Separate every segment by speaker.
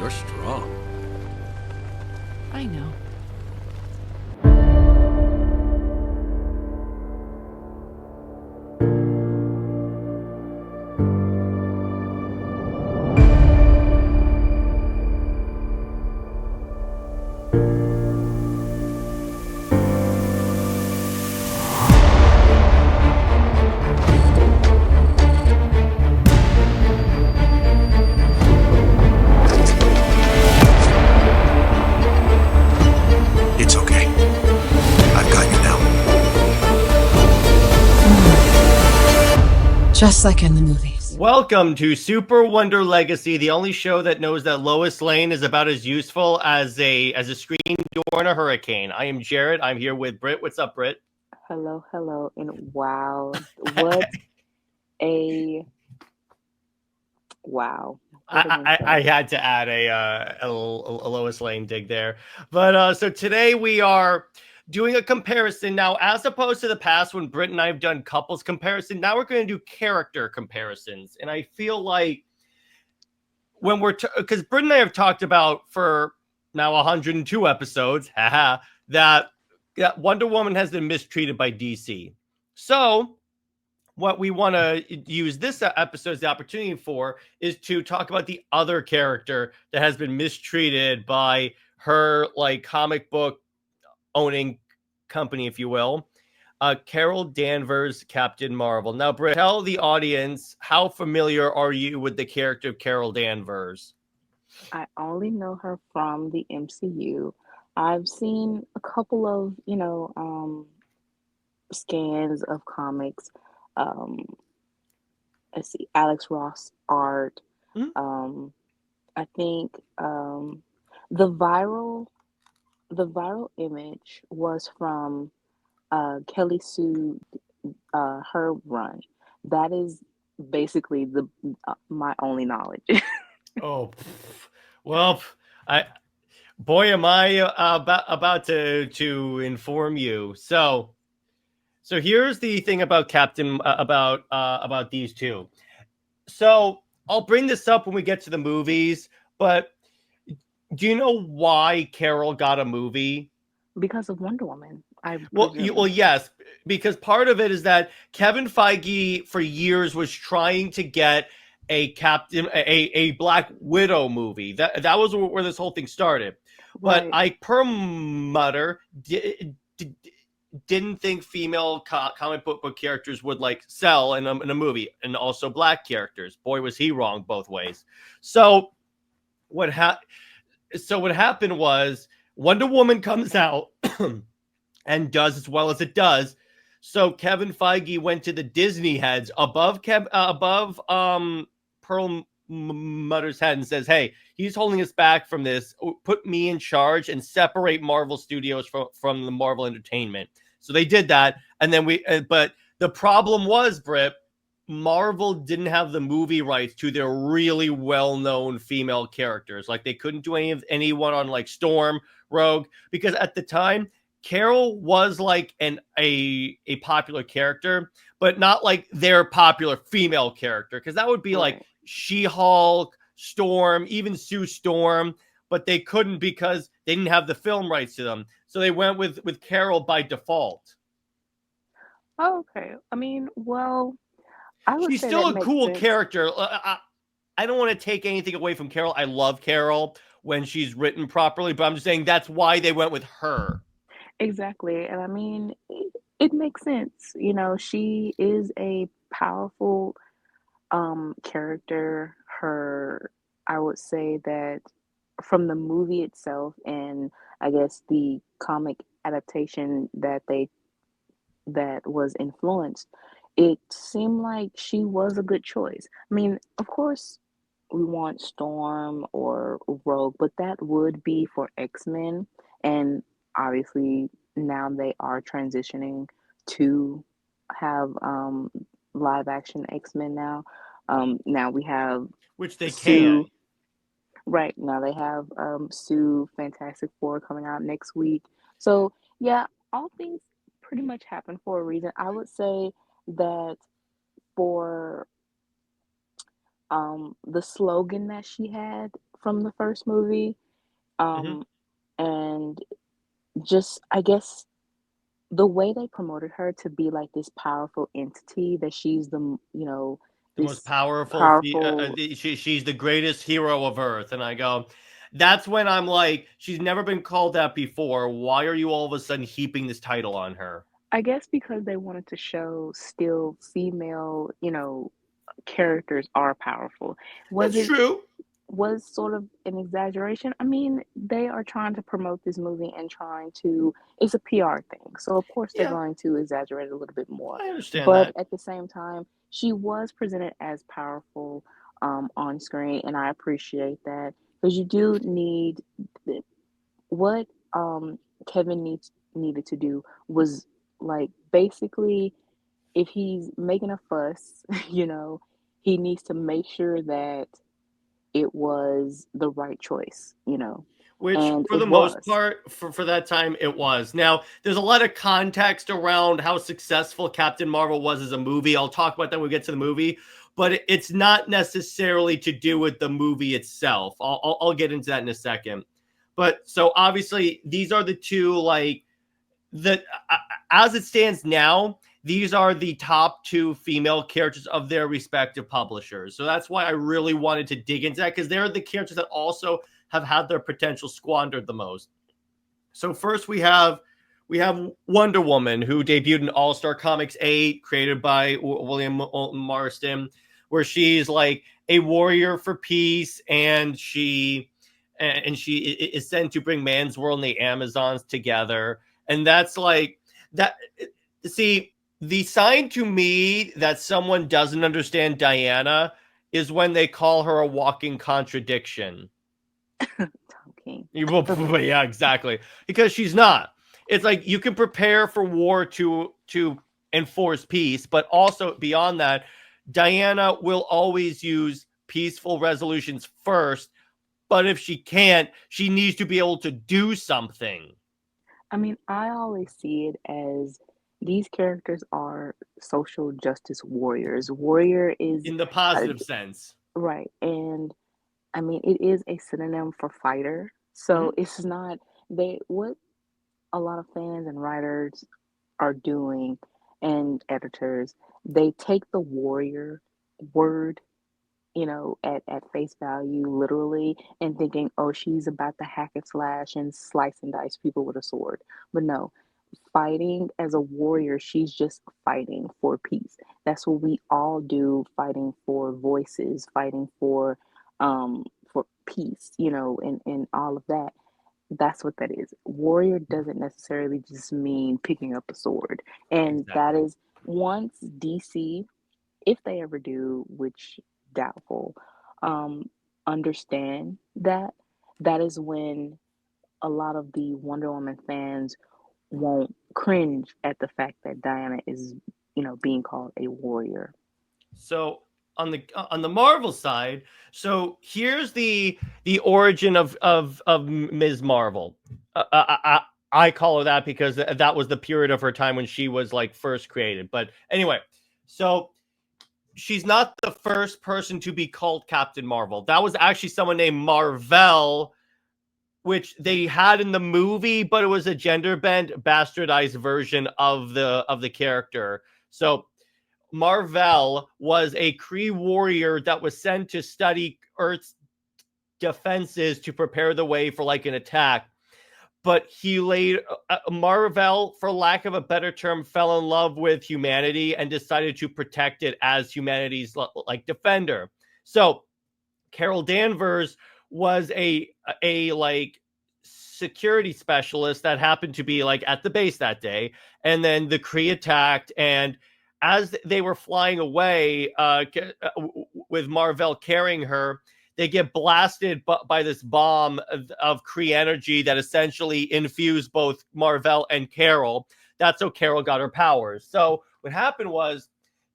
Speaker 1: You're strong.
Speaker 2: I know.
Speaker 1: It's okay. I've got you now.
Speaker 2: Just like in the movies.
Speaker 3: Welcome to SuperWonder Legacy, the only show that knows that Lois Lane is about as useful as a screen door in a hurricane. I am Jared. I'm here with Britt. What's up, Britt?
Speaker 4: Hello, hello, and wow. What a wow. What an
Speaker 3: I
Speaker 4: intro.
Speaker 3: had to add a Lois Lane dig there. But so today we are doing a comparison. Now, as opposed to the past when Britt and I have done couples comparison, now we're going to do character comparisons. And I feel like when we're because Britt and I have talked about for now 102 episodes, haha, that Wonder Woman has been mistreated by DC. So what we want to use this episode as the opportunity for is to talk about the other character that has been mistreated by her like comic book owning company, if you will. Carol Danvers, Captain Marvel. Now, Britt, tell the audience, how familiar are you with the character of Carol Danvers?
Speaker 4: I only know her from the MCU. I've seen a couple of, scans of comics. Um, let's see, Alex Ross art.
Speaker 3: Hmm?
Speaker 4: I think the viral the viral image was from Kelly Sue, her run. That is basically the my only knowledge.
Speaker 3: Oh, well, I boy, am I about to inform you. So here's the thing about Captain about these two. So I'll bring this up when we get to the movies, but do you know why Carol got a movie?
Speaker 4: Because of Wonder Woman, I
Speaker 3: Well,
Speaker 4: presume.
Speaker 3: yes, because part of it is that Kevin Feige for years was trying to get a Black Widow movie. That was where this whole thing started. But
Speaker 4: Right,
Speaker 3: I permutter didn't think female comic book characters would like sell in a movie, and also black characters. Boy, was he wrong both ways. So what what happened was Wonder Woman comes out and does as well as it does. So Kevin Feige went to the Disney heads above Pearl Mutter's head and says, "Hey, he's holding us back from this. Put me in charge and separate Marvel Studios from the Marvel Entertainment." So they did that, and then but the problem was, Britt, Marvel didn't have the movie rights to their really well-known female characters. Like they couldn't do anyone on like Storm, Rogue, because at the time Carol was like a popular character, but not like their popular female character, because that would be like
Speaker 4: right.
Speaker 3: She-Hulk, Storm, even Sue Storm, but they couldn't because they didn't have the film rights to them. So they went with Carol by default.
Speaker 4: Oh, okay. I mean, well, I would
Speaker 3: She's
Speaker 4: say
Speaker 3: still
Speaker 4: that
Speaker 3: a
Speaker 4: makes
Speaker 3: cool
Speaker 4: sense.
Speaker 3: character. I don't want to take anything away from Carol. I love Carol when she's written properly, but I'm just saying that's why they went with her.
Speaker 4: Exactly. And I mean, it makes sense. She is a powerful character. I would say that from the movie itself and I guess the comic adaptation that was influenced, it seemed like she was a good choice. I mean, of course, we want Storm or Rogue, but that would be for X-Men. And obviously, now they are transitioning to have live action X-Men now. Now we have
Speaker 3: Which they can.
Speaker 4: Sue. Right now they have Sue Fantastic Four coming out next week. So yeah, all things pretty much happen for a reason. I would say that for the slogan that she had from the first movie.
Speaker 3: Hmm.
Speaker 4: Um, and just, I guess, the way they promoted her to be like this powerful entity, that she's
Speaker 3: The most
Speaker 4: this
Speaker 3: powerful,
Speaker 4: powerful.
Speaker 3: she's the greatest hero of Earth. And I go, that's when I'm like, she's never been called that before. Why are you all of a sudden heaping this title on her?
Speaker 4: I guess because they wanted to show still female, characters are powerful. Was
Speaker 3: It's
Speaker 4: it
Speaker 3: true.
Speaker 4: was sort of an exaggeration? I mean, they are trying to promote this movie and trying to, it's a PR thing. So of course they're
Speaker 3: Yeah,
Speaker 4: going to exaggerate a little bit more.
Speaker 3: I understand
Speaker 4: But
Speaker 3: that.
Speaker 4: at the same time, she was presented as powerful on screen, and I appreciate that, because you do need what Kevin needed to do was, like, basically, if he's making a fuss, he needs to make sure that it was the right choice,
Speaker 3: Which,
Speaker 4: and
Speaker 3: for
Speaker 4: it
Speaker 3: the most
Speaker 4: was.
Speaker 3: part, for that time, it was. Now, there's a lot of context around how successful Captain Marvel was as a movie. I'll talk about that when we get to the movie, but it's not necessarily to do with the movie itself. I'll get into that in a second. But so obviously, these are the two, like, the as it stands now, these are the top two female characters of their respective publishers. So that's why I really wanted to dig into that, because they're the characters that also have had their potential squandered the most. So first we have Wonder Woman, who debuted in All Star Comics 8, created by William Moulton Marston, where she's like a warrior for peace, and she is sent to bring man's world and the Amazons together. And that's like that. See, the sign to me that someone doesn't understand Diana is when they call her a walking contradiction.
Speaker 4: Tom King.
Speaker 3: Yeah, exactly. Because she's not. It's like you can prepare for war to enforce peace, but also beyond that, Diana will always use peaceful resolutions first. But if she can't, she needs to be able to do something
Speaker 4: I mean, I always see it as these characters are social justice warriors. Warrior is
Speaker 3: in the
Speaker 4: uh,
Speaker 3: positive sense.
Speaker 4: right, and I mean, it is a synonym for fighter. So
Speaker 3: Mhm.
Speaker 4: it's not, they what a lot of fans and writers are doing, and editors, they take the warrior word, at face value, literally, and thinking, oh, she's about to hack and slash and slice and dice people with a sword. But no, fighting as a warrior, she's just fighting for peace. That's what we all do, fighting for voices, fighting for peace, and all of that. That's what that is. Warrior doesn't necessarily just mean picking up a sword. And that
Speaker 3: Exactly.
Speaker 4: is, once DC, if they ever do, which doubtful, um, understand that, that is when a lot of the Wonder Woman fans won't cringe at the fact that Diana is, being called a warrior.
Speaker 3: So on the Marvel side, so here's the origin of Ms. Marvel. I call her that because that was the period of her time when she was like first created. But anyway, so she's not the first person to be called Captain Marvel. That was actually someone named Marvel, which they had in the movie, but it was a gender bent, bastardized version of the character. So Marvel was a Kree warrior that was sent to study Earth's defenses to prepare the way for like an attack. But he laid Marvel, for lack of a better term, fell in love with humanity and decided to protect it as humanity's like defender. So Carol Danvers was a like security specialist that happened to be like at the base that day, and then the Kree attacked, and as they were flying away, with Marvel carrying her, they get blasted by this bomb of Kree energy that essentially infused both Marvel and Carol. That's how Carol got her powers. So what happened was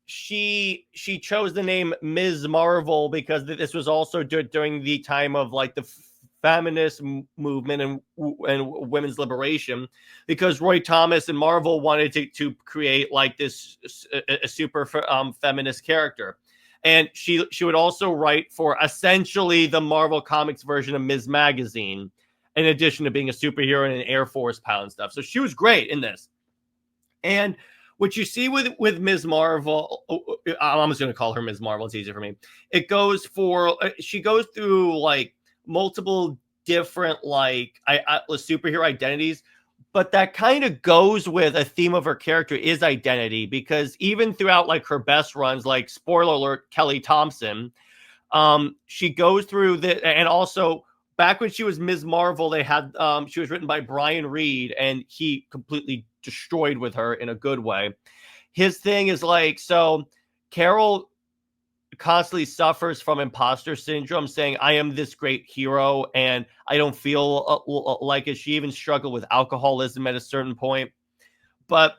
Speaker 3: she chose the name Ms. Marvel because this was also during the time of like the feminist movement and women's liberation, because Roy Thomas and Marvel wanted to create like this a super feminist character. And she would also write for essentially the Marvel Comics version of Ms. Magazine, in addition to being a superhero and an Air Force pilot and stuff. So she was great in this. And what you see with Ms. Marvel, I'm just going to call her Ms. Marvel. It's easier for me. It goes for, she goes through like multiple different like superhero identities, but that kind of goes with a theme of her character is identity, because even throughout like her best runs, like spoiler alert, Kelly Thompson, she goes through the, and also back when she was Ms. Marvel, they had she was written by Brian Reed, and he completely destroyed with her in a good way. His thing is like, so Carol constantly suffers from imposter syndrome, saying, I am this great hero and I don't feel like it. She even struggled with alcoholism at a certain point. But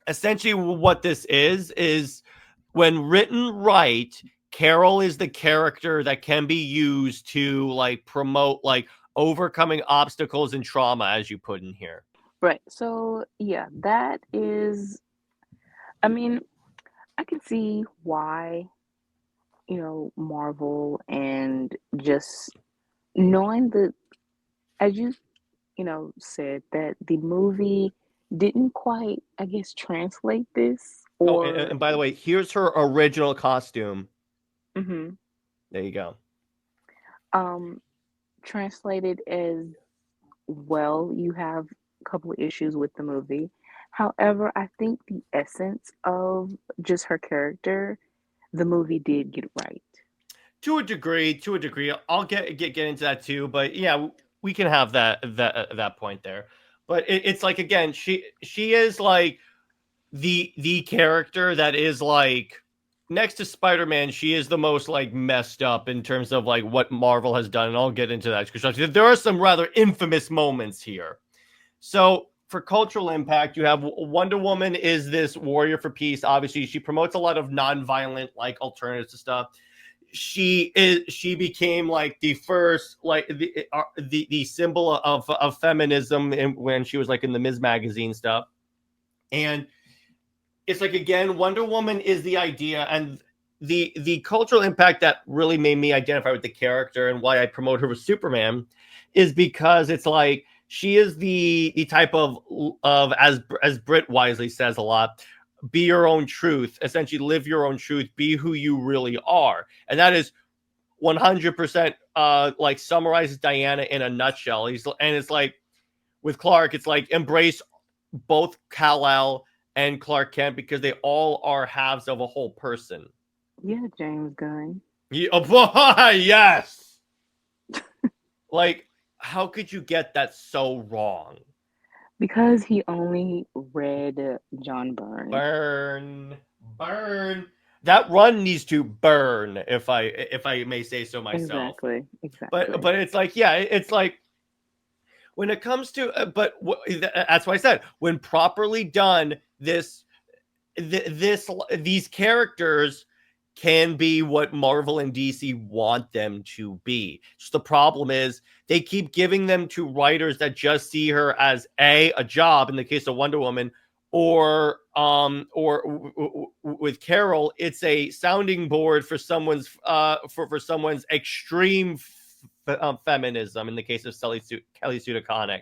Speaker 3: essentially what this is when written right, Carol is the character that can be used to like promote like overcoming obstacles and trauma, as you put in here.
Speaker 4: Right. So yeah, that is, I mean, I can see why, Marvel, and just knowing that, as you said, that the movie didn't quite, I guess, translate this,
Speaker 3: Oh,
Speaker 4: or
Speaker 3: and by the way, here's her original costume.
Speaker 4: mm-hmm,
Speaker 3: There you go.
Speaker 4: translated as well. You have a couple of issues with the movie. However, I think the essence of just her character, the movie did get right.
Speaker 3: To a degree. I'll get into that too, but yeah, we can have that point there. But it's like, again, she is like the character that is like, next to Spider-Man, she is the most like messed up in terms of like what Marvel has done, and I'll get into that because there are some rather infamous moments here. So for cultural impact, you have Wonder Woman is this warrior for peace. Obviously, she promotes a lot of non-violent like alternatives to stuff. She became like the first like the symbol of feminism when she was like in the Ms. Magazine stuff. And it's like, again, Wonder Woman is the idea, and the cultural impact that really made me identify with the character and why I promote her with Superman is because it's like she is the type of as Britt wisely says a lot, be your own truth, essentially live your own truth, be who you really are. And that is 100% like summarizes Diana in a nutshell. And it's like with Clark, it's like embrace both Kal-El and Clark Kent because they all are halves of a whole person.
Speaker 4: Yeah, James Gunn.
Speaker 3: Yes. Like, how could you get that so wrong?
Speaker 4: Because he only read John Byrne.
Speaker 3: Burn. That run needs to burn, if I may say so myself.
Speaker 4: Exactly.
Speaker 3: But it's like, yeah, it's like when it comes to, that's why I said when properly done, these characters can be what Marvel and DC want them to be. Just the problem is they keep giving them to writers that just see her as a job. In the case of Wonder Woman, or with Carol, it's a sounding board for someone's for someone's extreme feminism. In the case of Kelly Sue DeConnick.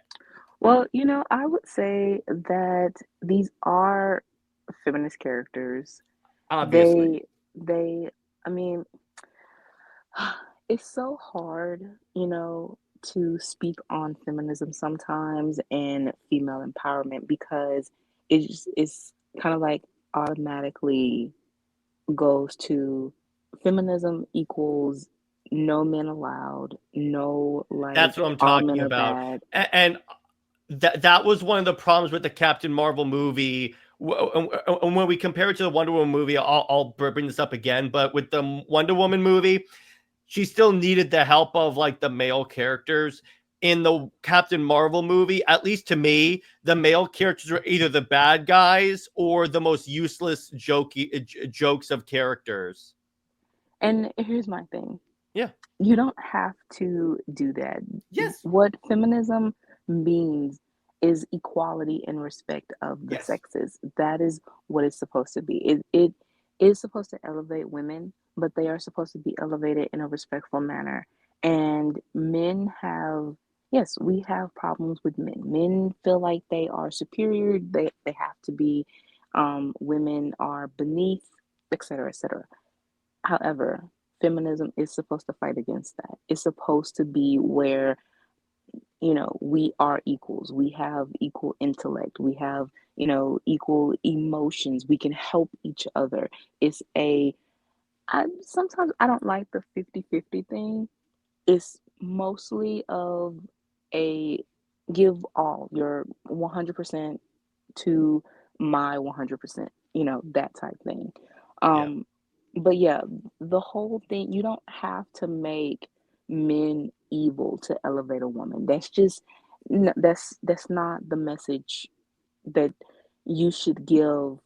Speaker 4: Well, I would say that these are feminist characters.
Speaker 3: Obviously.
Speaker 4: I mean, it's so hard, to speak on feminism sometimes and female empowerment, because it's kind of like automatically goes to feminism equals no men allowed, no, like,
Speaker 3: That's what I'm
Speaker 4: all
Speaker 3: talking
Speaker 4: men are
Speaker 3: about.
Speaker 4: bad.
Speaker 3: And that was one of the problems with the Captain Marvel movie. And when we compare it to the Wonder Woman movie, I'll bring this up again. But with the Wonder Woman movie, she still needed the help of like the male characters. In the Captain Marvel movie, at least to me, the male characters are either the bad guys or the most useless jokes of characters.
Speaker 4: And here's my thing.
Speaker 3: Yeah.
Speaker 4: You don't have to do that.
Speaker 3: Yes.
Speaker 4: What feminism means is equality and respect of the
Speaker 3: Yes.
Speaker 4: sexes. That is what it's supposed to be. It is supposed to elevate women, but they are supposed to be elevated in a respectful manner. And men have, yes, we have problems with men. Men feel like they are superior, they have to be, women are beneath, etc., etc. However, feminism is supposed to fight against that. It's supposed to be where, we are equals. We have equal intellect. We have, equal emotions. We can help each other. It's a sometimes I don't like the 50-50 thing. It's mostly of a give all your 100% to my 100%, that type thing.
Speaker 3: Yeah.
Speaker 4: Um, but yeah, the whole thing, you don't have to make men evil to elevate a woman. That's just, that's not the message that you should give,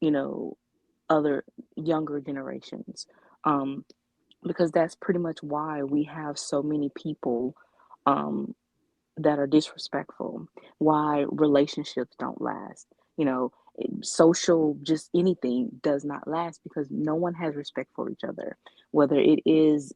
Speaker 4: you know, other younger generations. Um, because that's pretty much why we have so many people um, that are disrespectful, why relationships don't last. Social, just anything does not last because no one has respect for each other, whether it is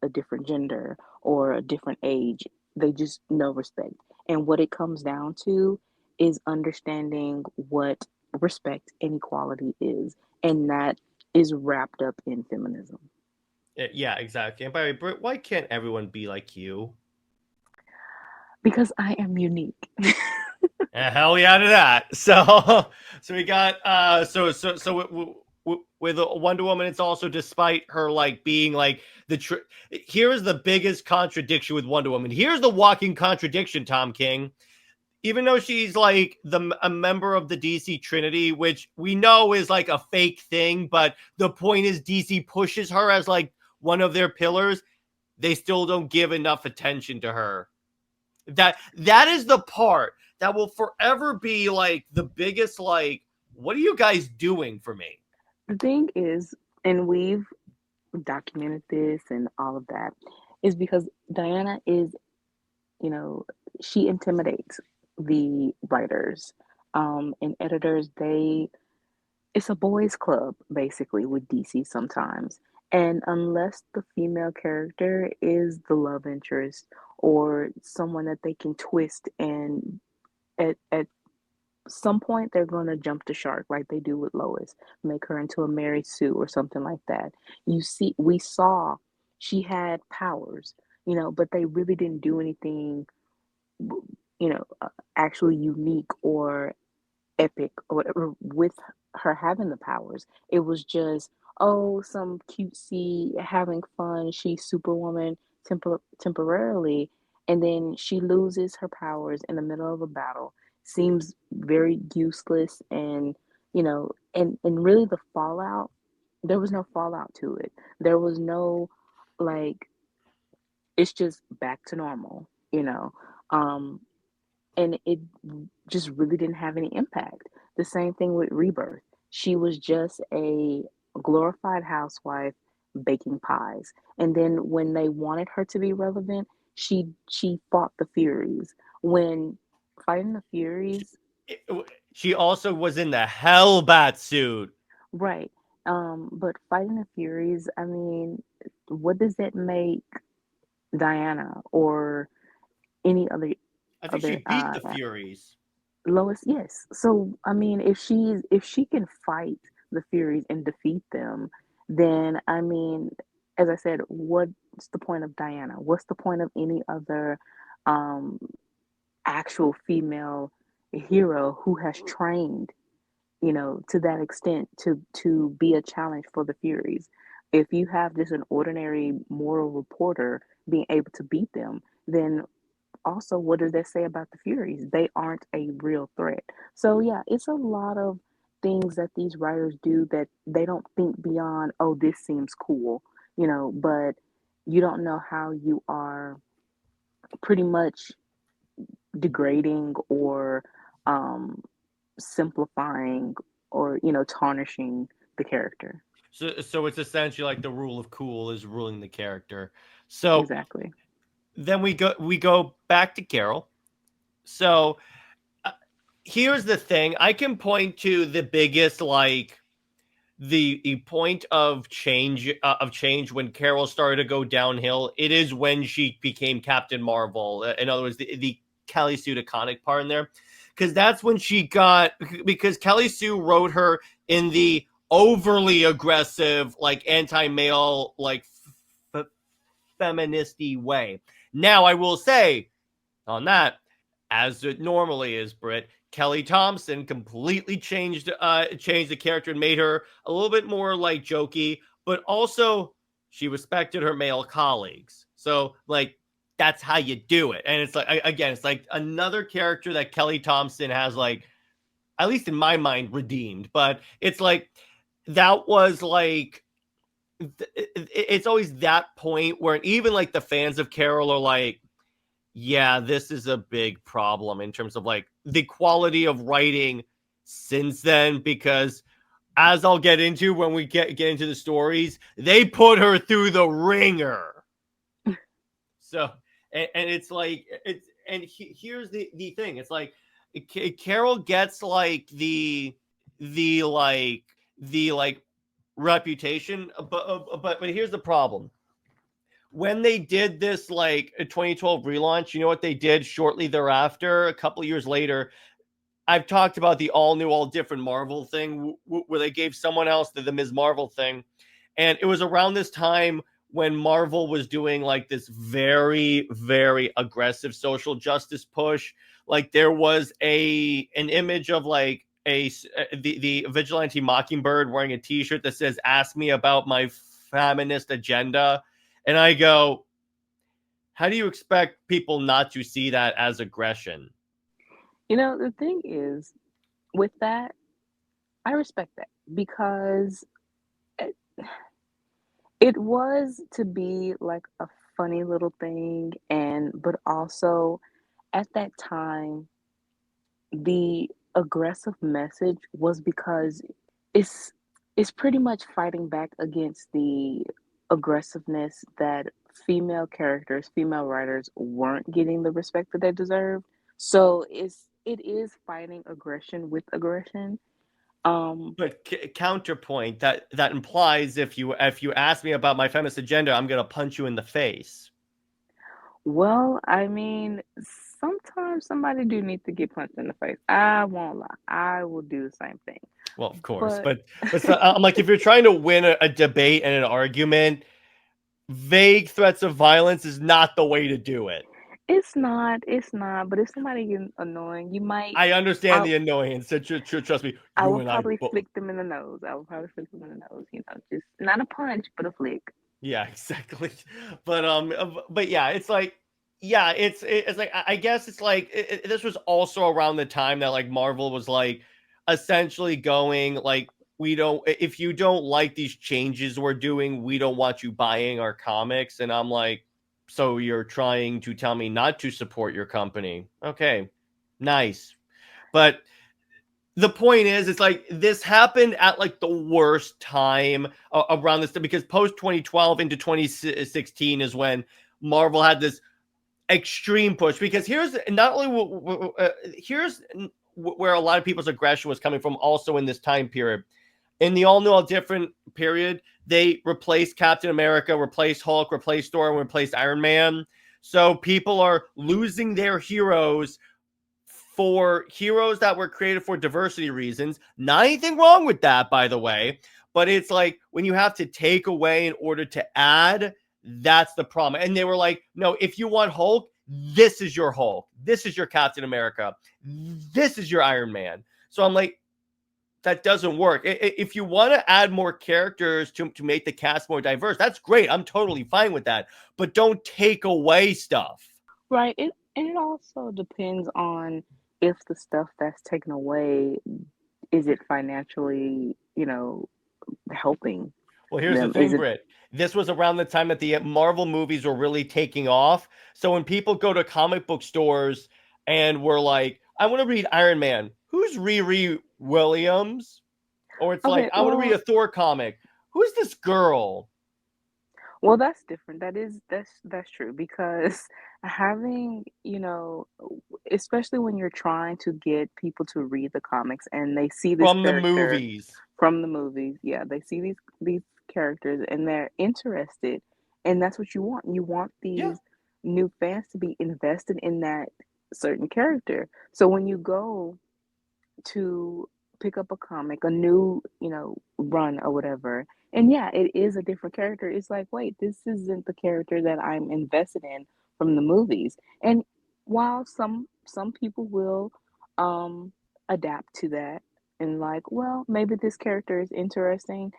Speaker 4: a different gender or a different age. They just no respect. And what it comes down to is understanding what respect and equality is. And that is wrapped up in feminism.
Speaker 3: Yeah, exactly. And by the way, Britt, why can't everyone be like you?
Speaker 4: Because I am unique.
Speaker 3: Hell yeah to that. So, so we got with Wonder Woman, it's also despite her like being like here is the biggest contradiction with Wonder Woman. Here's the walking contradiction, Tom King. Even though she's like a member of the DC Trinity, which we know is like a fake thing, but the point is DC pushes her as like one of their pillars. They still don't give enough attention to her. That is the part that will forever be like the biggest like, what are you guys doing for me?
Speaker 4: The thing is, and we've documented this and all of that, is because Diana is, you know, she intimidates the writers and editors. It's a boys' club basically with DC sometimes. And unless the female character is the love interest or someone that they can twist and at some point they're going to jump the shark like they do with Lois, make her into a Mary Sue or something like that. We saw she had powers, but they really didn't do anything, actually unique or epic or whatever with her having the powers. It was just, oh, some cutesy having fun. She's Superwoman temporarily, and then she loses her powers in the middle of a battle. Seems very useless, and and really the fallout. There was no fallout to it. There was no like. It's just back to normal. Um, and it just really didn't have any impact. The same thing with Rebirth. She was just a glorified housewife baking pies. And then when they wanted her to be relevant, she fought the Furies. When fighting the Furies,
Speaker 3: She also was in the Hellbat suit.
Speaker 4: right. But fighting the Furies, I mean, what does that make Diana or any
Speaker 3: I think she
Speaker 4: other
Speaker 3: beat the Furies.
Speaker 4: Lois, yes. So I mean, if she can fight the Furies and defeat them, then I mean, as I said, what's the point of Diana? What's the point of any other um, actual female hero who has trained, to that extent to be a challenge for the Furies? If you have just an ordinary moral reporter being able to beat them, then also, what does that say about the Furies? They aren't a real threat. So, yeah, it's a lot of things that these writers do that they don't think beyond, oh, this seems cool, but you don't know how you are pretty much degrading or um, simplifying or, tarnishing the character.
Speaker 3: So it's essentially like the rule of cool is ruling the character. So
Speaker 4: Exactly.
Speaker 3: then we go back to Carol. So here's the thing. I can point to the biggest like the point of change when Carol started to go downhill, it is when she became Captain Marvel. In other words, the Kelly Sue DeConnick part in there, because that's when she got, because Kelly Sue wrote her in the overly aggressive, like anti-male, like feministy way. Now, I will say on that, as it normally is, Britt, Kelly Thompson completely changed the character and made her a little bit more like jokey, but also she respected her male colleagues. So like that's how you do it. And it's like, again, it's like another character that Kelly Thompson has, like, at least in my mind, redeemed. But it's like that was like it's always that point where even like the fans of Carol are like, yeah, this is a big problem in terms of like the quality of writing since then, because as I'll get into when we get into the stories, they put her through the ringer. So, and it's like, here's the thing. It's like Carol gets like the reputation, but here's the problem. When they did this like a 2012 relaunch, you know what they did shortly thereafter, a couple of years later? I've talked about the all new, all different Marvel thing where they gave someone else the Ms. Marvel thing. And it was around this time when Marvel was doing like this very, very aggressive social justice push. Like there was an image of like the vigilante Mockingbird wearing a t-shirt that says, "Ask me about my feminist agenda." And I go, how do you expect people not to see that as aggression?
Speaker 4: You know, the thing is, with that, I respect that because it, it was to be like a funny little thing, but also at that time, the aggressive message was because it's it's pretty much fighting back against the aggressiveness that female writers weren't getting the respect that they deserved. So it is fighting aggression with aggression.
Speaker 3: But counterpoint that implies if you ask me about my feminist agenda, I'm gonna punch you in the face.
Speaker 4: Well, I mean, sometimes somebody do need to get punched in the face. I won't lie. I will do the same thing.
Speaker 3: Well, of course,
Speaker 4: But
Speaker 3: but so, I'm like, if you're trying to win a debate and an argument, vague threats of violence is not the way to do it.
Speaker 4: it's not. But if somebody gets annoying,
Speaker 3: I understand
Speaker 4: I
Speaker 3: the annoyance. So trust me,
Speaker 4: I
Speaker 3: you
Speaker 4: will
Speaker 3: and I
Speaker 4: probably
Speaker 3: both.
Speaker 4: flick them in the nose. Just not a punch, but a flick.
Speaker 3: Yeah, exactly. But yeah, it's like, yeah, it's like I guess it's like this was also around the time that like Marvel was like essentially going like, we don't, if you don't like these changes we're doing, we don't want you buying our comics. And I'm like, so you're trying to tell me not to support your company? Okay, nice. But the point is, it's like this happened at like the worst time around this time, because post 2012 into 2016 is when Marvel had this extreme push. Because here's not only here's where a lot of people's aggression was coming from, also in this time period. In the all new, all different period, they replaced Captain America, replaced Hulk, replaced Thor, and replaced Iron Man. So people are losing their heroes for heroes that were created for diversity reasons. Not anything wrong with that, by the way. But it's like when you have to take away in order to add, that's the problem. And they were like, no, if you want Hulk, this is your Hulk. This is your Captain America. This is your Iron Man. So I'm like, that doesn't work. If you want to add more characters to make the cast more diverse, that's great. I'm totally fine with that. But don't take away stuff.
Speaker 4: Right. It also depends on if the stuff that's taken away, is it financially, helping
Speaker 3: Well, here's the
Speaker 4: them? Is
Speaker 3: thing,
Speaker 4: it
Speaker 3: Britt. This was around the time that the Marvel movies were really taking off. So when people go to comic book stores and were like, I want to read Iron Man, who's Riri Williams? Or it's like,
Speaker 4: okay?
Speaker 3: I want to read a Thor comic. Who's this girl?
Speaker 4: Well, that's different. That's true because having, especially when you're trying to get people to read the comics and they see this
Speaker 3: From the
Speaker 4: character
Speaker 3: movies.
Speaker 4: from the movies, yeah, they see these characters and they're interested, and that's what you want. You want
Speaker 3: Yeah.
Speaker 4: these new fans to be invested in that certain character. So when you go to pick up a comic, a new, run or whatever. And yeah, it is a different character. It's like, wait, this isn't the character that I'm invested in from the movies. And while some people will adapt to that and like, well, maybe this character is interesting,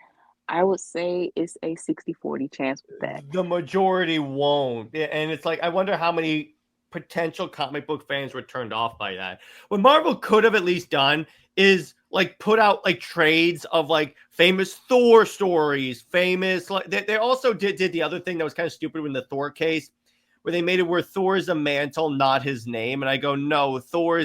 Speaker 4: I would say it's a 60-40 chance with that.
Speaker 3: The majority won't. And it's like, I wonder how many potential comic book fans were turned off by that. What Marvel could have at least done is like put out like trades of like famous Thor stories, famous like they also did the other thing that was kind of stupid in the Thor case, where they made it where Thor is a mantle, not his name. And I go, no, Thor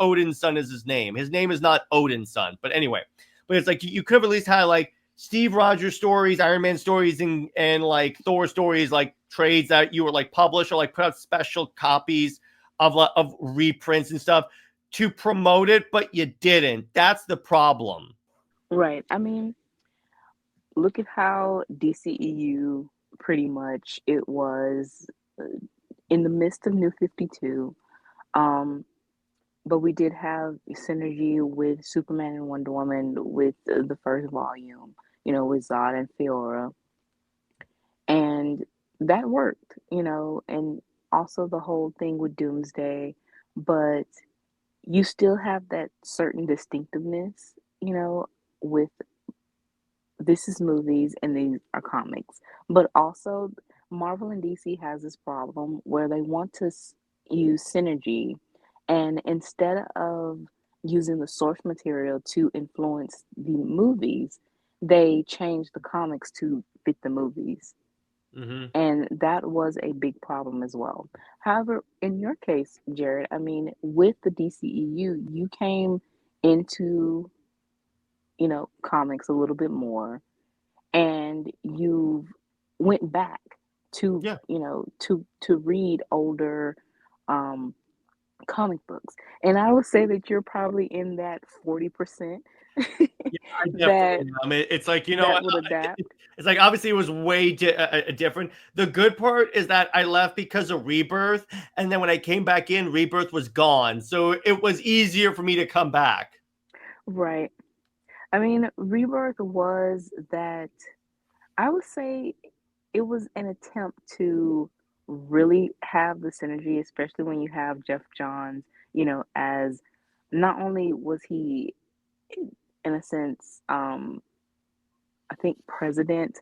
Speaker 3: Odin's son is his name. His name is not Odin's son. But anyway, but it's like you could have at least had like Steve Rogers stories, Iron Man stories, and like Thor stories, like trades that you were like publish or like put out special copies of reprints and stuff to promote it, but you didn't. That's the problem.
Speaker 4: Right. I mean, look at how DCEU pretty much it was in the midst of New 52. Um, but we did have synergy with Superman and Wonder Woman with the first volume, with Zod and Fiora. And that worked, and also the whole thing with Doomsday. But you still have that certain distinctiveness, with this is movies and these are comics. But also, Marvel and DC has this problem where they want to use synergy, and instead of using the source material to influence the movies, they change the comics to fit the movies.
Speaker 3: Mm-hmm.
Speaker 4: And that was a big problem as well. However, in your case, Jared, I mean, with the DCEU, you came into, comics a little bit more, and you went back to,
Speaker 3: Yeah.
Speaker 4: to read older um, comic books. And I would say that you're probably in that 40%
Speaker 3: Yeah, I
Speaker 4: that
Speaker 3: definitely am. It's like,
Speaker 4: that would adapt.
Speaker 3: it's like obviously it was way different. The good part is that I left because of Rebirth, and then when I came back in, Rebirth was gone, so it was easier for me to come back.
Speaker 4: Right. I mean, Rebirth was that, I would say it was an attempt to really have the synergy, especially when you have Jeff Johns, as not only was he, in a sense, I think president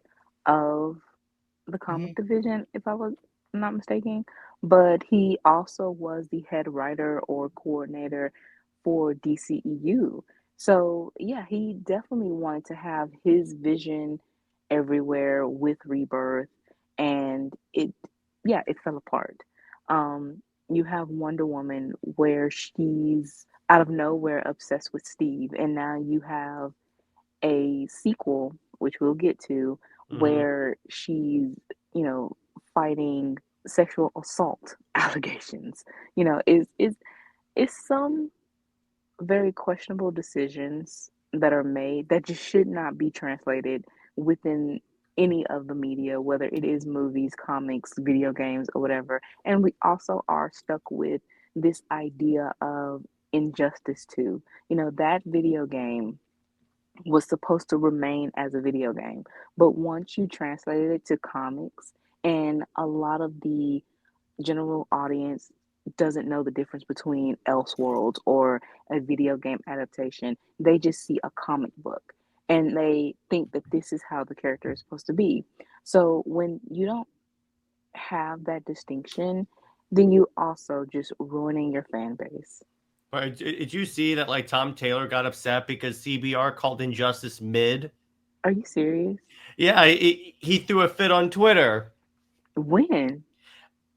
Speaker 4: of the comic division, if I was not mistaken, but he also was the head writer or coordinator for DCEU. So, yeah, he definitely wanted to have his vision everywhere with Rebirth, and it fell apart. You have Wonder Woman where she's out of nowhere obsessed with Steve, and now you have a sequel, which we'll get to,
Speaker 3: Mm-hmm.
Speaker 4: where she's, fighting sexual assault allegations. Is some very questionable decisions that are made that just should not be translated within any of the media, whether it is movies, comics, video games, or whatever. And we also are stuck with this idea of injustice too. That video game was supposed to remain as a video game. But once you translated it to comics, and a lot of the general audience doesn't know the difference between Elseworlds or a video game adaptation, they just see a comic book and they think that this is how the character is supposed to be. So when you don't have that distinction, then you also just ruining your fan base.
Speaker 3: Right. Did you see that like Tom Taylor got upset because CBR called Injustice mid?
Speaker 4: Are you serious?
Speaker 3: Yeah, he threw a fit on Twitter
Speaker 4: When?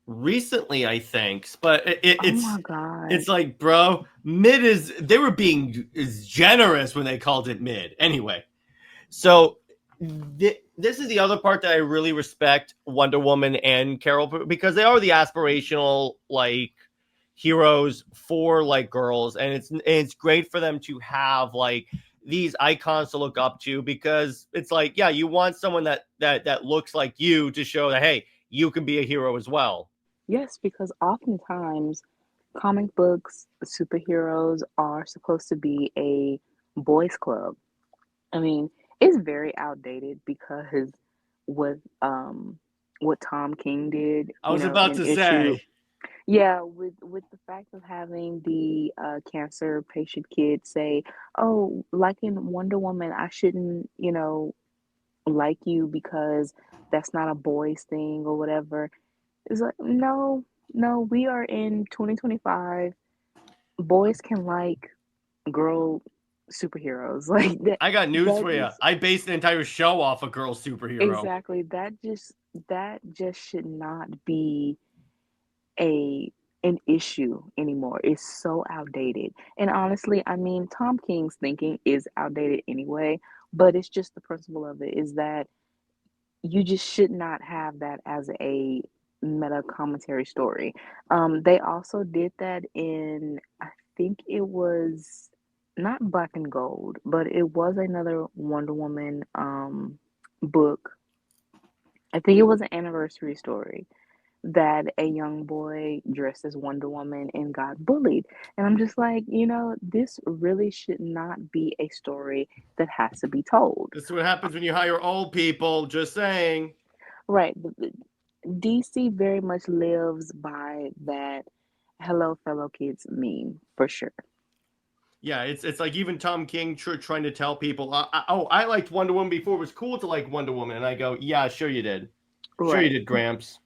Speaker 3: recently, I think. But
Speaker 4: Oh my God.
Speaker 3: it's like, bro, mid is they were being is generous when they called it mid. Anyway, so this is the other part that I really respect Wonder Woman and Carol, because they are the aspirational like heroes for like girls, and it's great for them to have like these icons to look up to, because it's like, yeah, you want someone that looks like you to show that, hey, you can be a hero as well.
Speaker 4: Yes, because oftentimes comic books, superheroes are supposed to be a boys' club. I mean, it's very outdated because what um what Tom King did,
Speaker 3: I was about
Speaker 4: in
Speaker 3: to
Speaker 4: issue,
Speaker 3: say,
Speaker 4: yeah, with the fact of having the cancer patient kid say, "Oh, like in Wonder Woman, I shouldn't, like you because that's not a boys thing or whatever." It's like, no, no, we are in 2025. Boys can like girl superheroes. Like that
Speaker 3: I got news
Speaker 4: that
Speaker 3: for you.
Speaker 4: just
Speaker 3: I based an entire show off a girl superhero.
Speaker 4: exactly that just should not be a an issue anymore. It's so outdated. And honestly, I mean, Tom King's thinking is outdated anyway, but it's just the principle of it is that you just should not have that as a meta commentary story. They also did that in, I think it was not Black and Gold, but it was another Wonder Woman book. I think it was an anniversary story that a young boy dressed as Wonder Woman and got bullied. And I'm just like, this really should not be a story that has to be told.
Speaker 3: This is what happens when you hire old people. Just saying.
Speaker 4: Right. DC very much lives by that hello fellow kids meme for sure.
Speaker 3: Yeah, it's like even Tom King trying to tell people, I liked Wonder Woman before. It was cool to like Wonder Woman. And I go, yeah, sure you did. Sure you
Speaker 4: Right.
Speaker 3: did, Gramps.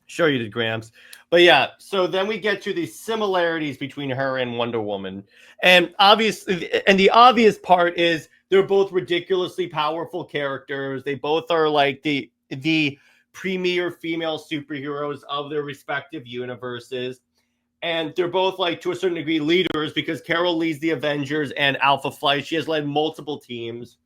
Speaker 3: Sure you did, Gramps. But yeah, so then we get to the similarities between her and Wonder Woman. And obviously, and the obvious part is they're both ridiculously powerful characters. They both are like the premier female superheroes of their respective universes. And they're both like to a certain degree leaders, because Carol leads the Avengers and Alpha Flight. She has led multiple teams,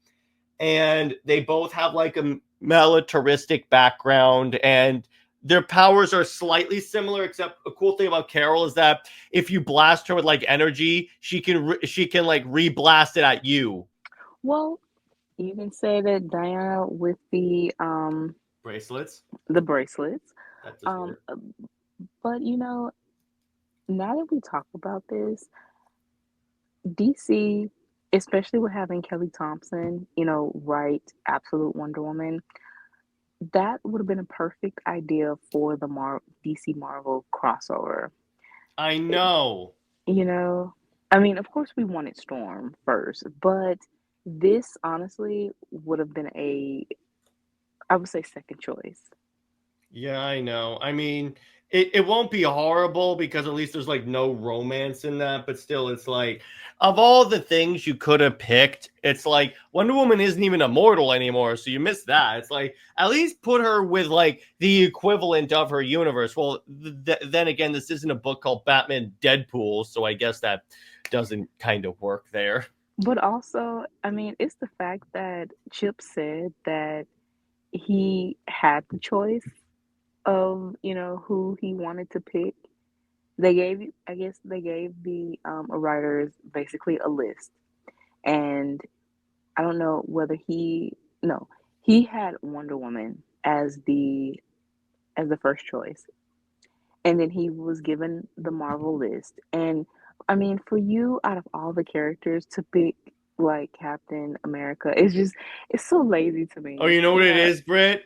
Speaker 3: and they both have like a militaristic background, and their powers are slightly similar, except a cool thing about Carol is that if you blast her with like energy, she can like re-blast it at you.
Speaker 4: Well, you can say that Diana with
Speaker 3: Bracelets.
Speaker 4: the bracelets.
Speaker 3: That does
Speaker 4: Um
Speaker 3: work.
Speaker 4: but now that we talk about this, DC, especially with having Kelly Thompson, write Absolute Wonder Woman, that would have been a perfect idea for the DC Marvel crossover.
Speaker 3: I
Speaker 4: It,
Speaker 3: know.
Speaker 4: you know, I mean, of course, we wanted Storm first, but this honestly would have been I would say, second choice.
Speaker 3: Yeah, I know. I mean, it won't be horrible because at least there's like no romance in that, but still, it's like of all the things you could have picked, it's like Wonder Woman isn't even immortal anymore, so you missed that. It's like at least put her with like the equivalent of her universe. Well, then again, this isn't a book called Batman Deadpool, so I guess that doesn't kind of work there.
Speaker 4: But also, I mean, it's the fact that Chip said that he had the choice of, who he wanted to pick. I guess they gave the writers basically a list, and I don't know whether no, he had Wonder Woman as the first choice, and then he was given the Marvel list. And I mean, for you, out of all the characters, to pick like Captain America, it's so lazy to
Speaker 3: Oh,
Speaker 4: me.
Speaker 3: you know what it is, Britt?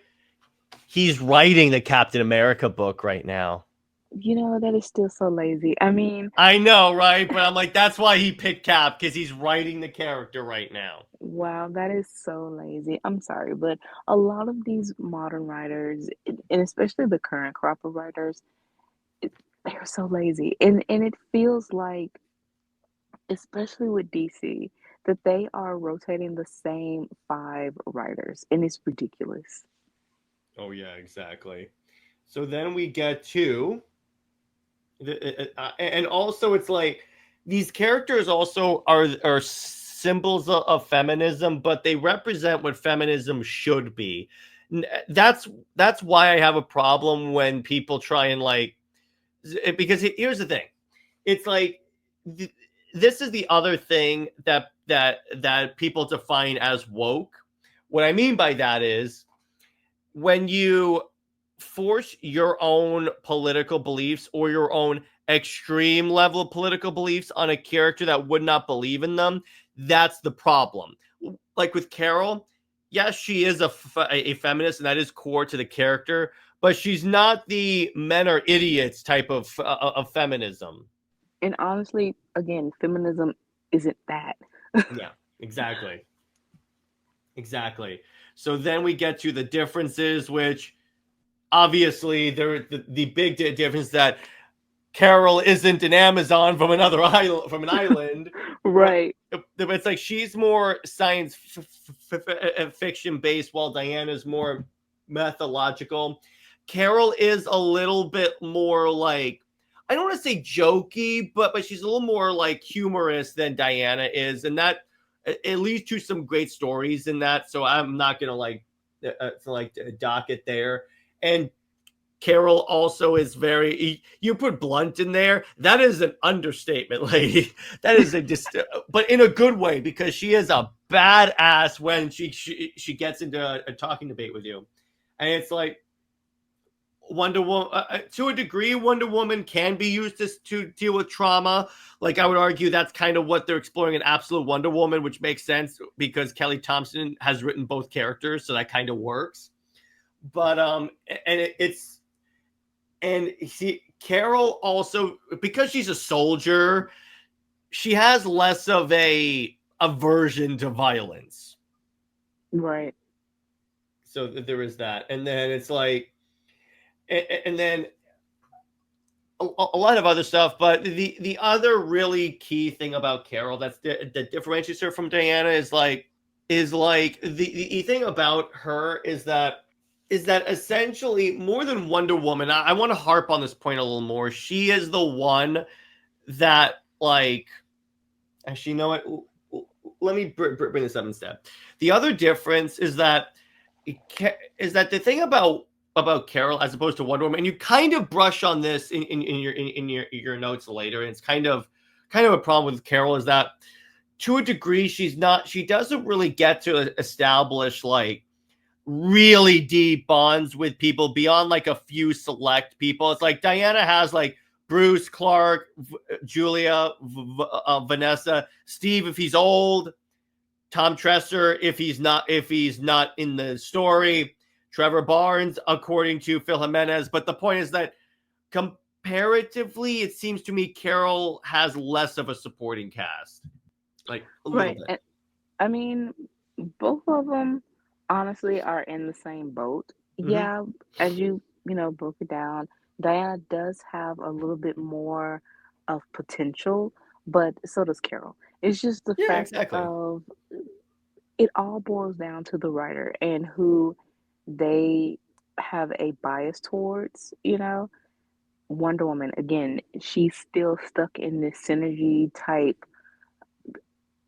Speaker 3: He's writing the Captain America book right now.
Speaker 4: That is still so lazy. I mean,
Speaker 3: I know, right? But I'm like, that's why he picked Cap, because he's writing the character right now.
Speaker 4: wow, that is so lazy. I'm sorry, but a lot of these modern writers, and especially the current crop of writers, they're so lazy. And it feels like, especially with DC, that they are rotating the same five writers, and it's ridiculous.
Speaker 3: Oh yeah, exactly. So then we get to and also it's like these characters also are symbols of feminism, but they represent what feminism should be. That's why I have a problem when people try and like, because here's the thing, it's like this is the other thing that people define as woke. What I mean by that is when you force your own political beliefs or your own extreme level of political beliefs on a character that would not believe in them, that's the problem. Like with Carol, yes, she is a feminist, and that is core to the character, but she's not the men are idiots type of feminism.
Speaker 4: And honestly, again, feminism isn't that.
Speaker 3: Yeah, exactly. Exactly. So then we get to the differences, which obviously there the big difference that Carol isn't an Amazon from another island, from an island.
Speaker 4: Right.
Speaker 3: It's like she's more science fiction based, while Diana's more methodological. Carol is a little bit more like, I don't want to say jokey, but she's a little more like humorous than Diana is, and that it leads to some great stories in that. So I'm not gonna dock it there. And Carol also is very, you put blunt in there, that is an understatement, lady. That is but in a good way, because she is a badass when she gets into a talking debate with you. And it's like Wonder Woman, to a degree, Wonder Woman can be used to deal with trauma. Like, I would argue that's kind of what they're exploring in Absolute Wonder Woman, which makes sense because Kelly Thompson has written both characters, so that kind of works. But and Carol also, because she's a soldier, she has less of a aversion to violence.
Speaker 4: Right.
Speaker 3: So there is that. And then it's like, and then a lot of other stuff. But the other really key thing about Carol that differentiates her from Diana is the thing about her is that essentially, more than Wonder Woman, I want to harp on this point a little more. She is the one that, like, actually, you know what? Let me bring this up instead. The other difference is that the thing about Carol as opposed to Wonder Woman, and you kind of brush on this in your notes later, and it's kind of a problem with Carol, is that to a degree she doesn't really get to establish like really deep bonds with people beyond like a few select people. It's like Diana has like Bruce, Clark, Julia, Vanessa, Steve if he's old, Tom Tresser if he's not in the story, Trevor Barnes according to Phil Jimenez. But the point is that comparatively, it seems to me Carol has less of a supporting cast, like a little bit.
Speaker 4: And, I mean, both of them honestly are in the same boat.
Speaker 3: Mm-hmm.
Speaker 4: Yeah, as you broke it down, Diana does have a little bit more of potential, but so does Carol. It's just the fact of it all boils down to the writer and who they have a bias towards. Wonder Woman, again, she's still stuck in this synergy type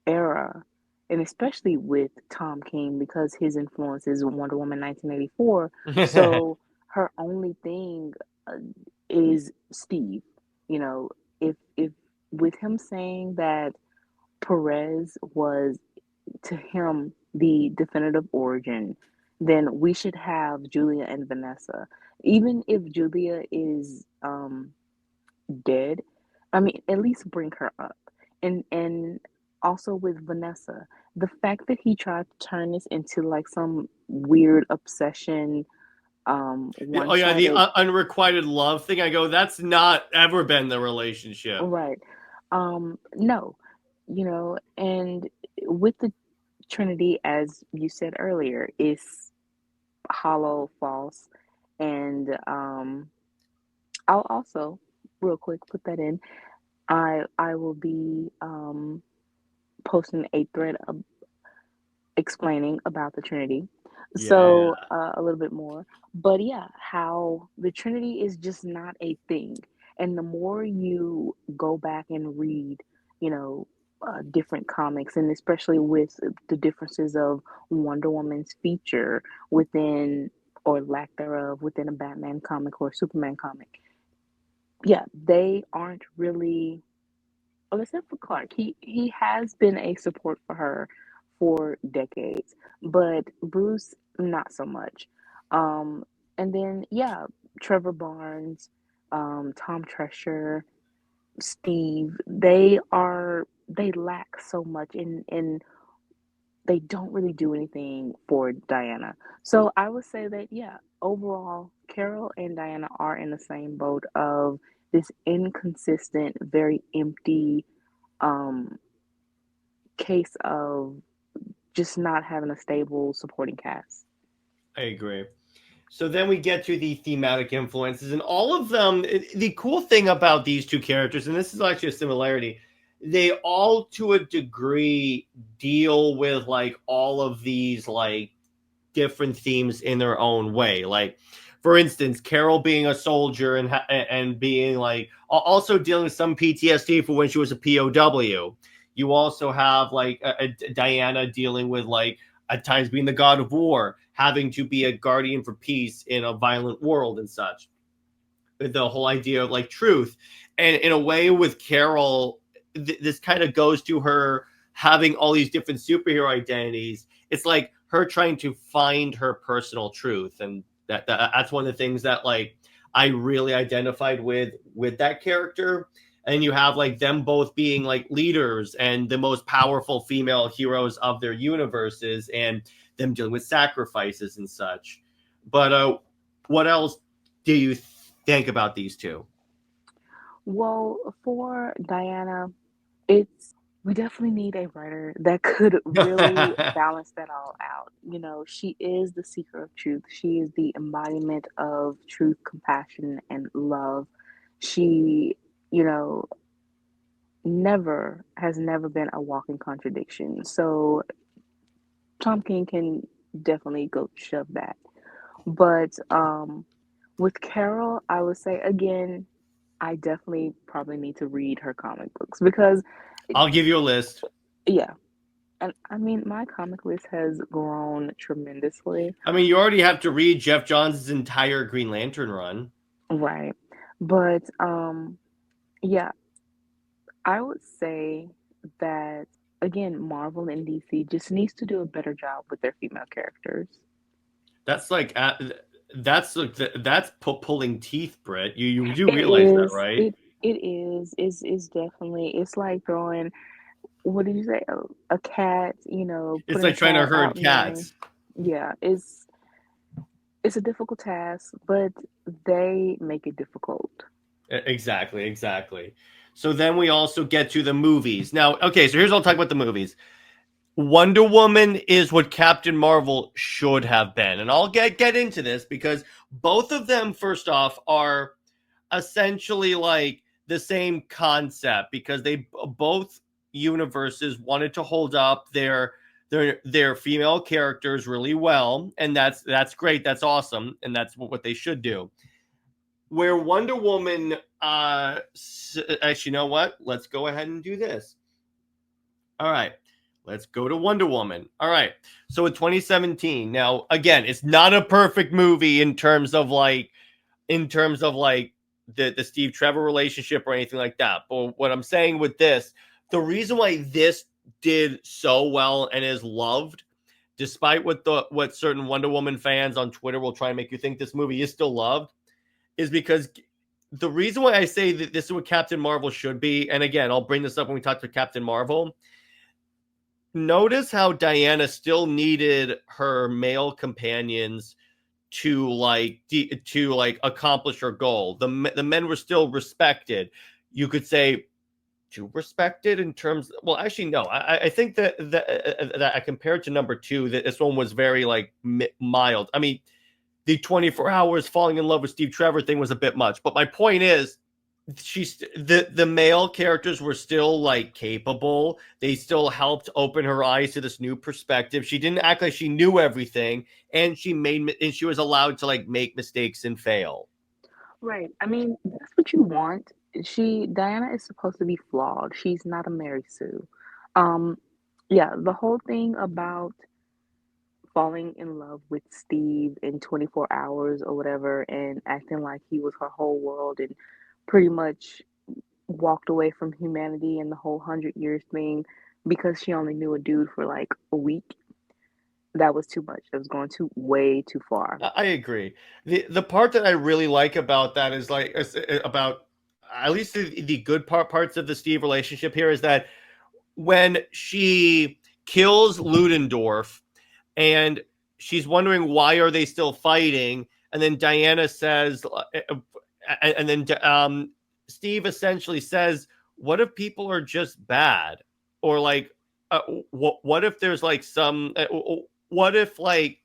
Speaker 4: era, and especially with Tom King because his influence is Wonder Woman 1984. So her only thing is Steve. If with him saying that Perez was to him the definitive origin, then we should have Julia and Vanessa. Even if Julia is dead, I mean, at least bring her up. And also with Vanessa, the fact that he tried to turn this into like some weird obsession,
Speaker 3: the unrequited love thing. I go, that's not ever been the relationship.
Speaker 4: Right. No, and with the Trinity, as you said earlier, is hollow, false, and I'll also real quick put that in. I will be posting a thread explaining about the Trinity.
Speaker 3: Yeah.
Speaker 4: So a little bit more. But yeah, how the Trinity is just not a thing. And the more you go back and read, different comics, and especially with the differences of Wonder Woman's feature within, or lack thereof, within a Batman comic or a Superman comic. Yeah, they aren't really, well, except for Clark. He has been a support for her for decades, but Bruce not so much. Um, and then yeah, Trevor Barnes, Tom Tresher, Steve, they lack so much, and they don't really do anything for Diana. So I would say that yeah, overall, Carol and Diana are in the same boat of this inconsistent, very empty um case of just not having a stable supporting cast.
Speaker 3: I agree. So then we get to the thematic influences, and all of them. The cool thing about these two characters, and this is actually a similarity, they all, to a degree, deal with like all of these like different themes in their own way. Like, for instance, Carol being a soldier and being like also dealing with some PTSD for when she was a POW. You also have like a Diana dealing with like at times being the god of war, having to be a guardian for peace in a violent world and such. The whole idea of like truth, and in a way with Carol, this kind of goes to her having all these different superhero identities. It's like her trying to find her personal truth, and that's one of the things that like I really identified with that character. And you have like them both being like leaders and the most powerful female heroes of their universes, and them dealing with sacrifices and such. But what else do you think about these two?
Speaker 4: Well, for Diana, it's we definitely need a writer that could really balance that all out. You know, she is the seeker of truth. She is the embodiment of truth, compassion, and love. She, you know, never been a walking contradiction. So Tom King can definitely go shove that. But with Carol, I would say again, I definitely probably need to read her comic books because
Speaker 3: I'll give you a list.
Speaker 4: yeah, and I mean my comic list has grown tremendously.
Speaker 3: I mean, you already have to read Jeff Johns' entire Green Lantern run.
Speaker 4: Right. But yeah, I would say that again, Marvel and DC just needs to do a better job with their female characters.
Speaker 3: That's like that's pulling teeth, Britt. You do
Speaker 4: It
Speaker 3: realize that,
Speaker 4: is.
Speaker 3: right?
Speaker 4: It is definitely. It's like throwing. What did you say? A cat.
Speaker 3: It's
Speaker 4: Putting a
Speaker 3: like trying to
Speaker 4: cat
Speaker 3: herd
Speaker 4: out in the rain.
Speaker 3: cats.
Speaker 4: Yeah, it's a difficult task, but they make it difficult.
Speaker 3: Exactly. So then we also get to the movies. Now, okay, so here's what I'll talk about the movies. Wonder Woman is what Captain Marvel should have been. And I'll get into this because both of them, first off, are essentially like the same concept, because they both universes wanted to hold up their female characters really well, and that's great, that's awesome, and that's what they should do. Where Wonder Woman, actually, you know what? Let's go ahead and do this. All right. Let's go to Wonder Woman. All right. So in 2017, now again, it's not a perfect movie in terms of like the Steve Trevor relationship or anything like that. But what I'm saying with this, the reason why this did so well and is loved, despite what certain Wonder Woman fans on Twitter will try and make you think this movie is still loved, is because the reason why I say that this is what Captain Marvel should be, and again, I'll bring this up when we talk to Captain Marvel. Notice how Diana still needed her male companions to accomplish her goal. The men were still respected. You could say too respected in terms. Well, actually, no. I think that I compared to number two, that this one was very like mild. I mean, the 24 hours falling in love with Steve Trevor thing was a bit much. But my point is, the male characters were still like capable. They still helped open her eyes to this new perspective. She didn't act like she knew everything, and she was allowed to like make mistakes and fail.
Speaker 4: Right. I mean, that's what you want. Diana is supposed to be flawed. She's not a Mary Sue. Um, yeah, the whole thing about falling in love with Steve in 24 hours or whatever and acting like he was her whole world and pretty much walked away from humanity and the whole 100 years thing because she only knew a dude for like a week. That was too much. That was going too way too far.
Speaker 3: I agree. The part that I really like about that is like about at least the good parts of the Steve relationship here is that when she kills Ludendorff and she's wondering why are they still fighting, and then Diana says, and then Steve essentially says, "What if people are just bad, or like, what if there's like some, what if like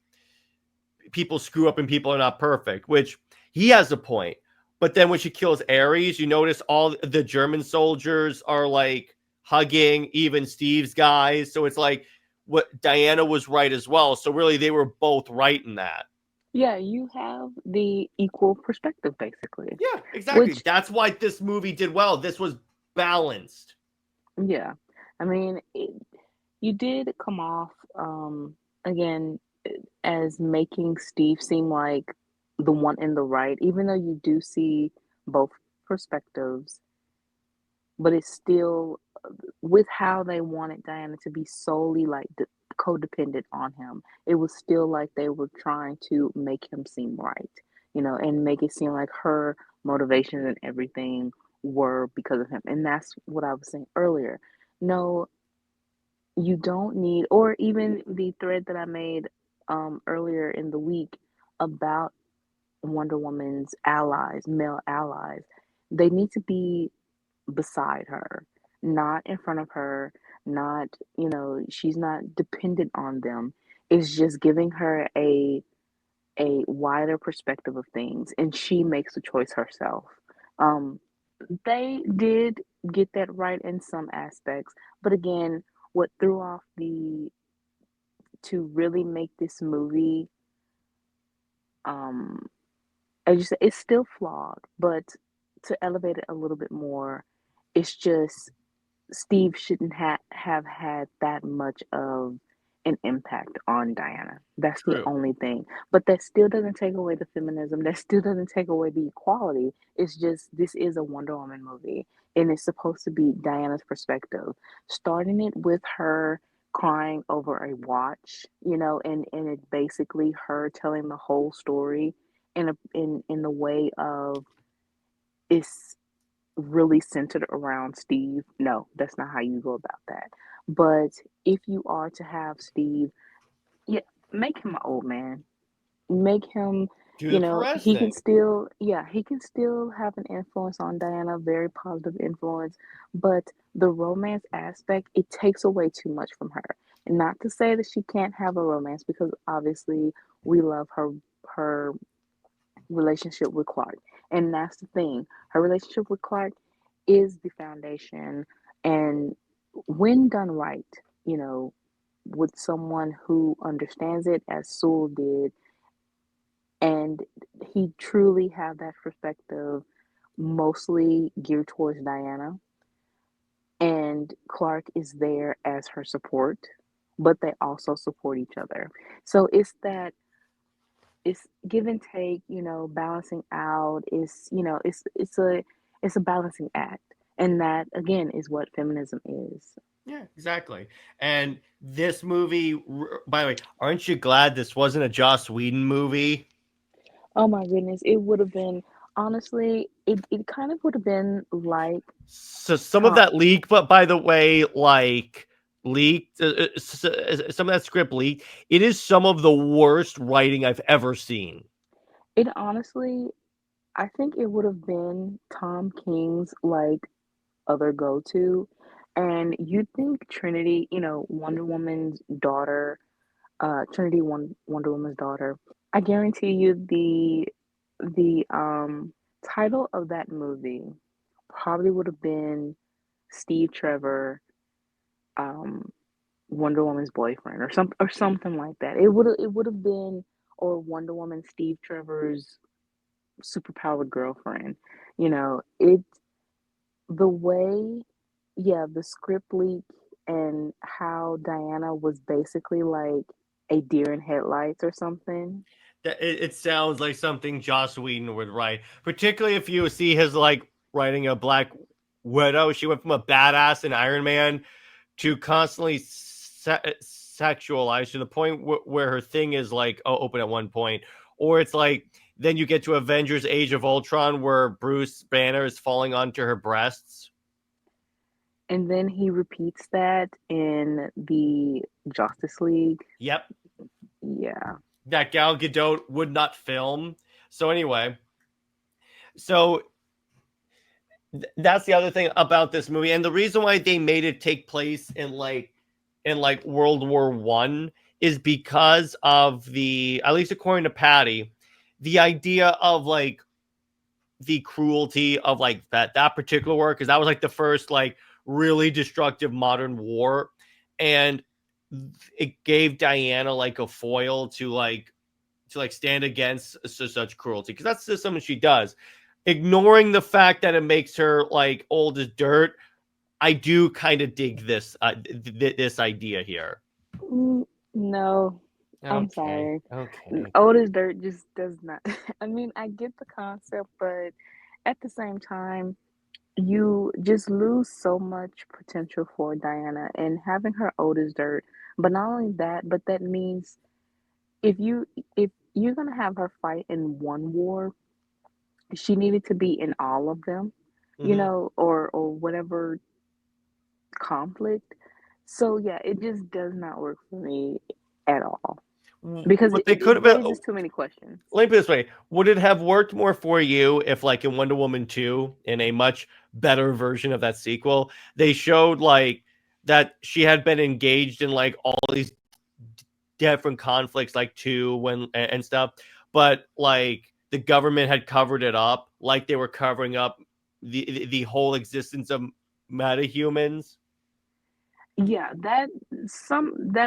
Speaker 3: people screw up and people are not perfect," which he has a point. But then when she kills Ares, you notice all the German soldiers are like hugging even Steve's guys. So it's like what Diana was right as well. So really they were both right in that.
Speaker 4: Yeah, you have the equal perspective basically.
Speaker 3: Yeah, exactly.
Speaker 4: Which,
Speaker 3: That's why this movie did well. This was balanced.
Speaker 4: yeah, I mean, you did come off again as making Steve seem like the one in the right, even though you do see both perspectives, but it's still with how they wanted Diana to be solely like codependent on him. It was still like they were trying to make him seem right, and make it seem like her motivations and everything were because of him. And that's what I was saying earlier. No, you don't need, or even the thread that I made earlier in the week about Wonder Woman's allies, male allies. They need to be beside her, not in front of her, not, she's not dependent on them. It's just giving her a wider perspective of things and she makes the choice herself. Um they did get that right in some aspects, but again, what threw off the to really make this movie um it's still flawed, but to elevate it a little bit more, it's just Steve shouldn't have had that much of an impact on Diana. That's the
Speaker 3: True.
Speaker 4: only thing. But that still doesn't take away the feminism. That still doesn't take away the equality. It's just this is a Wonder Woman movie and it's supposed to be Diana's perspective. Starting it with her crying over a watch, and it basically her telling the whole story in the way of it's really centered around Steve. No, that's not how you go about that. But if you are to have Steve, yeah, make him an old man. Make him,
Speaker 3: Do the Perez
Speaker 4: he can
Speaker 3: thing.
Speaker 4: still, yeah, he can still have an influence on Diana, very positive influence. But the romance aspect, it takes away too much from her. And not to say that she can't have a romance, because obviously we love her relationship with Clark. And that's the thing. Her relationship with Clark is the foundation. And when done right, you know, with someone who understands it as Sewell did, and he truly had that perspective mostly geared towards Diana. And Clark is there as her support, but they also support each other. So it's give and take, balancing out is, it's a balancing act. And that again is what feminism is.
Speaker 3: Yeah, exactly. And this movie, by the way, aren't you glad this wasn't a Joss Whedon movie?
Speaker 4: Oh my goodness, it would have been, honestly, it kind of would have been like
Speaker 3: So some of
Speaker 4: Tom.
Speaker 3: that leak, but by the way, like leaked, some of that script leaked. It is some of the worst writing I've ever seen.
Speaker 4: It honestly, I think it would have been Tom King's like other go-to. And you'd think Trinity, Wonder Woman's daughter, Trinity, Wonder Woman's daughter. I guarantee you the title of that movie probably would have been Steve Trevor, um, Wonder Woman's boyfriend, or something like that. It would have been, or Wonder Woman Steve Trevor's superpowered girlfriend. It the way, yeah, the script leak. and how Diana was basically like a deer in headlights or something.
Speaker 3: It sounds like something Joss Whedon would write, particularly if you see his like writing a Black Widow. She went from a badass in Iron Man to constantly sexualized to the point where her thing is like open at one point, or it's like then you get to Avengers: Age of Ultron where Bruce Banner is falling onto her breasts.
Speaker 4: And then he repeats that in the Justice League.
Speaker 3: Yep,
Speaker 4: Yeah.
Speaker 3: that Gal Gadot would not film. So anyway, so that's the other thing about this movie, and the reason why they made it take place in like World War One is because of the, at least according to Patty, the idea of like the cruelty of like that particular war, because that was like the first like really destructive modern war, and it gave Diana like a foil to stand against such cruelty, because that's just something she does. Ignoring the fact that it makes her like old as dirt, I do kind of dig this idea here.
Speaker 4: No, I'm
Speaker 3: Okay,
Speaker 4: sorry.
Speaker 3: okay.
Speaker 4: Old as dirt just does not. I mean, I get the concept, but at the same time, you just lose so much potential for Diana and having her old as dirt. But not only that, but that means if you if you're gonna have her fight in one war, she needed to be in all of them,
Speaker 3: Mm-hmm.
Speaker 4: or whatever conflict. So yeah, it just does not work for me at all because
Speaker 3: What they
Speaker 4: it
Speaker 3: could have been,
Speaker 4: raises too many questions.
Speaker 3: let me put it this way: would it have worked more for you if, like in Wonder Woman 2, in a much better version of that sequel, they showed like that she had been engaged in like all these different conflicts, like two when and stuff, but like the government had covered it up, like they were covering up the whole existence of metahumans.
Speaker 4: Yeah, that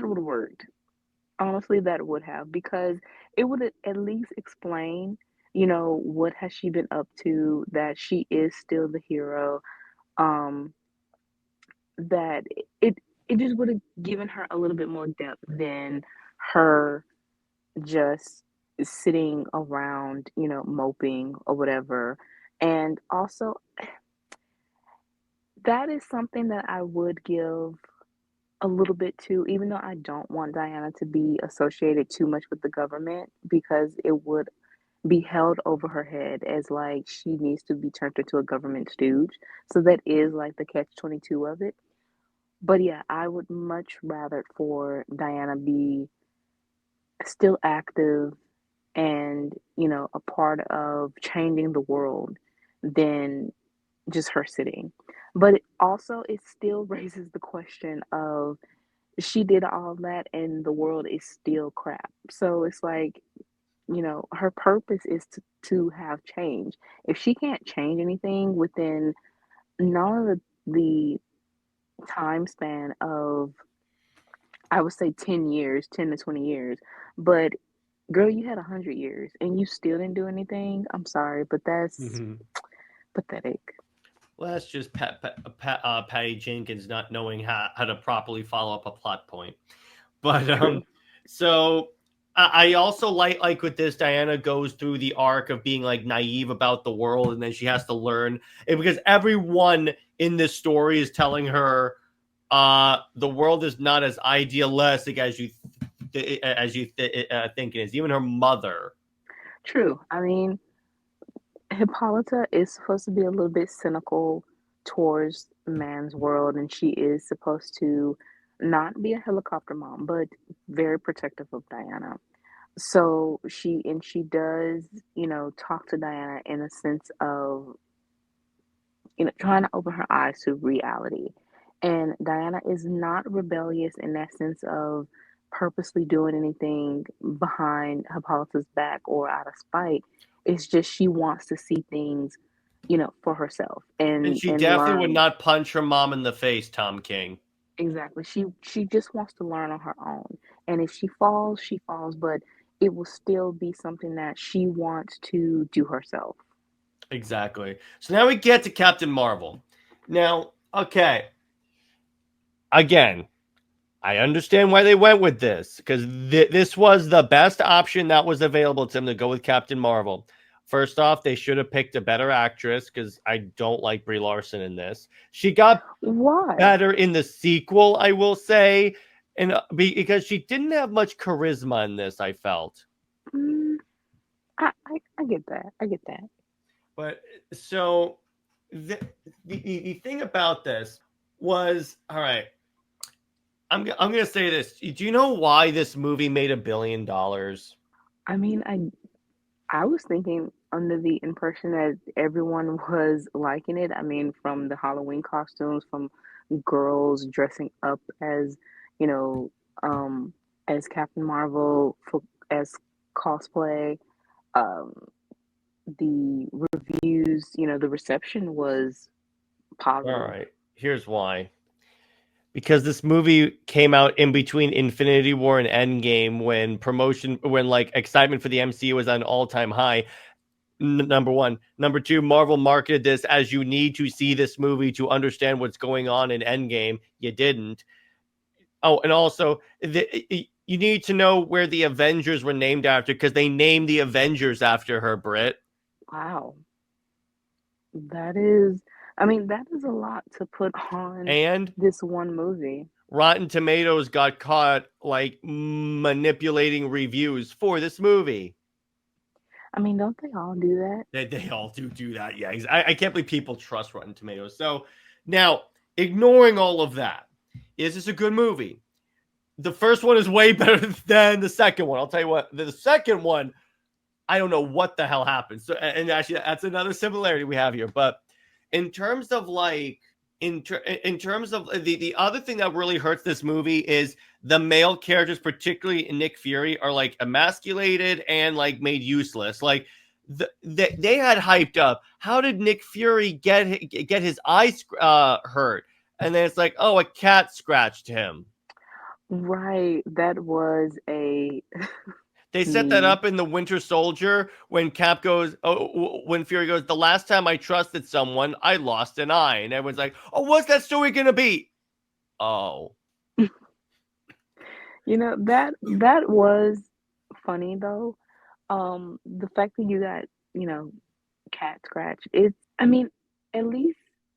Speaker 4: would work. Honestly, that would have because it would at least explain, what has she been up to, that she is still the hero. Um, that it just would have given her a little bit more depth than her just sitting around, moping or whatever. And also, that is something that I would give a little bit to, even though I don't want Diana to be associated too much with the government because it would be held over her head as like she needs to be turned into a government stooge. So that is like the catch 22 of it. But yeah, I would much rather for Diana be still active and, a part of changing the world than just her sitting. But it still raises the question of she did all that and the world is still crap. So it's like, her purpose is to have change. If she can't change anything within not only the time span of, I would say 10 years, 10 to 20 years, but girl, you had 100 years and you still didn't do anything. I'm sorry, but that's
Speaker 3: Mm-hmm.
Speaker 4: pathetic.
Speaker 3: Well, that's just Patty Jenkins not knowing how to properly follow up a plot point. But
Speaker 4: True.
Speaker 3: so I also like with this, Diana goes through the arc of being like naive about the world, and then she has to learn, and because everyone in this story is telling her the world is not as idealistic as you think it is. Even her mother.
Speaker 4: True. I mean, Hippolyta is supposed to be a little bit cynical towards man's world, and she is supposed to not be a helicopter mom, but very protective of Diana. So she does, talk to Diana in a sense of, trying to open her eyes to reality. And Diana is not rebellious in that sense of purposely doing anything behind Hippolyta's back or out of spite. It's just she wants to see things, for herself
Speaker 3: And
Speaker 4: and
Speaker 3: she
Speaker 4: and
Speaker 3: definitely would
Speaker 4: learn.
Speaker 3: not punch her mom in the face, Tom King.
Speaker 4: Exactly. She just wants to learn on her own. And if she falls, she falls, but it will still be something that she wants to do herself.
Speaker 3: Exactly. So now we get to Captain Marvel. Now, okay, again, I understand why they went with this, because this was the best option that was available to them to go with Captain Marvel. First off, they should have picked a better actress, because I don't like Brie Larson in this. She got
Speaker 4: Why?
Speaker 3: better in the sequel, I will say, and because she didn't have much charisma in this, I felt.
Speaker 4: I get that. I get that.
Speaker 3: But so the thing about this was, all right, I'm gonna say this. Do you know why this movie made $1 billion?
Speaker 4: I mean, I was thinking under the impression that everyone was liking it. I mean, from the Halloween costumes, from girls dressing up as, you know, as Captain Marvel for as cosplay. Um, the reviews, the reception was
Speaker 3: All
Speaker 4: positive.
Speaker 3: right, here's why. Because this movie came out in between Infinity War and Endgame, when like excitement for the MCU was at an all-time high. Number one. Number two, Marvel marketed this as you need to see this movie to understand what's going on in Endgame. You didn't. Oh, and also, you need to know where the Avengers were named after, because they named the Avengers after her, Britt.
Speaker 4: Wow. That is a lot to put on
Speaker 3: And
Speaker 4: this one movie.
Speaker 3: Rotten Tomatoes got caught like manipulating reviews for this movie.
Speaker 4: I mean, don't they all do that?
Speaker 3: They all do that. Yeah, I can't believe people trust Rotten Tomatoes. So now, ignoring all of that, is this a good movie? The first one is way better than the second one. I'll tell you what, the second one, I don't know what the hell happened. So, and actually, that's another similarity we have here. But in terms of like, in terms of the other thing that really hurts this movie is the male characters, particularly in Nick Fury, are like emasculated and like made useless. Like they had hyped up. How did Nick Fury get his eye hurt? And then it's like, oh, a cat scratched him.
Speaker 4: Right. That was a
Speaker 3: They set that up in the Winter Soldier when Cap goes, when Fury goes, the last time I trusted someone, I lost an eye. And everyone's like, oh, what's that story going to be? Oh.
Speaker 4: that was funny though. The fact that you got, cat scratch, at least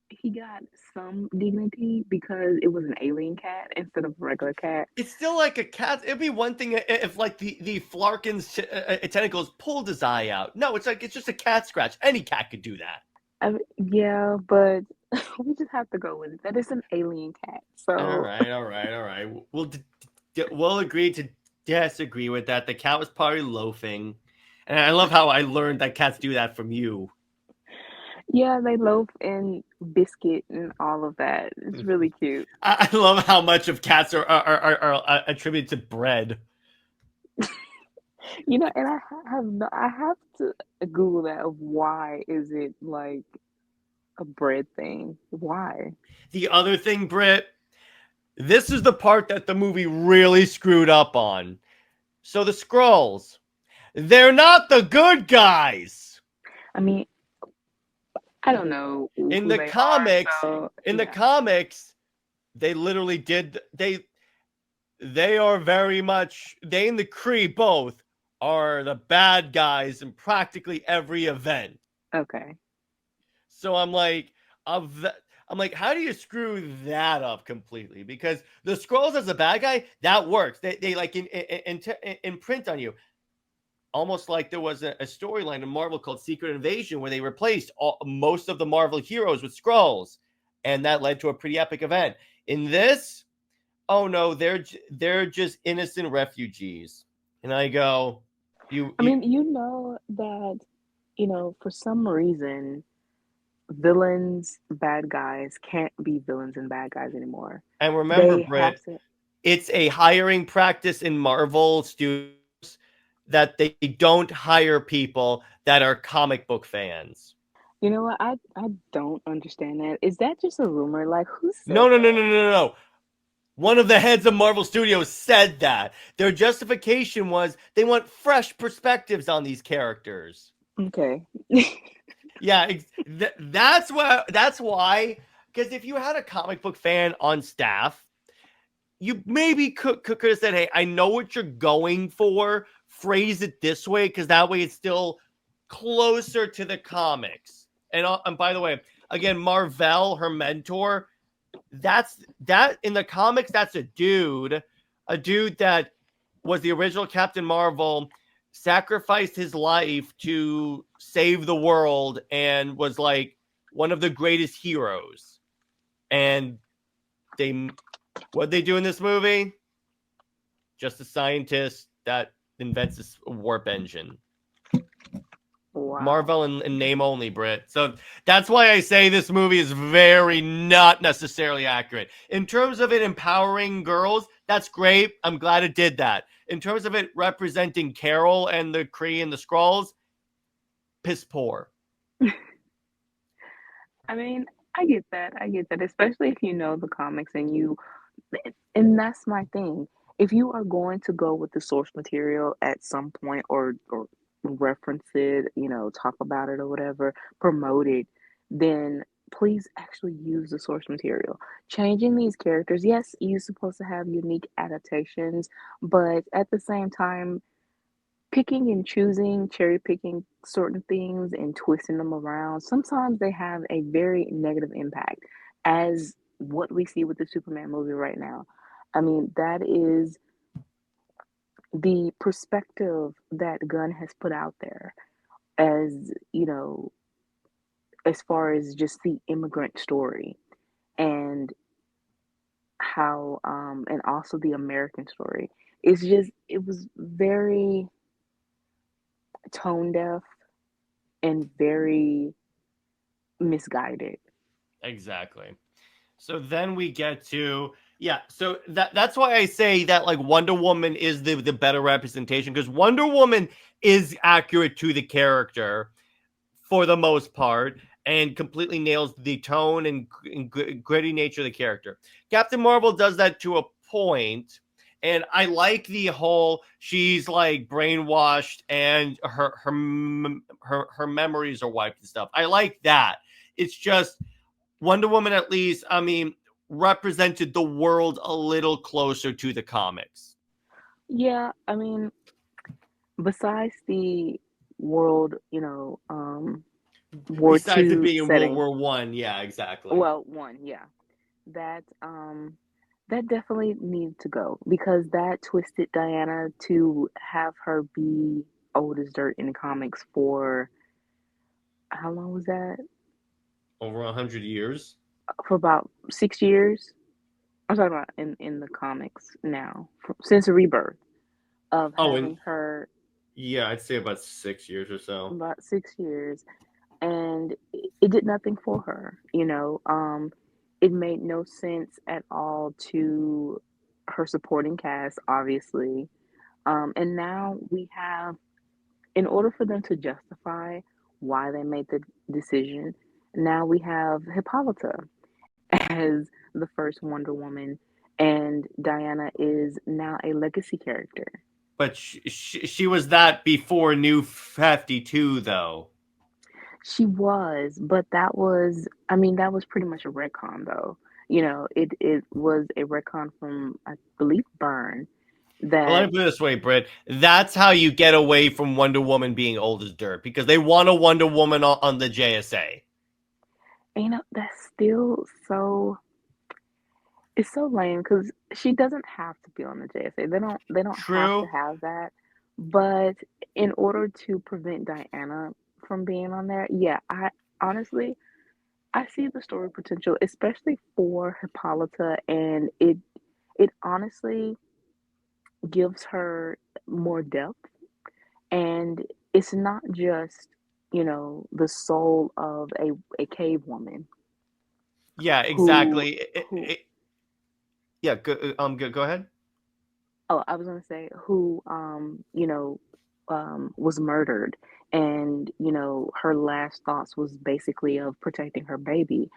Speaker 4: he got some dignity because it was an alien cat instead of a regular cat.
Speaker 3: It's still like a cat. It'd be one thing if like the Flarkin's tentacles pulled his eye out. No, it's just a cat scratch. Any cat could do that.
Speaker 4: Yeah, but we just have to go with it. That is an alien cat. So
Speaker 3: all right. We'll agree to disagree with that. The cat was probably loafing, and I love how I learned that cats do that from you.
Speaker 4: yeah, they loaf and biscuit and all of that. It's really cute.
Speaker 3: I love how much of cats are attributed to bread.
Speaker 4: And I have to Google that of why is it like a bread thing? Why?
Speaker 3: The other thing, Britt, this is the part that the movie really screwed up on. So the Skrulls, they're not the good guys.
Speaker 4: I mean, I don't know.
Speaker 3: In the comics, they literally did. They are very much. They and the Kree both are the bad guys in practically every event.
Speaker 4: Okay.
Speaker 3: So I'm like, how do you screw that up completely? Because the Skrulls as a bad guy, that works. They like imprint on you. Almost like there was a storyline in Marvel called Secret Invasion where they replaced most of the Marvel heroes with Skrulls, and that led to a pretty epic event. In this, oh no, they're just innocent refugees. And I go,
Speaker 4: that, for some reason, villains, bad guys can't be villains and bad guys anymore.
Speaker 3: And remember, Britt, it's a hiring practice in Marvel studios that they don't hire people that are comic book fans.
Speaker 4: You know what? I don't understand that. Is that just a rumor? Like, who said
Speaker 3: No. One of the heads of Marvel Studios said that. Their justification was they want fresh perspectives on these characters.
Speaker 4: Okay.
Speaker 3: Yeah, that's why. Because if you had a comic book fan on staff, you maybe could have said, hey, I know what you're going for. Phrase it this way, because that way it's still closer to the comics. And by the way, again, Marvel, her mentor, that in the comics, that's a dude that was the original Captain Marvel, sacrificed his life to save the world, and was like one of the greatest heroes. And what they do in this movie? Just a scientist that invents this warp engine.
Speaker 4: Wow.
Speaker 3: Marvel in name only, Britt. So that's why I say this movie is very not necessarily accurate. In terms of it empowering girls, that's great. I'm glad it did that. In terms of it representing Carol and the Kree and the Skrulls, piss poor.
Speaker 4: I mean, I get that. I get that, especially if you know the comics and that's my thing. If you are going to go with the source material at some point or reference it, talk about it or whatever, promote it, then please actually use the source material. Changing these characters, yes, you're supposed to have unique adaptations, but at the same time, picking and choosing, cherry picking certain things and twisting them around, sometimes they have a very negative impact, as what we see with the Superman movie right now. I mean, that is the perspective that Gunn has put out there, as as far as just the immigrant story, and how and also the American story. It was very tone deaf and very misguided.
Speaker 3: Exactly. So then we get to so that's why I say that like Wonder Woman is the better representation, because Wonder Woman is accurate to the character for the most part and completely nails the tone and gritty nature of the character. Captain Marvel does that to a point, and I like the whole she's like brainwashed and her memories are wiped and stuff. I like that. It's just Wonder Woman, at least, I mean, represented the world a little closer to the comics.
Speaker 4: Yeah, I mean, besides the world, War
Speaker 3: Besides it
Speaker 4: Two
Speaker 3: being in World
Speaker 4: setting,
Speaker 3: War One, yeah, exactly.
Speaker 4: well, one, yeah, that that definitely needed to go, because that twisted Diana to have her be old as dirt in the comics for how long was that?
Speaker 3: Over 100 years.
Speaker 4: For about 6 years. I'm talking about in the comics now, since Rebirth, of
Speaker 3: Oh, and
Speaker 4: having her
Speaker 3: yeah, I'd say about 6 years or so.
Speaker 4: about 6 years, and it did nothing for her. It made no sense at all to her supporting cast, obviously. And now we have, in order for them to justify why they made the decision, now we have Hippolyta as the first Wonder Woman, and Diana is now a legacy character.
Speaker 3: But she was that before New 52, though.
Speaker 4: She was, but I mean, that was pretty much a retcon, though. It was a retcon from, I believe, Byrne,
Speaker 3: Well, let
Speaker 4: that,
Speaker 3: me put it this way, Britt. That's how you get away from Wonder Woman being old as dirt, because they want a Wonder Woman on the JSA.
Speaker 4: that's still so, it's so lame, because she doesn't have to be on the JSA. They don't have to
Speaker 3: True.
Speaker 4: have that. But in order to prevent Diana from being on there, yeah, I honestly, I see the story potential, especially for Hippolyta, and it honestly gives her more depth, and it's not just the soul of a cave woman
Speaker 3: Yeah,
Speaker 4: who
Speaker 3: exactly.
Speaker 4: who
Speaker 3: Yeah, go ahead.
Speaker 4: oh, I was gonna say, who was murdered, and her last thoughts was basically of protecting her baby.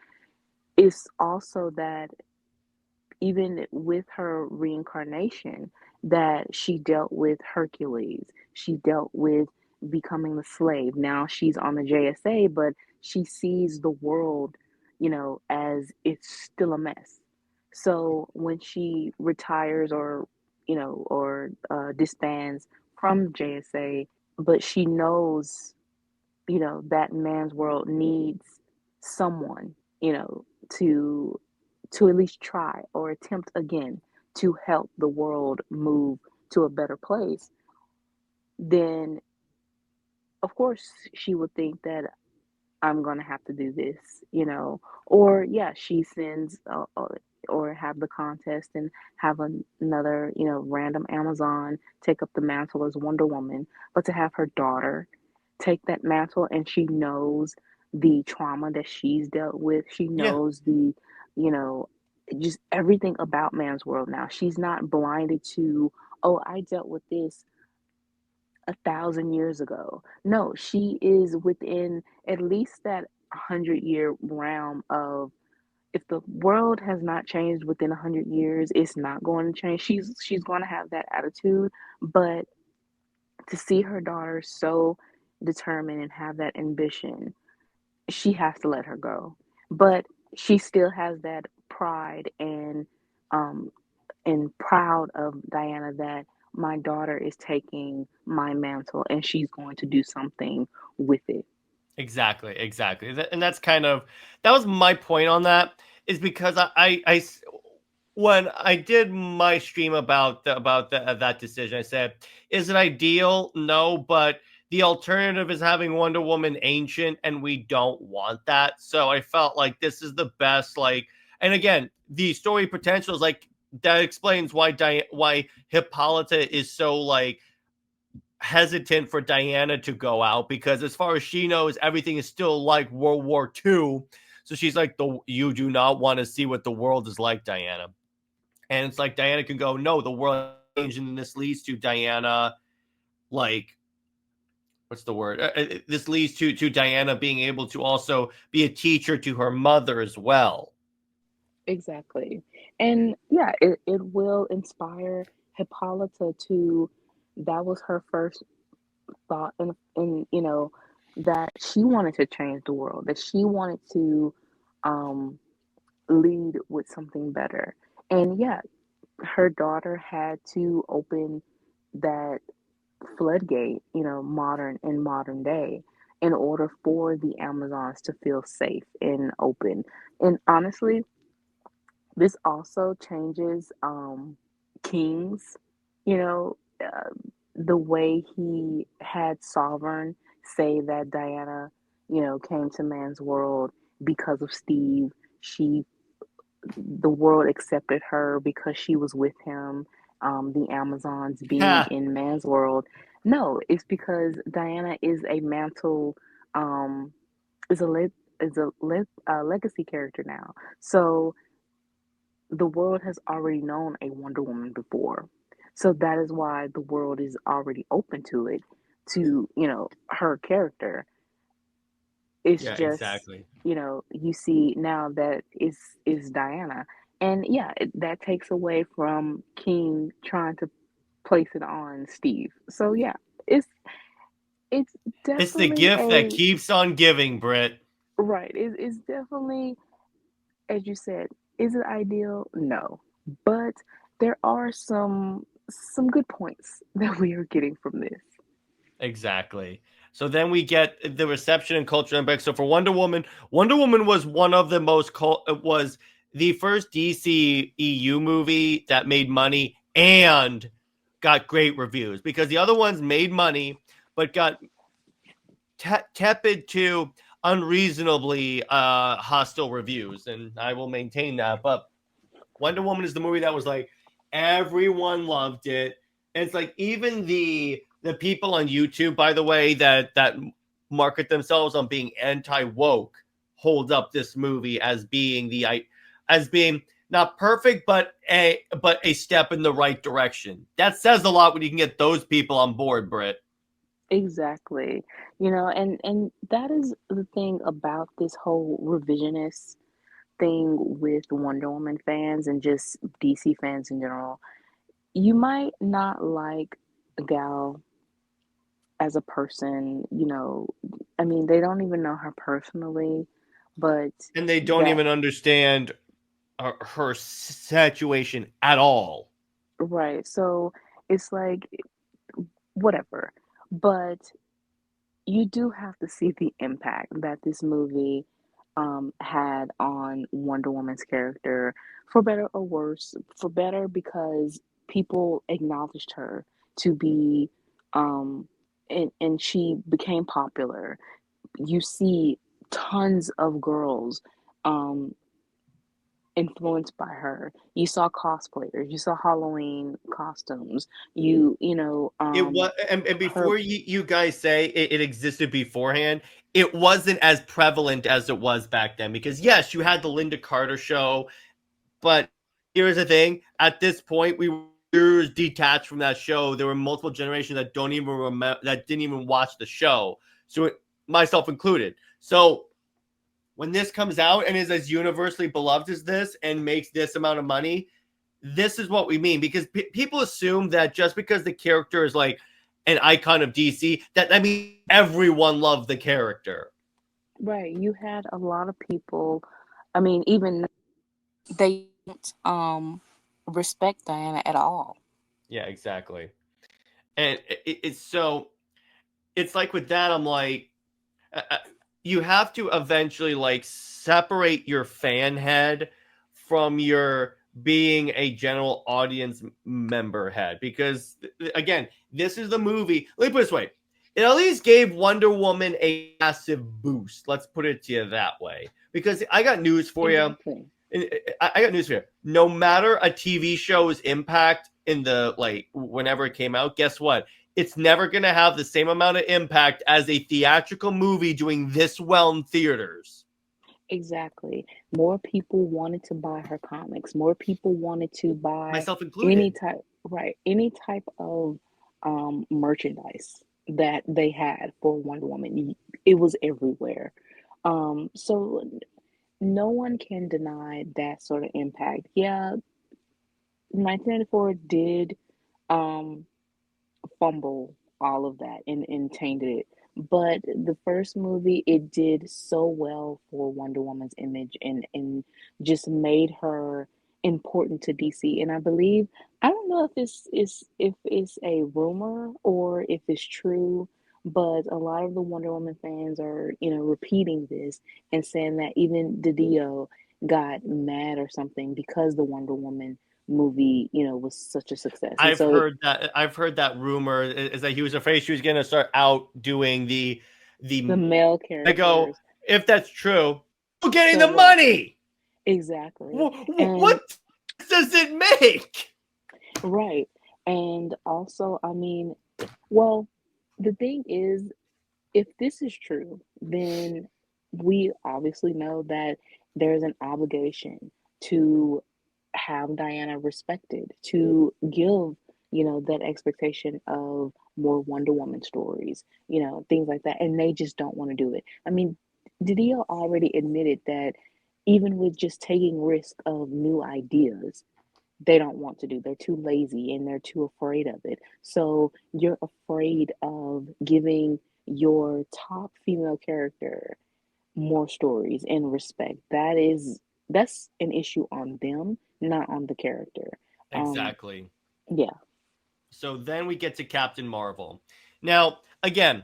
Speaker 4: It's also that even with her reincarnation, that she dealt with Hercules, she dealt with becoming the slave. Now she's on the JSA, but she sees the world, as it's still a mess. So when she retires or, or disbands from JSA, but she knows, that man's world needs someone, to at least try or attempt again to help the world move to a better place, then of course she would think that I'm gonna have to do this, or yeah, she sends or have the contest and have another, random Amazon take up the mantle as Wonder Woman, but to have her daughter take that mantle and she knows the trauma that she's dealt with, she
Speaker 3: Yeah.
Speaker 4: knows you know, just everything about man's world now. She's not blinded to, oh, I dealt with this 1,000 years ago. No, she is within at least that 100-year realm of, if the world has not changed within 100 years, it's not going to change. She's going to have that attitude, but to see her daughter so determined and have that ambition, she has to let her go. But she still has that pride um and proud of Diana that my daughter is taking my mantle and she's going to do something with it.
Speaker 3: Exactly, exactly. And that's kind of that was my point on that is because when I did my stream about that decision, I said, is it ideal? No, but the alternative is having Wonder Woman ancient, and we don't want that. So I felt like this is the best. Like, and again, the story potential is like that explains why Hippolyta is so like hesitant for Diana to go out because as far as she knows, everything is still like World War II. So she's like, you do not want to see what the world is like, Diana. And it's like Diana can go, no, the world changed, and this leads to Diana, like, what's the word? This leads to Diana being able to also be a teacher to her mother as well.
Speaker 4: Exactly. And yeah, it will inspire Hippolyta to, that was her first thought, and that she wanted to change the world, that she wanted to um lead with something better. And yeah, her daughter had to open that floodgate, modern day, in order for the Amazons to feel safe and open. And honestly, this also changes King's, you know, the way he had Sovereign say that Diana, came to man's world because of Steve. She The world accepted her because she was with him. The Amazons being
Speaker 3: Yeah.
Speaker 4: in man's world. No, it's because Diana is a mantle, um, is a le- legacy character now. So the world has already known a Wonder Woman before. So that is why the world is already open to it, to, her character. It's
Speaker 3: Yeah,
Speaker 4: just,
Speaker 3: exactly.
Speaker 4: you see now that is Diana. And yeah, that takes away from King trying to place it on Steve. So yeah, it's it's
Speaker 3: It's the
Speaker 4: definitely
Speaker 3: gift that
Speaker 4: a
Speaker 3: keeps on giving, Britt.
Speaker 4: right. It's definitely, as you said, is it ideal? No. But there are some good points that we are getting from this.
Speaker 3: Exactly. So then we get the reception and cultural impact. So for Wonder Woman, Wonder Woman was one of the most was the first DC EU movie that made money and got great reviews because the other ones made money but got tepid to unreasonably hostile reviews, and I will maintain that. But Wonder Woman is the movie that was like everyone loved it. And it's like even the people on YouTube, by the way, that market themselves on being anti woke, hold up this movie as being as being not perfect, but a step in the right direction. That says a lot when you can get those people on board, Britt.
Speaker 4: Exactly. And that is the thing about this whole revisionist thing with Wonder Woman fans and just DC fans in general. You might not like Gal as a person, I mean, they don't even know her personally, but
Speaker 3: And they don't
Speaker 4: that
Speaker 3: even understand her situation at all.
Speaker 4: Right. So it's like whatever. But you do have to see the impact that this movie had on Wonder Woman's character, for better or worse. For better, because people acknowledged her to be, um, and she became popular. You see tons of girls um, influenced by her. You saw cosplayers, you saw Halloween costumes, you know,
Speaker 3: It was, and
Speaker 4: her.
Speaker 3: before you guys say it existed beforehand, it wasn't as prevalent as it was back then. Because yes, you had the Linda Carter show, but here's the thing: at this point, we were years detached from that show. There were multiple generations that don't even remember, that didn't even watch the show, so myself included. So when this comes out and is as universally beloved as this and makes this amount of money, this is what we mean. Because people assume that just because the character is like an icon of DC, that means everyone loved the character.
Speaker 4: Right, you had a lot of people. I mean, even they don't respect Diana at all.
Speaker 3: Yeah, exactly. And it's so, it's like with that, I'm like, you have to eventually like separate your fan head from your being a general audience member head, because again, this is the movie. Let me put it this way: it at least gave Wonder Woman a massive boost. Let's put it to you that way. Because I got news for you.
Speaker 4: Exactly.
Speaker 3: I got news for you. No matter a TV show's impact in the like whenever it came out, guess what? It's never going to have the same amount of impact as a theatrical movie doing this well in theaters.
Speaker 4: Exactly. More people wanted to buy her comics. More people wanted to buy
Speaker 3: Myself
Speaker 4: any
Speaker 3: included.
Speaker 4: type, right, any type of merchandise that they had for Wonder Woman. It was everywhere. So no one can deny that sort of impact. Yeah, 1994 did um fumble all of that and tainted it. But the first movie, it did so well for Wonder Woman's image and just made her important to DC. And I believe, I don't know if it's a rumor or if it's true, but a lot of the Wonder Woman fans are, repeating this and saying that even Didio got mad or something because the Wonder Woman movie, was such a success. And so
Speaker 3: I've heard that rumor is that he was afraid she was going to start outdoing
Speaker 4: the
Speaker 3: the.
Speaker 4: male
Speaker 3: I go,
Speaker 4: characters
Speaker 3: if that's true, who's getting
Speaker 4: so
Speaker 3: the
Speaker 4: well.
Speaker 3: money?
Speaker 4: Exactly. And
Speaker 3: What does it make?
Speaker 4: right. And also, I mean, well, the thing is, if this is true, then we obviously know that there's an obligation to have Diana respected, to give, that expectation of more Wonder Woman stories, things like that. And they just don't want to do it. I mean, Didio already admitted that even with just taking risk of new ideas, they don't want to do. They're too lazy and they're too afraid of it. So you're afraid of giving your top female character more stories and respect. That's an issue on them, not on the character. Um,
Speaker 3: Exactly.
Speaker 4: yeah.
Speaker 3: So then we get to Captain Marvel. Now, again,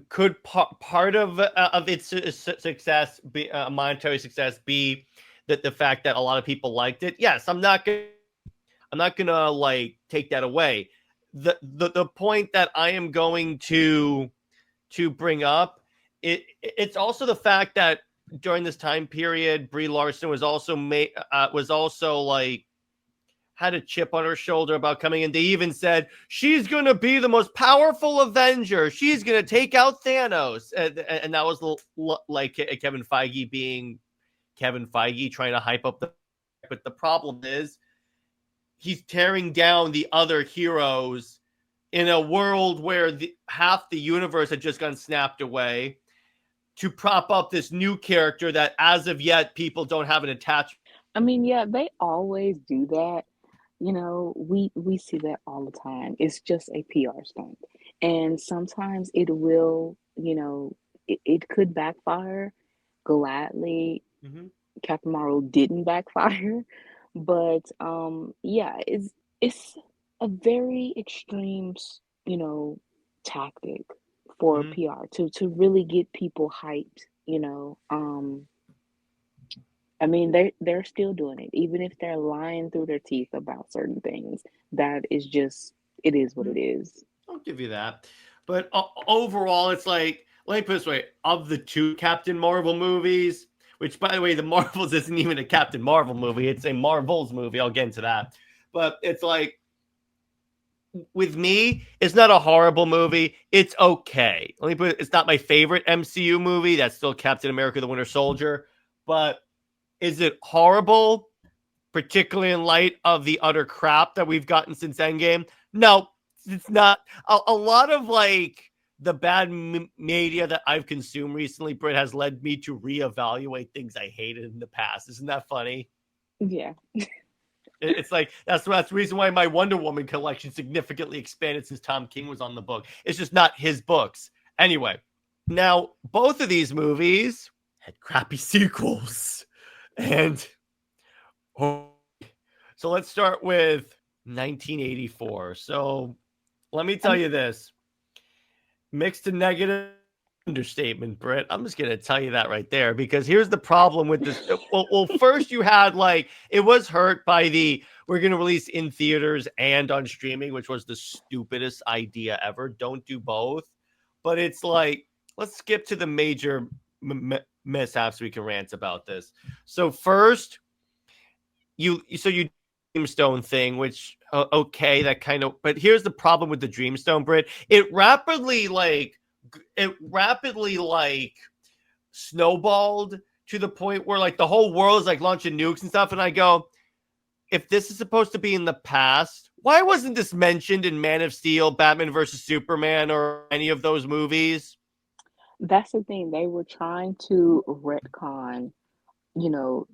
Speaker 3: could part of its success be monetary success be that the fact that a lot of people liked it? Yes, I'm not gonna like take that away. The point that I am going to bring up, it's also the fact that during this time period, Brie Larson was also like had a chip on her shoulder about coming in. They even said she's going to be the most powerful Avenger. She's going to take out Thanos. And that was like Kevin Feige being Kevin Feige trying to hype up the. But the problem is he's tearing down the other heroes in a world where half the universe had just gotten snapped away to prop up this new character that as of yet people don't have an attachment.
Speaker 4: I mean, yeah, they always do that. We see that all the time. It's just a PR stunt. And sometimes it will, it could backfire gladly.
Speaker 3: Mm-hmm.
Speaker 4: Captain Marvel didn't backfire. But yeah, it's a very extreme, you know, tactic for
Speaker 3: Mhm.
Speaker 4: PR to really get people hyped, I mean, they're still doing it, even if they're lying through their teeth about certain things. That is just, it is what it is.
Speaker 3: I'll give you that. But overall, it's like, let me put it this way: of the two Captain Marvel movies, which, by the way, the Marvels isn't even a Captain Marvel movie; it's a Marvels movie. I'll get into that. But it's like, with me, it's not a horrible movie. It's okay. Let me put it, it's not my favorite MCU movie. That's still Captain America: The Winter Soldier. But is it horrible? Particularly in light of the utter crap that we've gotten since Endgame. No, it's not. A lot of like the bad media that I've consumed recently, Britt, has led me to reevaluate things I hated in the past. Isn't that funny?
Speaker 4: Yeah.
Speaker 3: It's like that's the reason why my Wonder Woman collection significantly expanded since Tom King was on the book. It's just not his books. Anyway, now both of these movies had crappy sequels. And so let's start with 1984. So let me tell you this: mixed to negative understatement, Britt. I'm just going to tell you that right there, because here's the problem with this. Well, first you had like, it was hurt by the, we're going to release in theaters and on streaming, which was the stupidest idea ever. Don't do both. But it's like, let's skip to the major mishaps we can rant about this. So first, you Dreamstone thing, which okay, that kind of, but here's the problem with the Dreamstone, Brit. It rapidly snowballed to the point where like the whole world is like launching nukes and stuff. And I go, if this is supposed to be in the past, why wasn't this mentioned in Man of Steel, Batman versus Superman, or any of those movies?
Speaker 4: That's the thing. They were trying to retcon,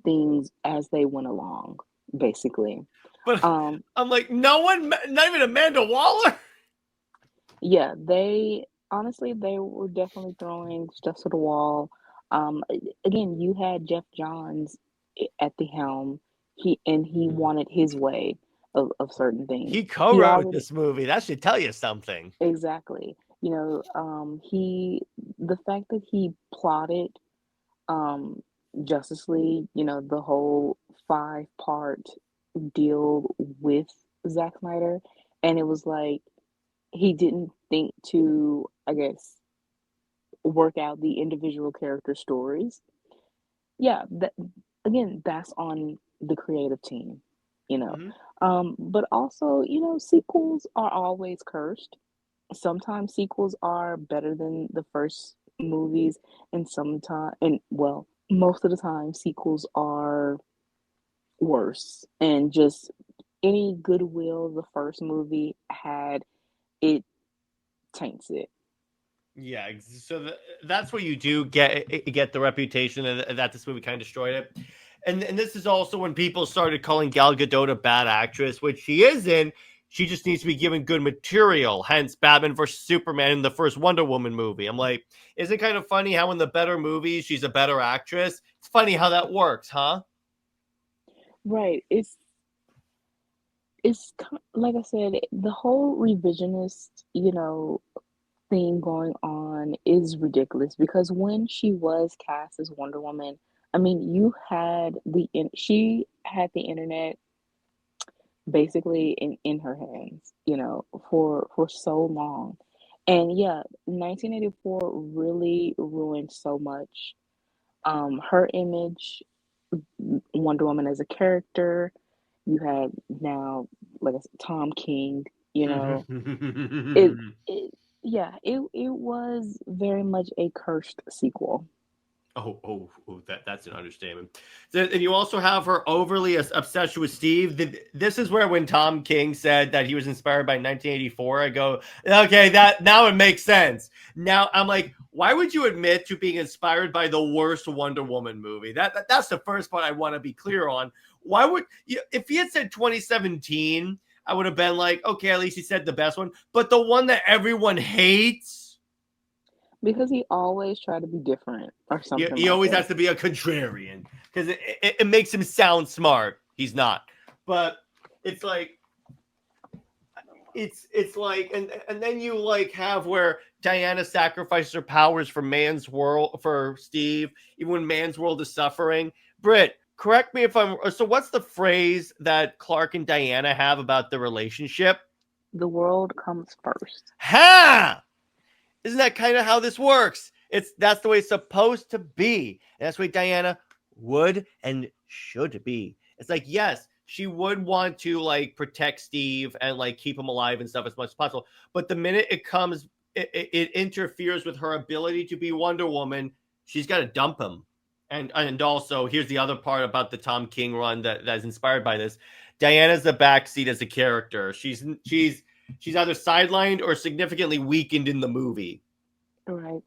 Speaker 4: things as they went along, basically.
Speaker 3: But
Speaker 4: Um,
Speaker 3: I'm like, no one, not even Amanda Waller.
Speaker 4: yeah, they honestly they were definitely throwing stuff to the wall. Again, you had Jeff Johns at the helm. He wanted his way of certain things.
Speaker 3: He
Speaker 4: He
Speaker 3: co-wrote
Speaker 4: already
Speaker 3: this movie. That should tell you something.
Speaker 4: exactly. He the fact that he plotted um Justice League, the whole 5-part deal with Zack Snyder, and it was like he didn't think to, I guess, work out the individual character stories. Yeah, that again, that's on the creative team, you know.
Speaker 3: Mm-hmm.
Speaker 4: But also, sequels are always cursed. Sometimes sequels are better than the first movies, and sometimes, and well, most of the time, sequels are worse. And just any goodwill the first movie had, it taints it.
Speaker 3: Yeah, so that's where you do get the reputation that this movie kind of destroyed it. And this is also when people started calling Gal Gadot a bad actress, which she isn't. She just needs to be given good material. Hence, Batman versus Superman in the first Wonder Woman movie. I'm like, isn't it kind of funny how in the better movies she's a better actress? It's funny how that works, huh?
Speaker 4: Right. Like I said, the whole revisionist, thing going on is ridiculous because when she was cast as Wonder Woman, I mean, she had the internet basically in her hands, for so long. And yeah, 1984 really ruined so much. Her image, Wonder Woman as a character, you had now, like I said, Tom King, it, it yeah, it was very much a cursed sequel.
Speaker 3: That's an understatement. And you also have her overly obsession with Steve. This is where when Tom King said that he was inspired by 1984, I go, okay, that now it makes sense. Now I'm like, why would you admit to being inspired by the worst Wonder Woman movie? That's the first part I want to be clear on. Why would you, if he had said 2017, I would have been like, okay, at least he said the best one, but the one that everyone hates.
Speaker 4: Because he always tried to be different or something
Speaker 3: He
Speaker 4: like
Speaker 3: always
Speaker 4: that.
Speaker 3: has to be a contrarian. because it makes him sound smart. He's not. But it's like it's like and then you like have where Diana sacrifices her powers for man's world for Steve, even when man's world is suffering. Britt, correct me if I'm so what's the phrase that Clark and Diana have about the relationship?
Speaker 4: The world comes first.
Speaker 3: Ha! Isn't that kind of how this works? That's the way it's supposed to be. And that's the way Diana would and should be. It's like, yes, she would want to like protect Steve and like keep him alive and stuff as much as possible. But the minute it interferes with her ability to be Wonder Woman, she's got to dump him. And also, here's the other part about the Tom King run that is inspired by this. Diana's the backseat as a character. She's either sidelined or significantly weakened in the movie.
Speaker 4: Right.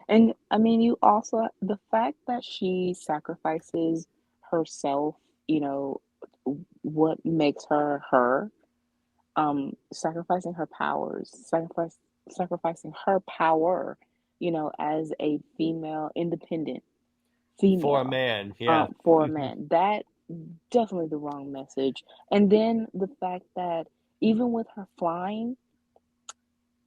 Speaker 4: And I mean, you also, the fact that she sacrifices herself, what makes her her, sacrificing her powers, sacrificing her power, as a female, independent female.
Speaker 3: For a man, yeah.
Speaker 4: For a man. That definitely the wrong message. And then the fact that even with her flying,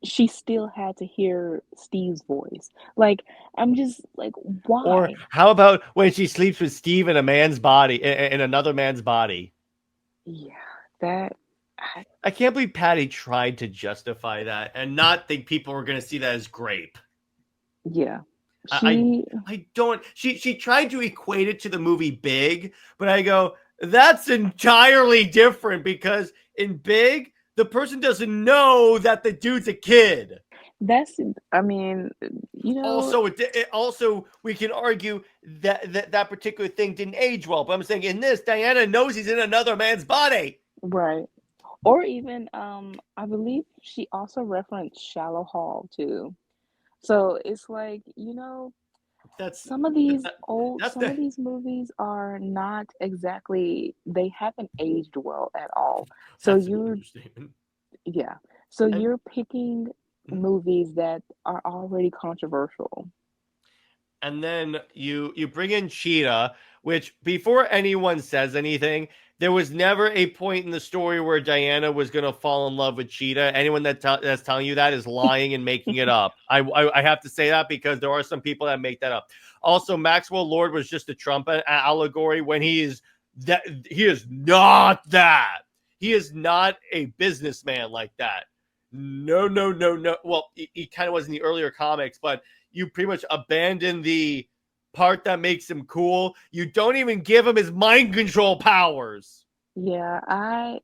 Speaker 4: she still had to hear Steve's voice. Like, I'm just like, why?
Speaker 3: Or how about when she sleeps with Steve in a man's body, in another man's body?
Speaker 4: Yeah, that.
Speaker 3: I can't believe Patty tried to justify that and not think people were going to see that as grape.
Speaker 4: Yeah.
Speaker 3: I don't. She tried to equate it to the movie Big, but I go, that's entirely different because in Big, the person doesn't know that the dude's a kid.
Speaker 4: I mean,
Speaker 3: Also, we can argue that particular thing didn't age well. But I'm saying in this, Diana knows he's in another man's body.
Speaker 4: Right. Or even, I believe she also referenced Shallow Hall too. So it's like, some of these movies are not exactly, they haven't aged well at all. So you're picking movies that are already controversial.
Speaker 3: And then you bring in Cheetah, which before anyone says anything, there was never a point in the story where Diana was going to fall in love with Cheetah. Anyone that's telling you that is lying and making it up. I have to say that because there are some people that make that up. Also, Maxwell Lord was just a Trump allegory when he is not that. He is not a businessman like that. No. Well, he kind of was in the earlier comics, but you pretty much abandon the part that makes him cool. You don't even give him his mind control powers.
Speaker 4: Yeah,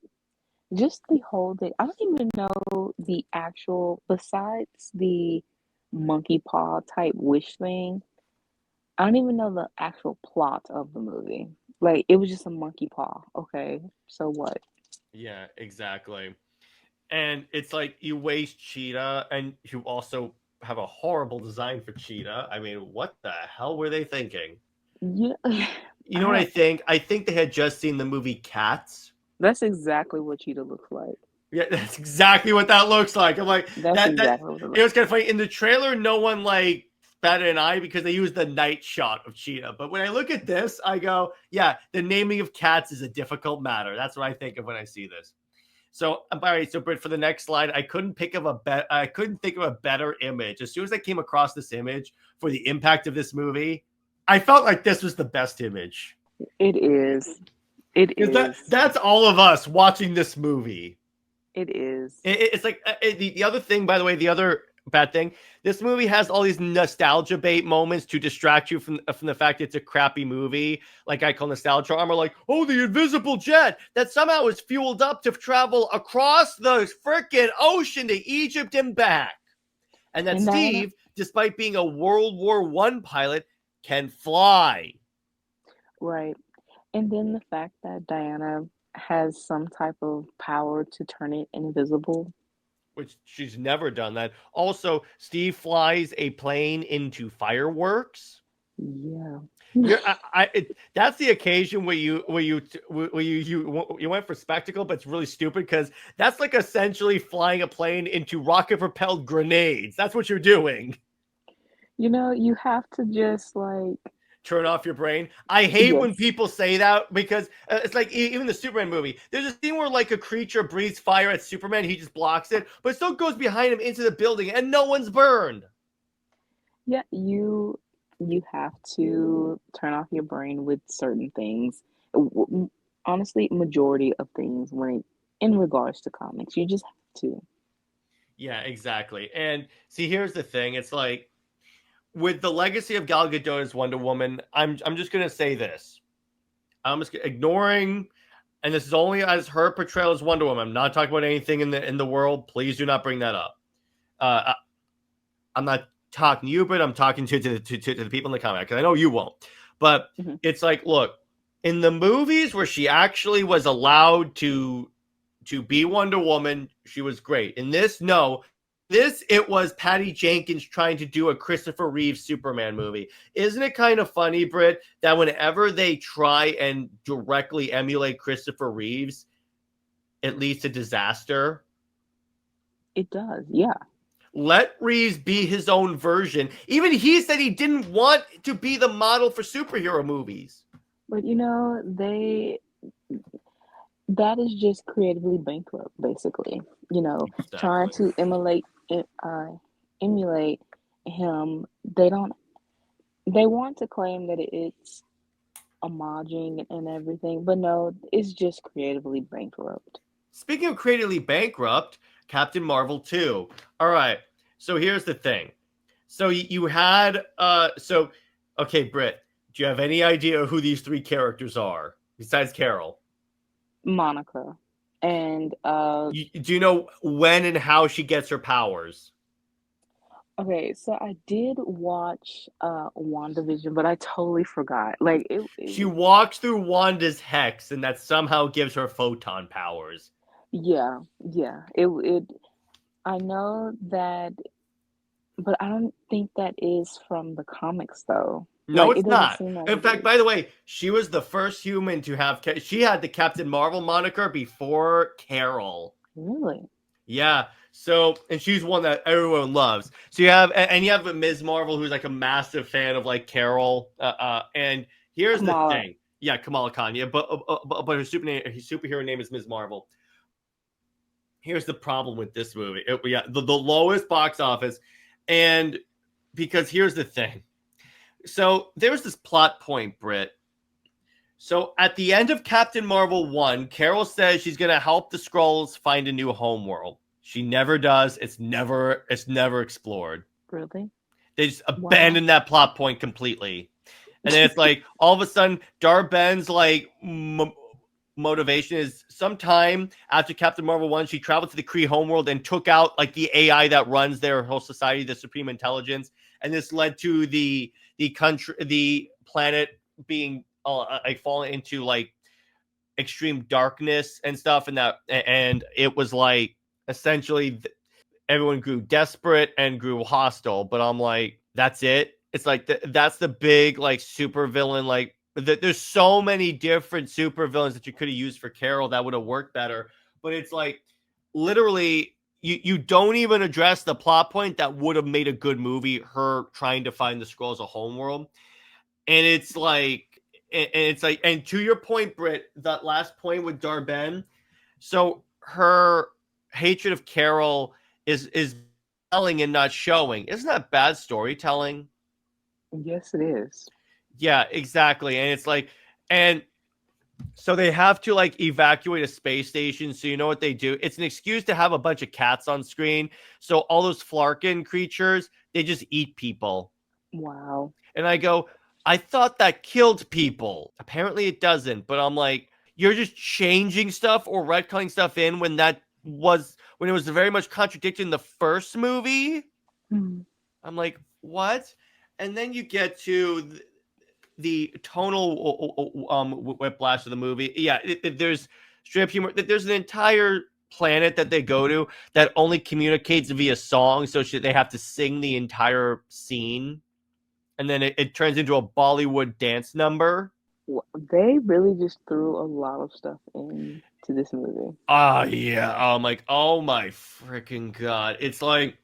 Speaker 4: just the whole thing. I don't even know the actual, besides the monkey paw type wish thing, I don't even know the actual plot of the movie. Like, it was just a monkey paw. Okay, so what?
Speaker 3: Yeah, exactly. And it's like you waste Cheetah, and you also have a horrible design for Cheetah. I mean, what the hell were they thinking?
Speaker 4: Yeah.
Speaker 3: You know what I think? I think they had just seen the movie Cats.
Speaker 4: That's exactly what Cheetah looks like.
Speaker 3: Yeah, that's exactly what that looks like. I'm like,
Speaker 4: exactly what it looks
Speaker 3: was kind of funny. In the trailer, no one like batted an eye because they used the night shot of Cheetah. But when I look at this, I go, yeah, the naming of cats is a difficult matter. That's what I think of when I see this. So, all right. So, Britt, for the next slide, I couldn't think of a better image. As soon as I came across this image for the impact of this movie, I felt like this was the best image.
Speaker 4: It is. It is.
Speaker 3: That's all of us watching this movie.
Speaker 4: It is.
Speaker 3: It's like the other thing, by the way, the other bad thing, this movie has all these nostalgia bait moments to distract you from the fact it's a crappy movie. Like I call nostalgia armor, like, oh, the invisible jet that somehow is fueled up to travel across the freaking ocean to Egypt and back. And that Steve, despite being a World War I pilot, can fly.
Speaker 4: Right. And then the fact that Diana has some type of power to turn it invisible.
Speaker 3: Which she's never done that. Also, Steve flies a plane into fireworks.
Speaker 4: Yeah.
Speaker 3: That's the occasion where you went for spectacle, but it's really stupid because that's like essentially flying a plane into rocket propelled grenades. That's what you're doing.
Speaker 4: You have to just like
Speaker 3: turn off your brain. I hate when
Speaker 4: Yes.
Speaker 3: people say that because it's like even the Superman movie. There's a scene where like a creature breathes fire at Superman, he just blocks it, but it still goes behind him into the building, and no one's burned.
Speaker 4: Yeah, you have to turn off your brain with certain things. Honestly, majority of things in regards to comics, you just have to.
Speaker 3: Yeah, exactly. And see, here's the thing: it's like with the legacy of Gal Gadot as Wonder Woman, I'm just gonna say this. I'm just ignoring, and this is only as her portrayal as Wonder Woman. I'm not talking about anything in the world. Please do not bring that up. I'm not talking to you, but I'm talking to the people in the comment because I know you won't. But
Speaker 4: Mhm.
Speaker 3: it's like, look, in the movies where she actually was allowed to be Wonder Woman, she was great. In this, no. This, it was Patty Jenkins trying to do a Christopher Reeve Superman movie. Isn't it kind of funny, Britt, that whenever they try and directly emulate Christopher Reeves, it leads to disaster?
Speaker 4: It does, yeah.
Speaker 3: Let Reeves be his own version. Even he said he didn't want to be the model for superhero movies.
Speaker 4: But that is just creatively bankrupt, basically. Trying
Speaker 3: Exactly.
Speaker 4: to emulate him. They want to claim that it's homaging and everything, but no, it's just creatively bankrupt.
Speaker 3: Speaking of creatively bankrupt, Captain Marvel 2. All right. So here's the thing. So you had okay, Britt, do you have any idea who these three characters are besides Carol?
Speaker 4: Monica. And
Speaker 3: Do you know when and how she gets her powers?
Speaker 4: okay, so I did watch WandaVision, but I totally forgot. Like it
Speaker 3: She
Speaker 4: was
Speaker 3: walks through Wanda's hex, and that somehow gives her photon powers.
Speaker 4: yeah, yeah. It I know that, but I don't think that is from the comics though.
Speaker 3: No,
Speaker 4: Like it
Speaker 3: it's
Speaker 4: doesn't
Speaker 3: not.
Speaker 4: seem like
Speaker 3: In
Speaker 4: it
Speaker 3: fact,
Speaker 4: is.
Speaker 3: by the way, she was the first human to have. She had the Captain Marvel moniker before Carol.
Speaker 4: Really?
Speaker 3: Yeah. So, and she's one that everyone loves. So you have, and you have Ms. Marvel, who's like a massive fan of like Carol. And here's the
Speaker 4: Kamala.
Speaker 3: thing. Yeah, Kamala Khan. Yeah, but her superhero name is Ms. Marvel. Here's the problem with this movie. Yeah, the lowest box office, and because here's the thing. So there's this plot point, Britt. So at the end of Captain Marvel 1, Carol says she's going to help the Skrulls find a new homeworld. She never does. It's never explored.
Speaker 4: Really?
Speaker 3: They just
Speaker 4: Wow.
Speaker 3: abandon that plot point completely. And then it's like all of a sudden Dar-Ben's like motivation is sometime after Captain Marvel 1, she traveled to the Kree homeworld and took out like the AI that runs their whole society, the Supreme Intelligence. And this led to the planet being like falling into like extreme darkness and stuff, and it was like essentially everyone grew desperate and grew hostile. But I'm like, that's it. It's like that's the big like super villain. Like there's so many different super villains that you could have used for Carol that would have worked better. But it's like literally you don't even address the plot point that would have made a good movie. Her trying to find the Skrulls a homeworld, and it's like. And it's like, and to your point, Britt, that last point with Dar-Ben. So her hatred of Carol is telling and not showing. Isn't that bad storytelling?
Speaker 4: Yes, it is.
Speaker 3: Yeah, exactly. And it's like, and so they have to like evacuate a space station. So you know what they do? It's an excuse to have a bunch of cats on screen. So all those Flarkin creatures, they just eat people.
Speaker 4: Wow.
Speaker 3: And I go, I thought that killed people. Apparently it doesn't. But I'm like, you're just changing stuff or retconning stuff in when it was very much contradicting the first movie.
Speaker 4: Hmm.
Speaker 3: I'm like, what? And then you get to the tonal whiplash of the movie. Yeah, there's strip humor. There's an entire planet that they go to that only communicates via song, so they have to sing the entire scene, and then it turns into a Bollywood dance number.
Speaker 4: They really just threw a lot of stuff into this movie.
Speaker 3: Oh yeah, I'm like, oh my freaking god! It's like,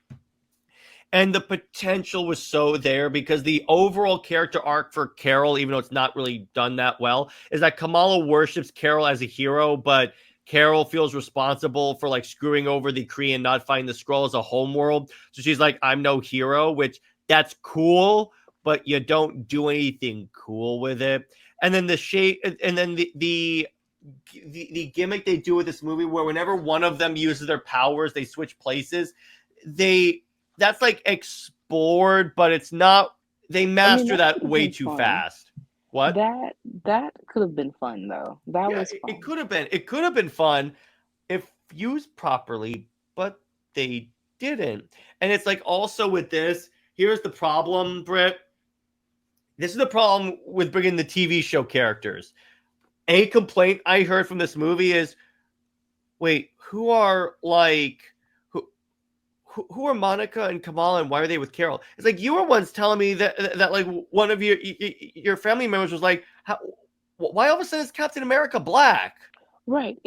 Speaker 3: And the potential was so there because the overall character arc for Carol, even though it's not really done that well, is that Kamala worships Carol as a hero, but Carol feels responsible for like screwing over the Kree and not finding the scroll as a homeworld. So she's like, I'm no hero, which that's cool, but you don't do anything cool with it. And then the gimmick they do with this movie where whenever one of them uses their powers, they switch places. That's like explored, but it's not. They master that way too fast. What?
Speaker 4: That could have been fun though. That was fun.
Speaker 3: It could have been. It could have been fun if used properly, but they didn't. And it's like also with this. Here's the problem, Britt. This is the problem with bringing the TV show characters. A complaint I heard from this movie is, wait, who are Monica and Kamala and why are they with Carol? It's like you were once telling me that like one of your family members was like, why all of a sudden is Captain America black?
Speaker 4: Right.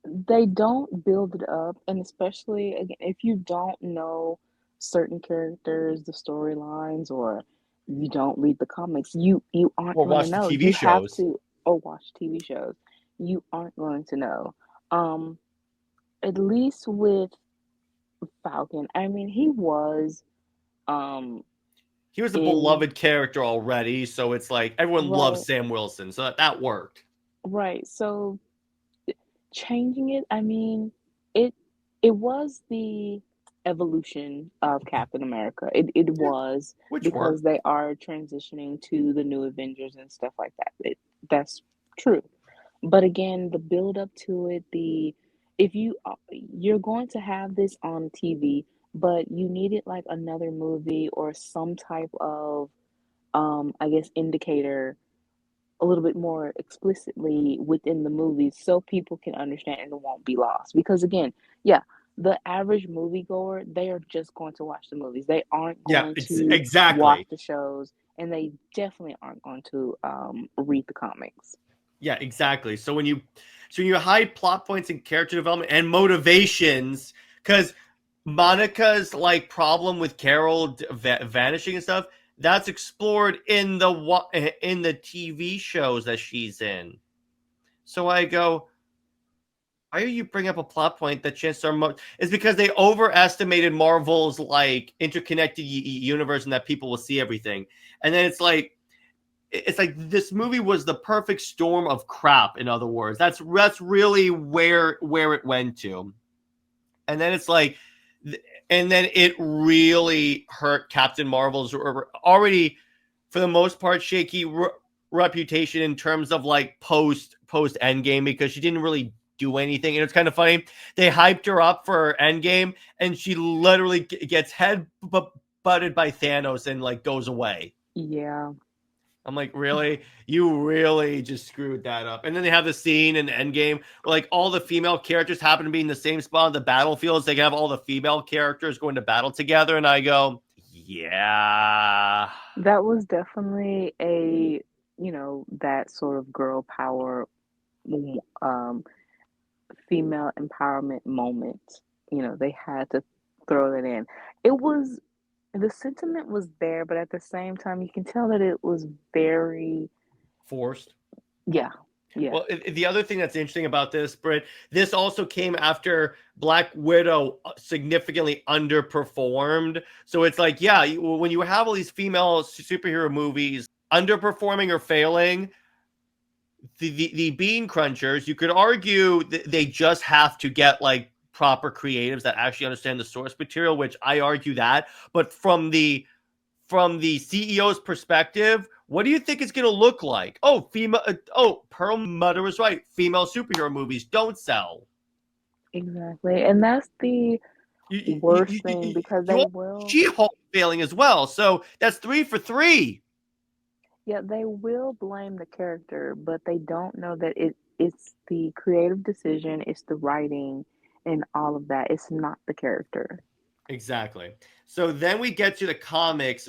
Speaker 4: They don't build it up, and especially again, if you don't know certain characters, the storylines, or you don't read the comics, you aren't
Speaker 3: Or
Speaker 4: going
Speaker 3: watch
Speaker 4: to
Speaker 3: the
Speaker 4: know.
Speaker 3: TV
Speaker 4: You
Speaker 3: shows.
Speaker 4: have to, or watch TV shows. You aren't going to know. At least with Falcon, I mean, he was
Speaker 3: the beloved character already, so it's like everyone loves Sam Wilson, so that worked.
Speaker 4: Right. So changing it, I mean, it was the evolution of Captain America. It was because they are transitioning to the new Avengers and stuff like that. That's true. But again, the build up to it, if you're going to have this on TV, but you needed like another movie or some type of I guess indicator a little bit more explicitly within the movies so people can understand and it won't be lost. Because again, the average moviegoer, they are just going to watch the movies. They aren't going to watch the shows, and they definitely aren't going to read the comics.
Speaker 3: Yeah, exactly. So when you hide plot points and character development and motivations, because Monica's like problem with Carol vanishing and stuff, that's explored in the TV shows that she's in. So I go, why are you bringing up a plot point that chances are it's because they overestimated Marvel's like interconnected universe and that people will see everything. And then it's like this movie was the perfect storm of crap. In other words, that's really where it went to. And then it's like, and then it really hurt Captain Marvel's already, for the most part, shaky reputation in terms of like post Endgame, because she didn't really do anything. And it's kind of funny. They hyped her up for Endgame, and she literally gets butted by Thanos and like goes away.
Speaker 4: Yeah.
Speaker 3: I'm like, really? You really just screwed that up. And then they have the scene in Endgame where like all the female characters happen to be in the same spot on the battlefields. They can have all the female characters going to battle together. And I go, yeah.
Speaker 4: That was definitely a, that sort of girl power, female empowerment moment. They had to throw that in. The sentiment was there, but at the same time, you can tell that it was very
Speaker 3: forced.
Speaker 4: Yeah.
Speaker 3: Well, the other thing that's interesting about this, Britt, this also came after Black Widow significantly underperformed. So it's like, when you have all these female superhero movies underperforming or failing, the bean crunchers, you could argue they just have to get like proper creatives that actually understand the source material, which I argue that. But from the CEO's perspective, what do you think it's going to look like? Pearl Mutter was right. Female superhero movies don't sell.
Speaker 4: Exactly. And that's the worst thing, because they will.
Speaker 3: She-Hulk failing as well. So that's 3 for 3.
Speaker 4: Yeah, they will blame the character, but they don't know that it's the creative decision, it's the writing, and all of that. It's not the character.
Speaker 3: Exactly. So then we get to the comics,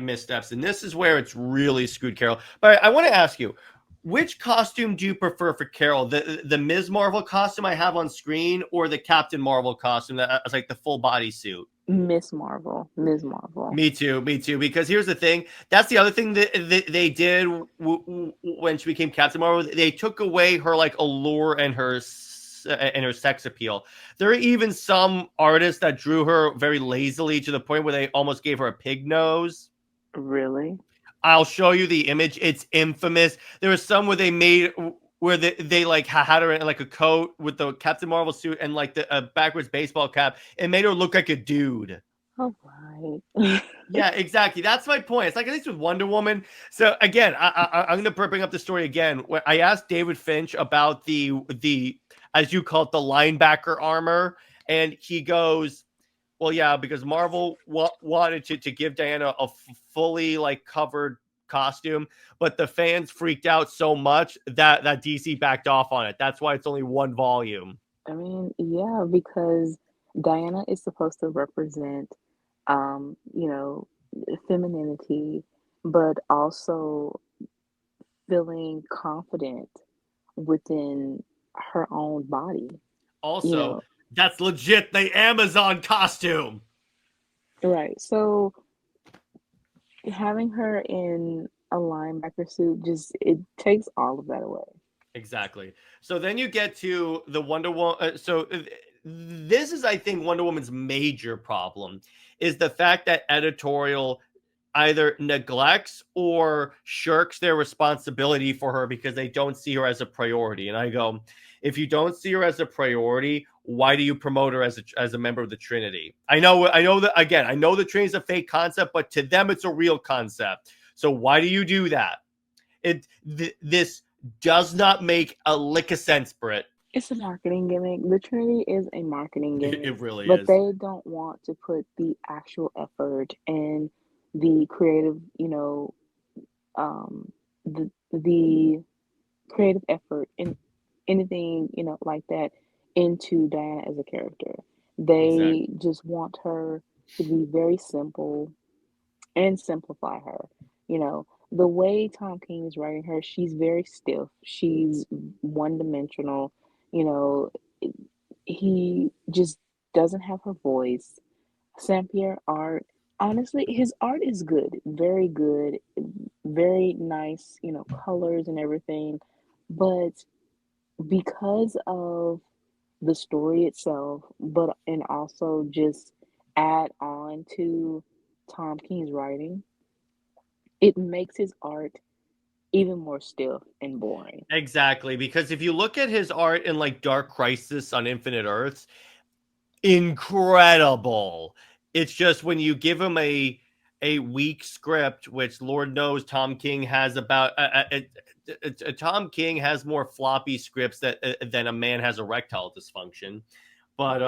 Speaker 3: Missteps, and this is where it's really screwed Carol. But I want to ask you, which costume do you prefer for Carol? The Ms. Marvel costume I have on screen, or the Captain Marvel costume that's like the full body suit?
Speaker 4: Miss Marvel, Ms. Marvel.
Speaker 3: Me too, me too. Because here's the thing. That's the other thing that they did when she became Captain Marvel. They took away her like allure and her sex appeal. There are even some artists that drew her very lazily to the point where they almost gave her a pig nose.
Speaker 4: Really?
Speaker 3: I'll show you the image. It's infamous. There was some where they made where they like had her in like a coat with the Captain Marvel suit and like the backwards baseball cap. It made her look like a dude.
Speaker 4: All right.
Speaker 3: Yeah, exactly. That's my point. It's like at least with Wonder Woman. So again, I'm going to bring up the story again. When I asked David Finch about the as you call it the linebacker armor, and he goes, "Well, yeah, because Marvel wanted to give Diana a fully like covered costume, but the fans freaked out so much that DC backed off on it. That's why it's only one volume."
Speaker 4: I mean, yeah, because Diana is supposed to represent, you know, femininity, but also feeling confident within her own body. You
Speaker 3: Also,
Speaker 4: know,
Speaker 3: that's legit the Amazon costume.
Speaker 4: right. So having her in a linebacker suit just it takes all of that away.
Speaker 3: Exactly. So then you get to the Wonder Woman. This is, I think, Wonder Woman's major problem is the fact that editorial either neglects or shirks their responsibility for her because they don't see her as a priority. And I go, if you don't see her as a priority, why do you promote her as a member of the Trinity? I know that again. I know the Trinity's a fake concept, but to them, it's a real concept. So why do you do that? This does not make a lick of sense, Britt.
Speaker 4: It's a marketing gimmick. The Trinity is a marketing gimmick,
Speaker 3: It really
Speaker 4: but
Speaker 3: is.
Speaker 4: they don't want to put the actual effort and the creative, um, the creative effort in anything, like that into Diana as a character. They
Speaker 3: Exactly.
Speaker 4: just want her to be very simple and simplify her. The way Tom King is writing her, she's very stiff. She's one dimensional. You know, he just doesn't have her voice. Saint-Pierre art, honestly, his art is good, very nice, colors and everything. But because of the story itself, but and also just add on to Tom King's writing, it makes his art even more stiff and boring.
Speaker 3: Exactly. Because if you look at his art in like Dark Crisis on Infinite Earths, incredible. It's just when you give him a weak script, which Lord knows Tom King has about Tom King has more floppy scripts than a man has erectile dysfunction. But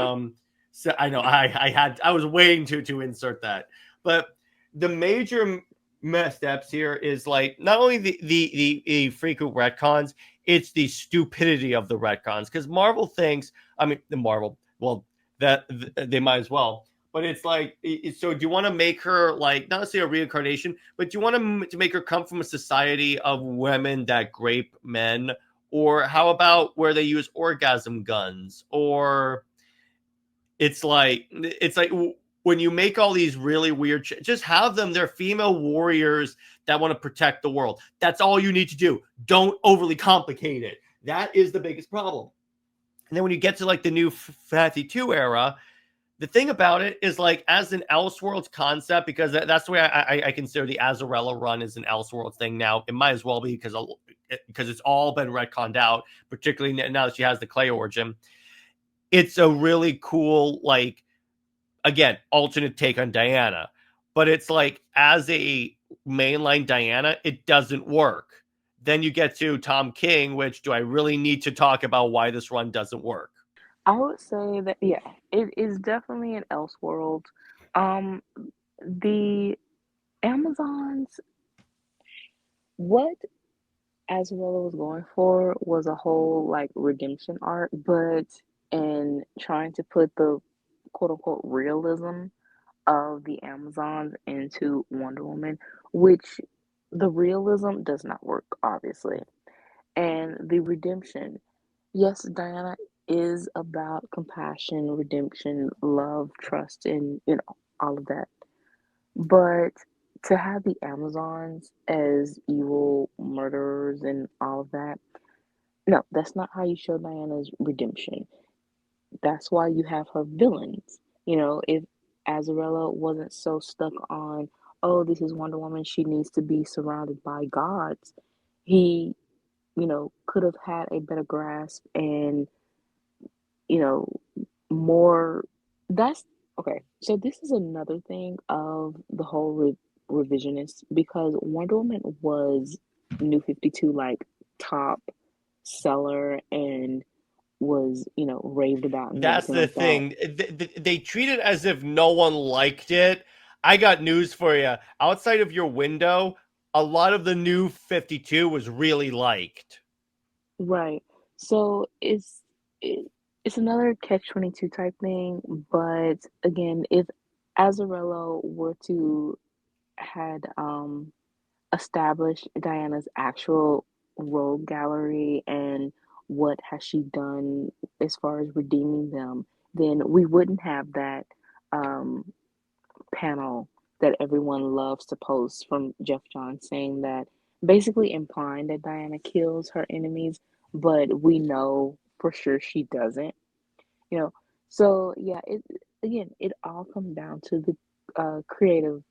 Speaker 3: so I know I was waiting to insert that. But the major missteps here is like not only the frequent retcons, it's the stupidity of the retcons because Marvel thinks the Marvel well that they might as well. But it's like, so do you want to make her like not necessarily a reincarnation, but do you want to make her come from a society of women that grape men, or how about where they use orgasm guns, or it's like when you make all these really weird, just have them. They're female warriors that want to protect the world. That's all you need to do. Don't overly complicate it. That is the biggest problem. And then when you get to like the new 52 era, the thing about it is like as an Elseworlds concept, because that's the way I consider the Azarella run as an Elseworlds thing now. It might as well be because it's all been retconned out, particularly now that she has the clay origin. It's a really cool, like, again, alternate take on Diana. But it's like as a mainline Diana, it doesn't work. Then you get to Tom King, which do I really need to talk about why this run doesn't work?
Speaker 4: I would say that yeah, it is definitely an Elseworld. Um, the Amazons, what Azarella was going for was a whole like redemption arc, but in trying to put the quote unquote realism of the Amazons into Wonder Woman, which the realism does not work, obviously. And the redemption, yes, Diana. is about compassion, redemption, love, trust, and all of that. But to have the Amazons as evil murderers and all of that, no, that's not how you show Diana's redemption. That's why you have her villains. If Azarella wasn't so stuck on, oh, this is Wonder Woman, she needs to be surrounded by gods, he, could have had a better grasp and, you know, more. That's okay. So this is another thing of the whole revisionist because Wonder Woman was New 52 like top seller and was, raved about and
Speaker 3: That's
Speaker 4: everything
Speaker 3: the
Speaker 4: like that.
Speaker 3: thing. They treat it as if no one liked it. I got news for you. Outside of your window, a lot of the new 52 was really liked.
Speaker 4: Right. So it's another catch-22 type thing, but again, if Azzarello were to had established Diana's actual rogue gallery and what has she done as far as redeeming them, then we wouldn't have that um panel that everyone loves to post from Jeff Johns saying that basically implying that Diana kills her enemies, but we know for sure she doesn't. You know, so yeah, it all comes down to the creative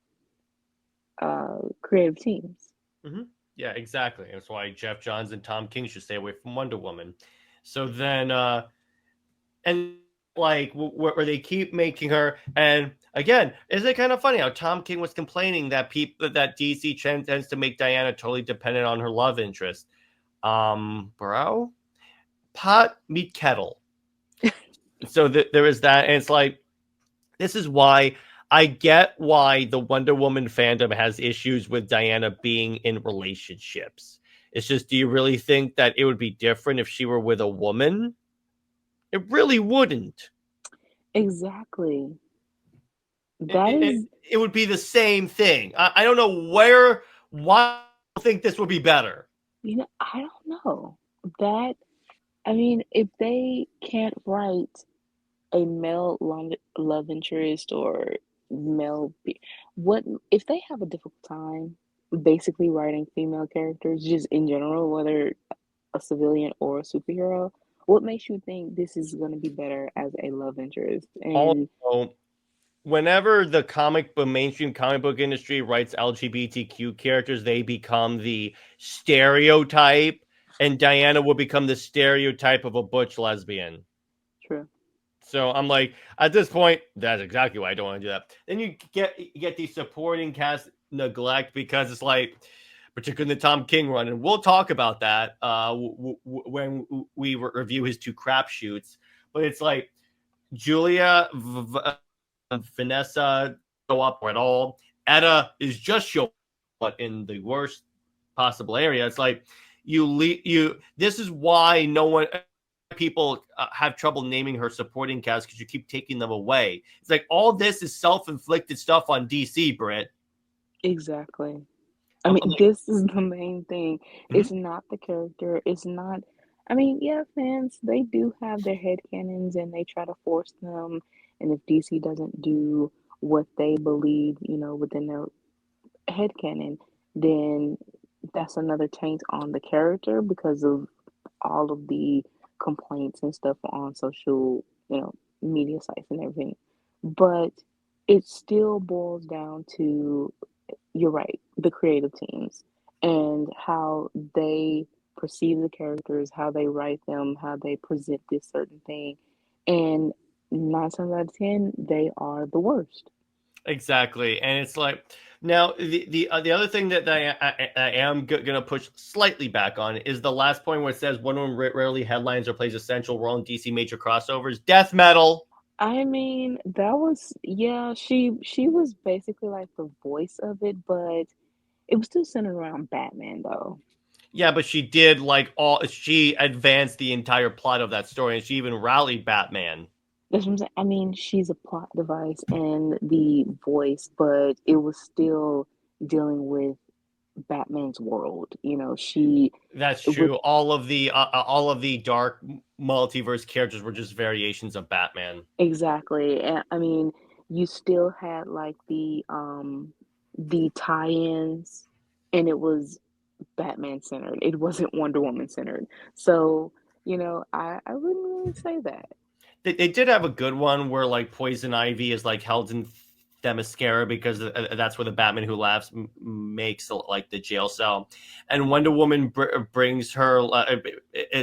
Speaker 4: teams.
Speaker 3: Mm-hmm. Yeah, exactly. That's why Jeff Johns and Tom King should stay away from Wonder Woman. So then, and like where they keep making her, and again, isn't it kind of funny how Tom King was complaining that that DC tends to make Diana totally dependent on her love interest. Bro, pot meet kettle. So there is that, and it's like this is why I get why the Wonder Woman fandom has issues with Diana being in relationships. It's just, do you really think that it would be different if she were with a woman? It really wouldn't.
Speaker 4: Exactly.
Speaker 3: It,
Speaker 4: That
Speaker 3: it,
Speaker 4: is,
Speaker 3: it would be the same thing. I don't know why I think this would be better.
Speaker 4: I don't know. That, I mean, if they can't write a male love interest or male what if they have a difficult time basically writing female characters just in general, whether a civilian or a superhero, what makes you think this is going to be better as a love interest? And
Speaker 3: Also, whenever the mainstream comic book industry writes LGBTQ characters, they become the stereotype, and Diana will become the stereotype of a butch lesbian.
Speaker 4: true.
Speaker 3: So I'm like, at this point, that's exactly why I don't want to do that. Then you get the supporting cast neglect because it's like, particularly the Tom King run, and we'll talk about that when we review his two crap shoots. But it's like Julia, Vanessa go up at all. Etta is just showing up in the worst possible area. It's like you. This is why no one people have trouble naming her supporting cast because you keep taking them away. It's like all this is self-inflicted stuff on DC, Britt.
Speaker 4: Exactly. I
Speaker 3: I'm
Speaker 4: mean,
Speaker 3: like,
Speaker 4: this is the main thing.
Speaker 3: mhm.
Speaker 4: It's not the character. It's not. I mean, yeah, fans, they do have their headcanons and they try to force them. And if DC doesn't do what they believe, within their headcanon, then that's another taint on the character because of all of the complaints and stuff on social, media sites and everything. But it still boils down to, you're right, the creative teams and how they perceive the characters, how they write them, how they present this certain thing. And 9 times out of 10, they are the worst.
Speaker 3: Exactly, and it's like now the other thing that I am gonna push slightly back on is the last point where it says Wonder Woman rarely headlines or plays a central role in DC major crossovers. Death metal.
Speaker 4: I mean, that was, yeah, she was basically like the voice of it, but it was still centered around Batman though.
Speaker 3: Yeah, but she did like all she advanced the entire plot of that story, and she even rallied Batman.
Speaker 4: That's what I'm saying. I mean, she's a plot device and the voice, but it was still dealing with Batman's world. You know, she
Speaker 3: That's
Speaker 4: with
Speaker 3: true. All of the dark multiverse characters were just variations of Batman.
Speaker 4: exactly. And I mean, you still had like the tie-ins, and it was Batman centered. It wasn't Wonder Woman centered. So, you know, I wouldn't really say that.
Speaker 3: They did have a good one where like Poison Ivy is like held in Themyscira because that's where the Batman Who Laughs makes like the jail cell, and Wonder Woman brings her, and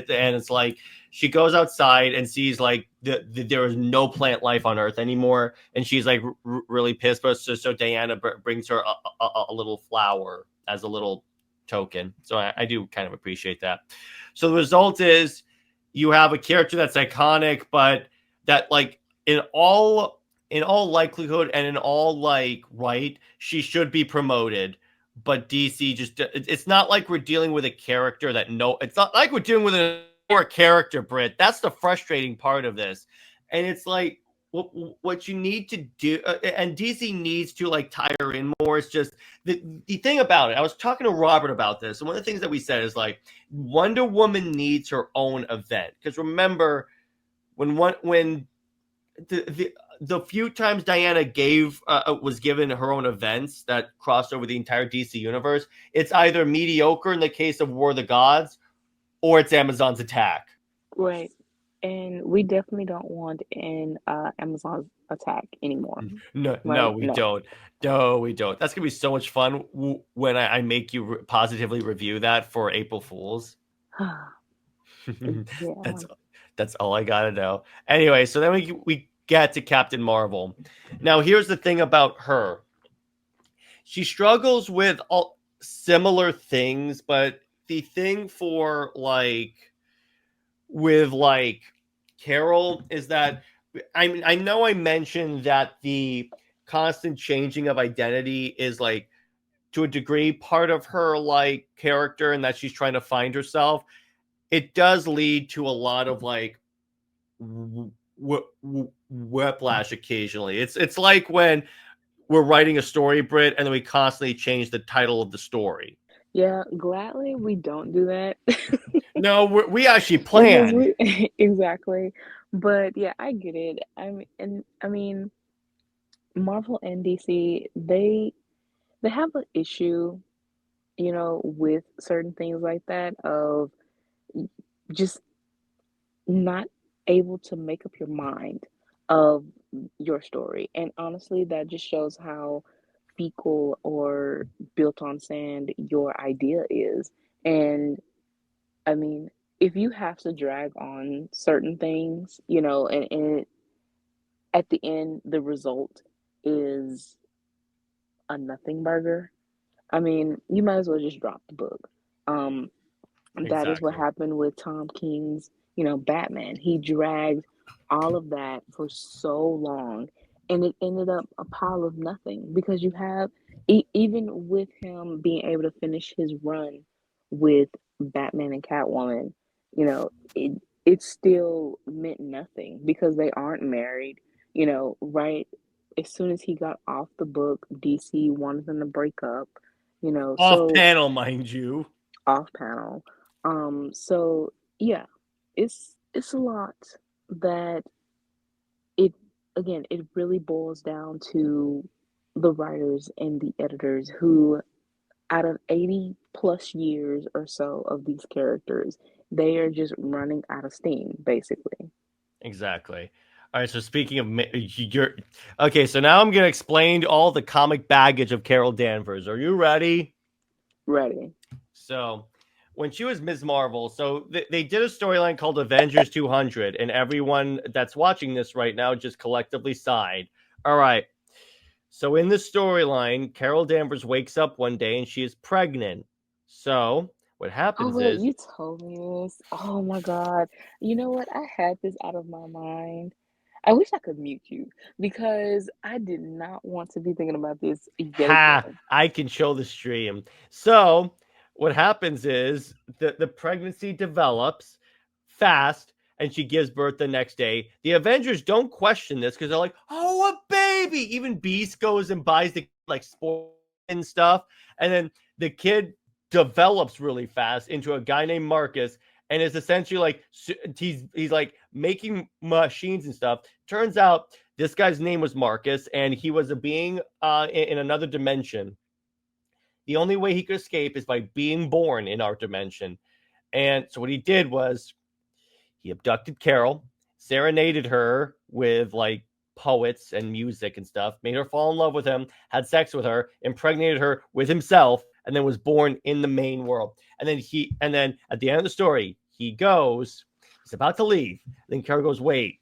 Speaker 3: it's like she goes outside and sees like there is no plant life on Earth anymore, and she's like really pissed. But so Diana brings her a little flower as a little token. So I do kind of appreciate that. So the result is you have a character that's iconic, but that like in all likelihood and in all like right, she should be promoted. But DC just it's not like we're dealing with a character that it's not like we're dealing with a more character, Britt. That's the frustrating part of this. And it's like what you need to do, and DC needs to like tie her in more. It's just the thing about it. I was talking to Robert about this, and one of the things that we said is like Wonder Woman needs her own event, because remember when the few times Diana was given her own events that crossed over the entire DC universe, it's either mediocre in the case of War of the Gods, or it's Amazon's Attack.
Speaker 4: Right. And we definitely don't want an Amazon attack anymore.
Speaker 3: No,
Speaker 4: Right?
Speaker 3: we
Speaker 4: No.
Speaker 3: don't. No, we don't. That's gonna be so much fun when I make you positively review that for April Fools.
Speaker 4: Yeah.
Speaker 3: that's that's all I gotta know. Anyway, so then we get to Captain Marvel. Now, here's the thing about her. She struggles with all similar things, but the thing for like with like Carol is that I know I mentioned that the constant changing of identity is like to a degree part of her like character, and that she's trying to find herself. It does lead to a lot of like whiplash occasionally. It's like when we're writing a story, Brit, and then we constantly change the title of the story.
Speaker 4: Yeah, gladly we don't do that.
Speaker 3: No, we actually
Speaker 4: Because
Speaker 3: plan.
Speaker 4: we exactly. But yeah, I get it. I mean, Marvel and DC, they have an issue, you know, with certain things like that of just not able to make up your mind of your story. And honestly, that just shows how fecal or built on sand your idea is. And I mean, if you have to drag on certain things, you know, and at the end, the result is a nothing burger. I mean, you might as well just drop the book. Um, that is what
Speaker 3: Exactly.
Speaker 4: happened with Tom King's, you know, Batman. He dragged all of that for so long, and it ended up a pile of nothing because you have, even with him being able to finish his run with Batman and Catwoman, you know, it still meant nothing because they aren't married, you know, right? As soon as he got off the book, DC wanted them to break up, you know,
Speaker 3: Off
Speaker 4: so
Speaker 3: panel, mind you.
Speaker 4: off panel. So yeah, it's a lot that it again, it really boils down to the writers and the editors who out of 80 plus years or so of these characters, they are just running out of steam, basically.
Speaker 3: Exactly. All right. So speaking of you're okay, so now I'm gonna explain all the comic baggage of Carol Danvers. Are you ready?
Speaker 4: Ready.
Speaker 3: So when she was Ms. Marvel, so they did a storyline called Avengers 200, and everyone that's watching this right now just collectively sighed. All right. So in the storyline, Carol Danvers wakes up one day and she is pregnant. So what
Speaker 4: Oh
Speaker 3: happens
Speaker 4: wait,
Speaker 3: is,
Speaker 4: you told me this. Oh my God. You know what? I had this out of my mind. I wish I could mute you because I did not want to be thinking about this yet
Speaker 3: ha,
Speaker 4: again.
Speaker 3: I can show the stream. So what happens is the pregnancy develops fast and she gives birth the next day. The Avengers don't question this because they're like, oh, a baby. Even Beast goes and buys the like sport and stuff. And then the kid develops really fast into a guy named Marcus, and is essentially like he's like making machines and stuff. Turns out this guy's name was Marcus, and he was a being in another dimension. The only way he could escape is by being born in our dimension. And so what he did was he abducted Carol, serenaded her with like poets and music and stuff, made her fall in love with him, had sex with her, impregnated her with himself, and then was born in the main world. And then at the end of the story, he's about to leave. Then Carol goes, wait,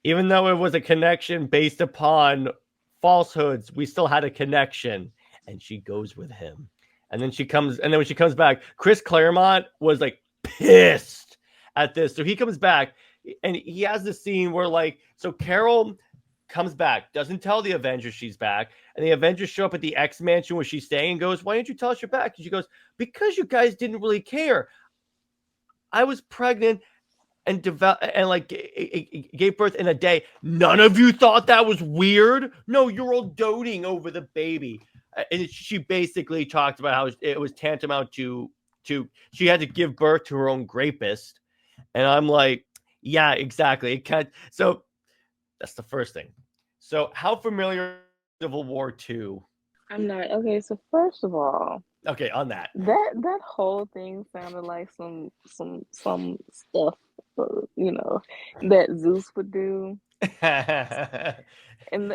Speaker 3: even though it was a connection based upon falsehoods, we still had a connection. And she goes with him. And then when she comes back, Chris Claremont was like pissed at this. So he comes back and he has this scene where like, so Carol comes back, doesn't tell the Avengers she's back. And the Avengers show up at the X Mansion where she's staying and goes, why didn't you tell us you're back? And she goes, because you guys didn't really care. I was pregnant and gave birth in a day. None of you thought that was weird? No, you're all doting over the baby. And she basically talked about how it was tantamount to she had to give birth to her own rapist. And I'm like, yeah, exactly. So that's the first thing. So how familiar is Civil War II?
Speaker 4: I'm not. Okay, so first of all,
Speaker 3: okay, on that
Speaker 4: whole thing sounded like some stuff, that Zeus would do, and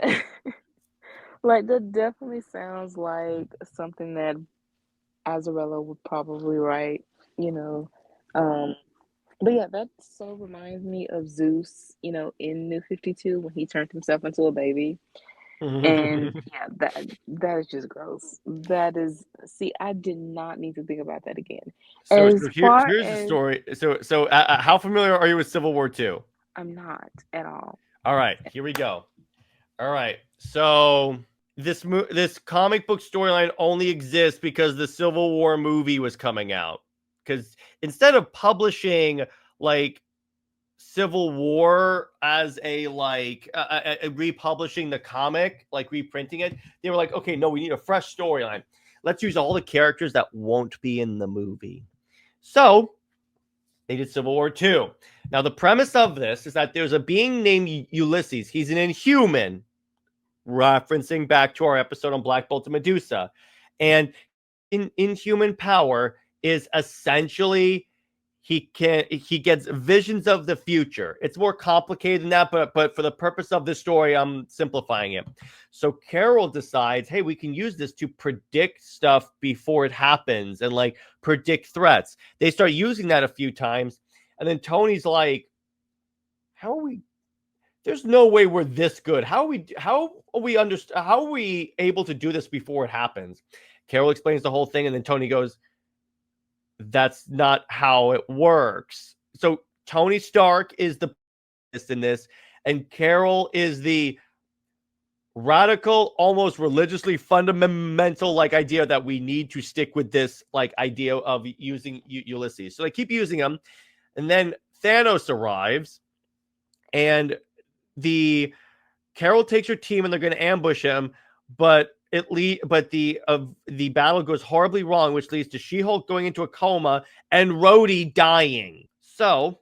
Speaker 4: like that definitely sounds like something that Azarella would probably write, But yeah, that so reminds me of Zeus, in New 52 when he turned himself into a baby. And yeah, that is just gross. I did not need to think about that again.
Speaker 3: Here's the story. So how familiar are you with Civil War II?
Speaker 4: I'm not at all.
Speaker 3: All right, here we go. All right, so this comic book storyline only exists because the Civil War movie was coming out. Because instead of publishing like Civil War as a republishing the comic, like reprinting it, they were like, okay, no, we need a fresh storyline. Let's use all the characters that won't be in the movie. So they did Civil War II. Now, the premise of this is that there's a being named Ulysses. He's an Inhuman, referencing back to our episode on Black Bolt and Medusa. And Inhuman power is essentially he gets visions of the future. It's more complicated than that, but for the purpose of this story, I'm simplifying it. So Carol decides, hey, we can use this to predict stuff before it happens and like predict threats. They start using that a few times, and then Tony's like, how are we? There's no way we're this good. How are we able to do this before it happens? Carol explains the whole thing, and then Tony goes, that's not how it works. So Tony Stark is the in this, and Carol is the radical, almost religiously fundamental like idea that we need to stick with this like idea of using Ulysses. So they keep using him, and then Thanos arrives, and Carol takes her team, and they're going to ambush him, but the battle goes horribly wrong, which leads to She-Hulk going into a coma and Rhodey dying. So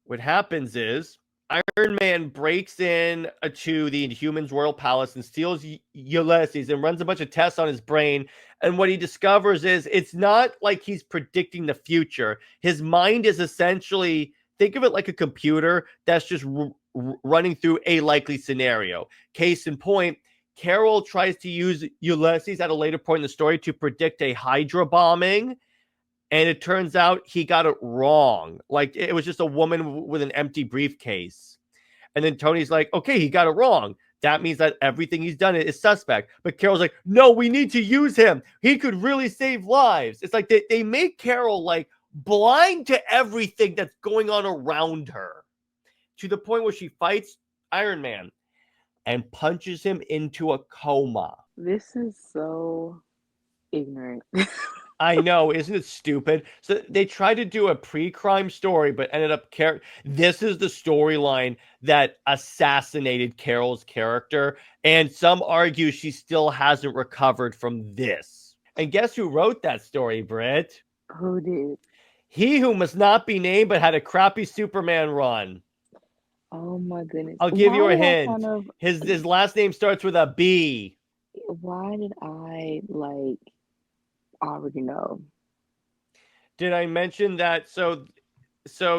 Speaker 3: what happens is Iron Man breaks in to the Inhumans' royal palace and steals Ulysses and runs a bunch of tests on his brain. And what he discovers is it's not like he's predicting the future. His mind is essentially, think of it like a computer that's just running through a likely scenario. Case in point, Carol tries to use Ulysses at a later point in the story to predict a Hydra bombing, and it turns out he got it wrong. Like, it was just a woman with an empty briefcase. And then Tony's like, okay, he got it wrong. That means that everything he's done is suspect. But Carol's like, no, we need to use him. He could really save lives. It's like they make Carol like blind to everything that's going on around her, to the point where she fights Iron Man and punches him into a coma.
Speaker 4: This is so ignorant.
Speaker 3: I know, isn't it stupid? So they tried to do a pre-crime story, but ended up this is the storyline that assassinated Carol's character, and some argue she still hasn't recovered from this. And guess who wrote that story, Britt?
Speaker 4: Who did?
Speaker 3: He who must not be named, but had a crappy Superman run.
Speaker 4: Oh my goodness.
Speaker 3: I'll give you a hint. His last name starts with a B.
Speaker 4: Why did I like already know?
Speaker 3: Did I mention that? So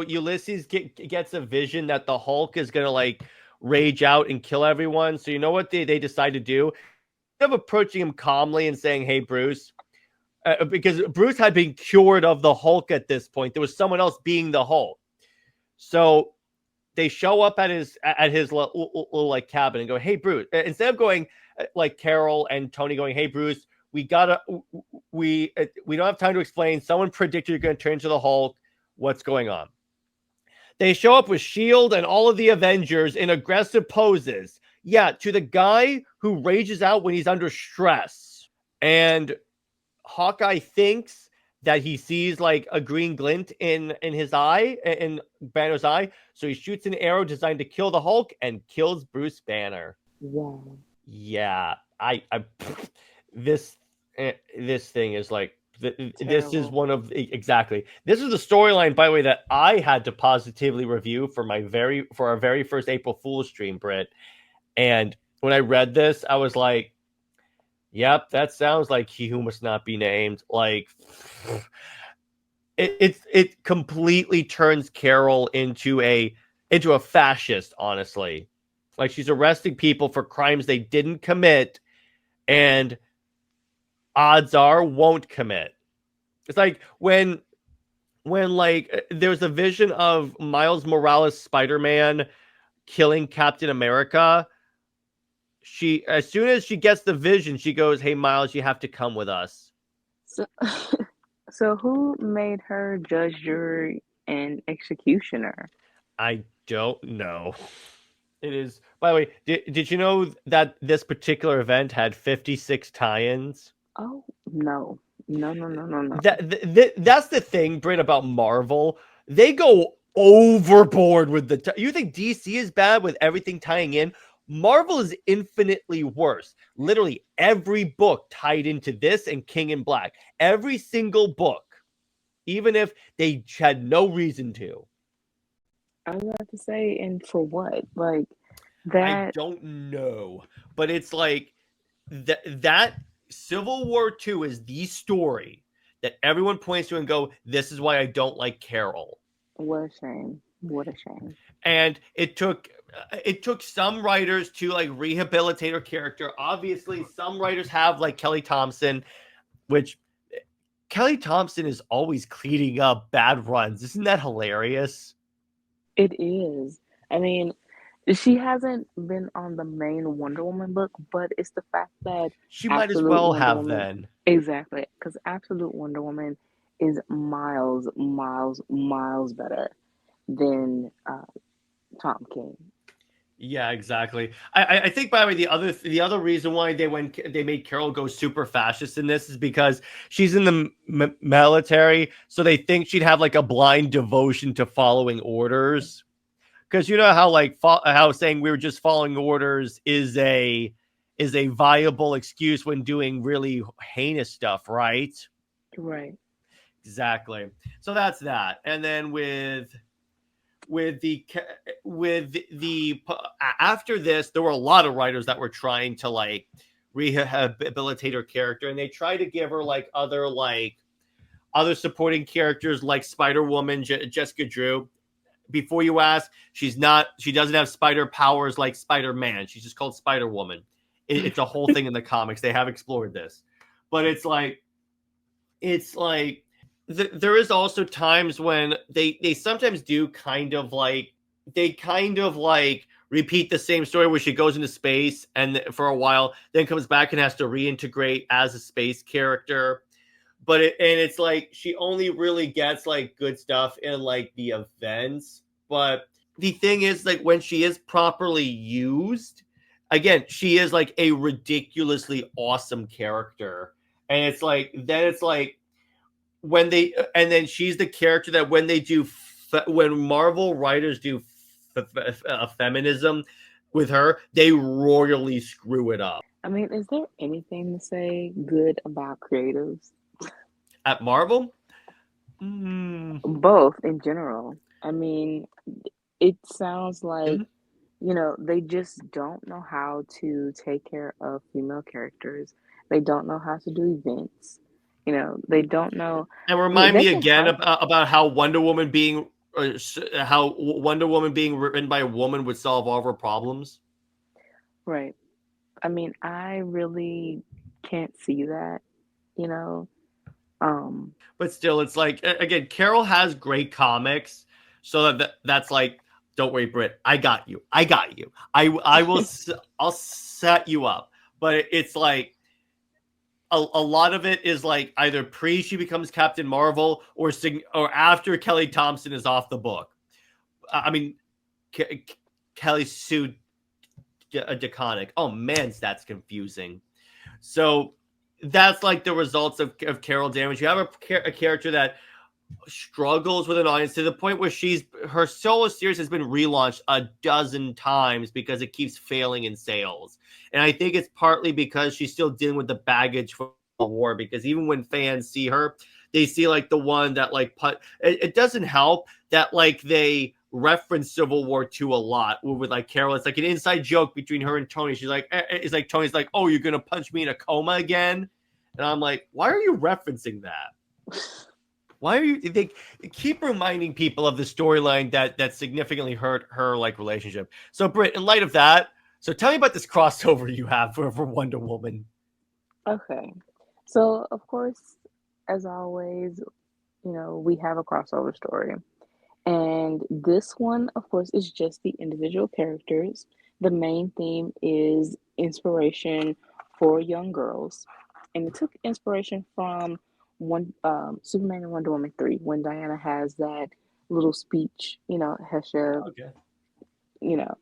Speaker 3: Ulysses gets a vision that the Hulk is gonna like rage out and kill everyone. So you know what they decide to do? Instead of approaching him calmly and saying, "Hey, Bruce," because Bruce had been cured of the Hulk at this point. There was someone else being the Hulk. So they show up at his little like cabin and go, "Hey, Bruce." Instead of going like Carol and Tony going, "Hey, Bruce, we don't have time to explain. Someone predicted you're going to turn into the Hulk. What's going on?" They show up with Shield and all of the Avengers in aggressive poses. Yeah, to the guy who rages out when he's under stress. And Hawkeye thinks that he sees like a green glint in his eye, in Banner's eye. So he shoots an arrow designed to kill the Hulk and kills Bruce Banner.
Speaker 4: Wow.
Speaker 3: Yeah, I this thing is like this is one of exactly. This is the storyline, by the way, that I had to positively review for our very first April Fool's stream, Britt. And when I read this, I was like, "Yep, that sounds like he who must not be named." Like, it completely turns Carol into a fascist. Honestly, like she's arresting people for crimes they didn't commit, and odds are won't commit. It's like when like there's a vision of Miles Morales Spider-Man killing Captain America. She, as soon as she gets the vision, she goes, "Hey Miles, you have to come with us."
Speaker 4: So, so who made her judge, jury, and executioner?
Speaker 3: I don't know. It is, by the way, did you know that this particular event had 56 tie-ins?
Speaker 4: Oh no. No.
Speaker 3: That's the thing, Britt, about Marvel. They go overboard with you think DC is bad with everything tying in? Marvel is infinitely worse. Literally every book tied into this and King in Black. Every single book. Even if they had no reason to.
Speaker 4: I was about to say, and for what? Like that.
Speaker 3: I don't know. But it's like that Civil War II is the story that everyone points to and go, "This is why I don't like Carol."
Speaker 4: What a shame. What a shame.
Speaker 3: And it took some writers to like rehabilitate her character. Obviously, some writers have, like Kelly Thompson, which Kelly Thompson is always cleaning up bad runs. Isn't that hilarious?
Speaker 4: It is. I mean, she hasn't been on the main Wonder Woman book, but it's the fact that
Speaker 3: she might as well have then.
Speaker 4: Exactly, because Absolute Wonder Woman is miles better than Tom King.
Speaker 3: Yeah, exactly. I think, by the way, the other reason why they made Carol go super fascist in this is because she's in the military, so they think she'd have like a blind devotion to following orders. Because you know how how saying we were just following orders is a viable excuse when doing really heinous stuff, right?
Speaker 4: Right.
Speaker 3: Exactly. So that's that. And then with the after this, there were a lot of writers that were trying to like rehabilitate her character, and they tried to give her like other supporting characters like Spider-Woman, Jessica Drew. Before you ask, she doesn't have spider powers like Spider-Man. She's just called Spider-Woman. It's a whole thing in the comics. They have explored this, but it's like there is also times when they sometimes do kind of like repeat the same story where she goes into space and for a while then comes back and has to reintegrate as a space character. But it's like she only really gets like good stuff in like the events. But the thing is, like, when she is properly used, again, she is like a ridiculously awesome character. And it's like when they and then she's the character that when they do when Marvel writers do feminism with her, they royally screw it up.
Speaker 4: I mean, is there anything to say good about creatives?
Speaker 3: At Marvel, mm,
Speaker 4: Both in general. I mean, it sounds like,
Speaker 3: mhm.
Speaker 4: they just don't know how to take care of female characters. They don't know how to do events. They don't know.
Speaker 3: And
Speaker 4: I mean,
Speaker 3: remind
Speaker 4: they
Speaker 3: me
Speaker 4: can
Speaker 3: again
Speaker 4: hype.
Speaker 3: about how how Wonder Woman being written by a woman would solve all of her problems.
Speaker 4: Right. I mean, I really can't see that, you know. Um,
Speaker 3: But still, it's like again, Carol has great comics, so that's like, don't worry, Britt, I got you, I got you, I will, I'll set you up. But it's like a lot of it is like either pre she becomes Captain Marvel or after Kelly Thompson is off the book. I mean, Kelly Sue DeConnick. Oh man, that's confusing. So that's like the results of Carol Danvers. You have a character that struggles with an audience to the point where her solo series has been relaunched a dozen times because it keeps failing in sales. And I think it's partly because she's still dealing with the baggage from the war, because even when fans see her, they see like the one that like it doesn't help that like they reference Civil War 2 a lot with like Carol. It's like an inside joke between her and Tony. She's like, it's like Tony's like, oh, you're gonna punch me in a coma again. And I'm like, why are you referencing that? Why are you? They keep reminding people of the storyline that significantly hurt her like relationship. So, Britt, in light of that, so tell me about this crossover you have for Wonder Woman.
Speaker 4: okay. So, of course, as always, we have a crossover story. And this one, of course, is just the individual characters. The main theme is inspiration for young girls. And it took inspiration from Superman and Wonder Woman 3 when Diana has that little speech, Hesha,
Speaker 3: Okay.
Speaker 4: you know,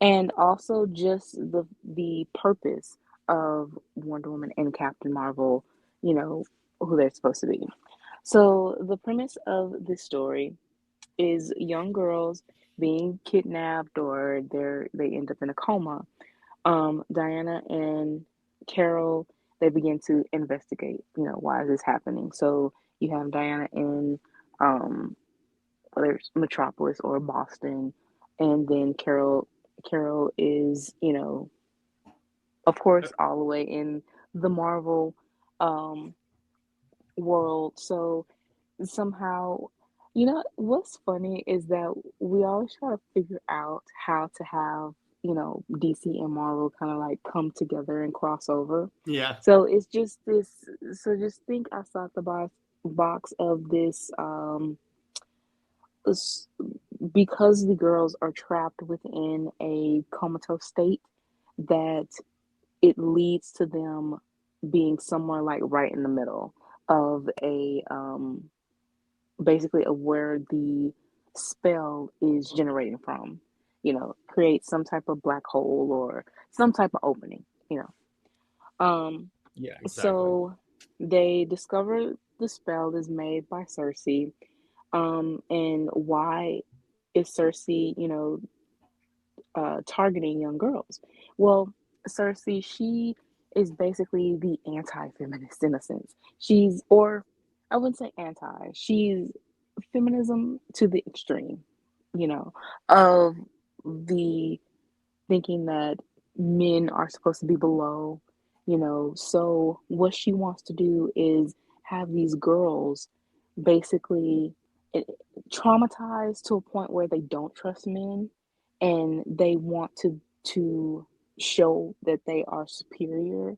Speaker 4: and also just the purpose of Wonder Woman and Captain Marvel, who they're supposed to be. So the premise of this story is young girls being kidnapped or they end up in a coma. Diana and Carol, they begin to investigate, why is this happening? So you have Diana in whether it's Metropolis or Boston, and then Carol is, of course, all the way in the Marvel um, world. So somehow, what's funny is that we always try to figure out how to have, DC and Marvel kind of like come together and cross over.
Speaker 3: Yeah.
Speaker 4: So it's just this. So just think outside the box of this. s- because the girls are trapped within a comatose state, that it leads to them being somewhere like right in the middle of a basically of where the spell is generating from, create some type of black hole or some type of opening,
Speaker 3: Yeah. Exactly.
Speaker 4: so they discover the spell is made by Circe. And why is Circe, targeting young girls? Well, Circe, she is basically the anti-feminist in a sense. Or I wouldn't say anti, she's feminism to the extreme, of the thinking that men are supposed to be below, So what she wants to do is have these girls basically eh, traumatized to a point where they don't trust men, and they want to show that they are superior,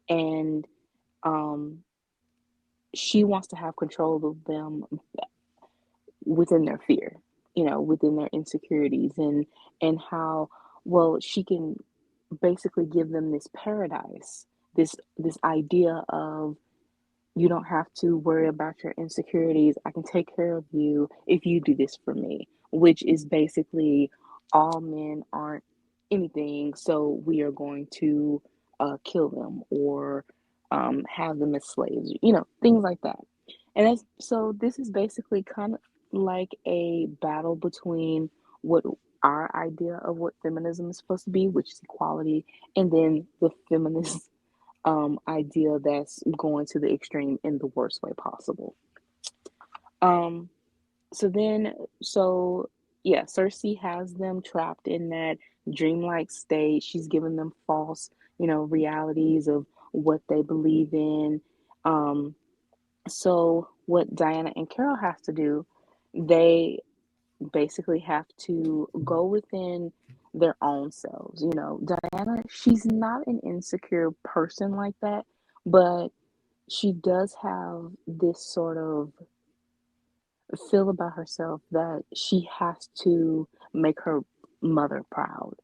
Speaker 4: and um she wants to have control of them within their fear, within their insecurities, and how well she can basically give them this paradise, this idea of you don't have to worry about your insecurities. I can take care of you if you do this for me, which is basically all men aren't anything, so we are going to kill them or have them as slaves, things like that. And that's so this is basically kind of like a battle between what our idea of what feminism is supposed to be, which is equality, and then the feminist idea that's going to the extreme in the worst way possible. Um so then so yeah, Circe has them trapped in that dreamlike state. She's given them false, realities of what they believe in. Um so what Diana and Carol have to do, they basically have to go within their own selves. Diana, she's not an insecure person like that, but she does have this sort of feel about herself that she has to make her mother proud,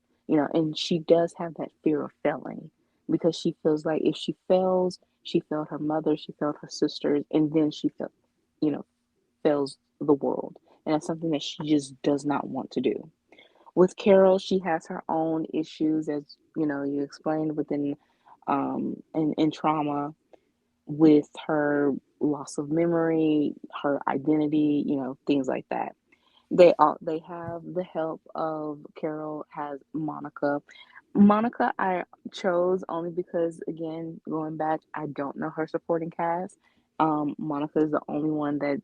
Speaker 4: and she does have that fear of failing because she feels like if she fails, she failed her mother, she failed her sisters, and then she failed, you know, fails the world. And that's something that she just does not want to do. With Carol, she has her own issues, as you explained within in trauma with her loss of memory, her identity, things like that. They have the help of Carol has Monica. Monica I chose only because again, going back, I don't know her supporting cast. Monica is the only one that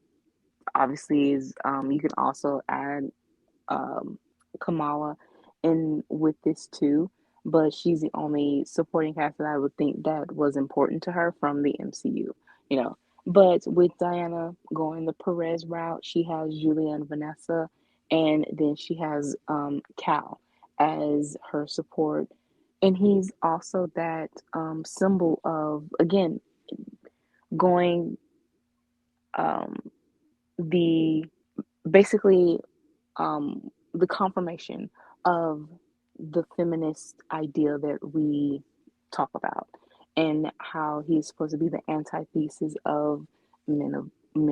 Speaker 4: obviously is you can also add um, Kamala in with this too, but she's the only supporting cast that I would think that was important to her from the MCU, you know. But with Diana going the Perez route, she has Julia and Vanessa, and then she has Cal as her support. And he's also that symbol of, again, going um, the basically the confirmation of the feminist idea that we talk about, and how he's supposed to be the antithesis of men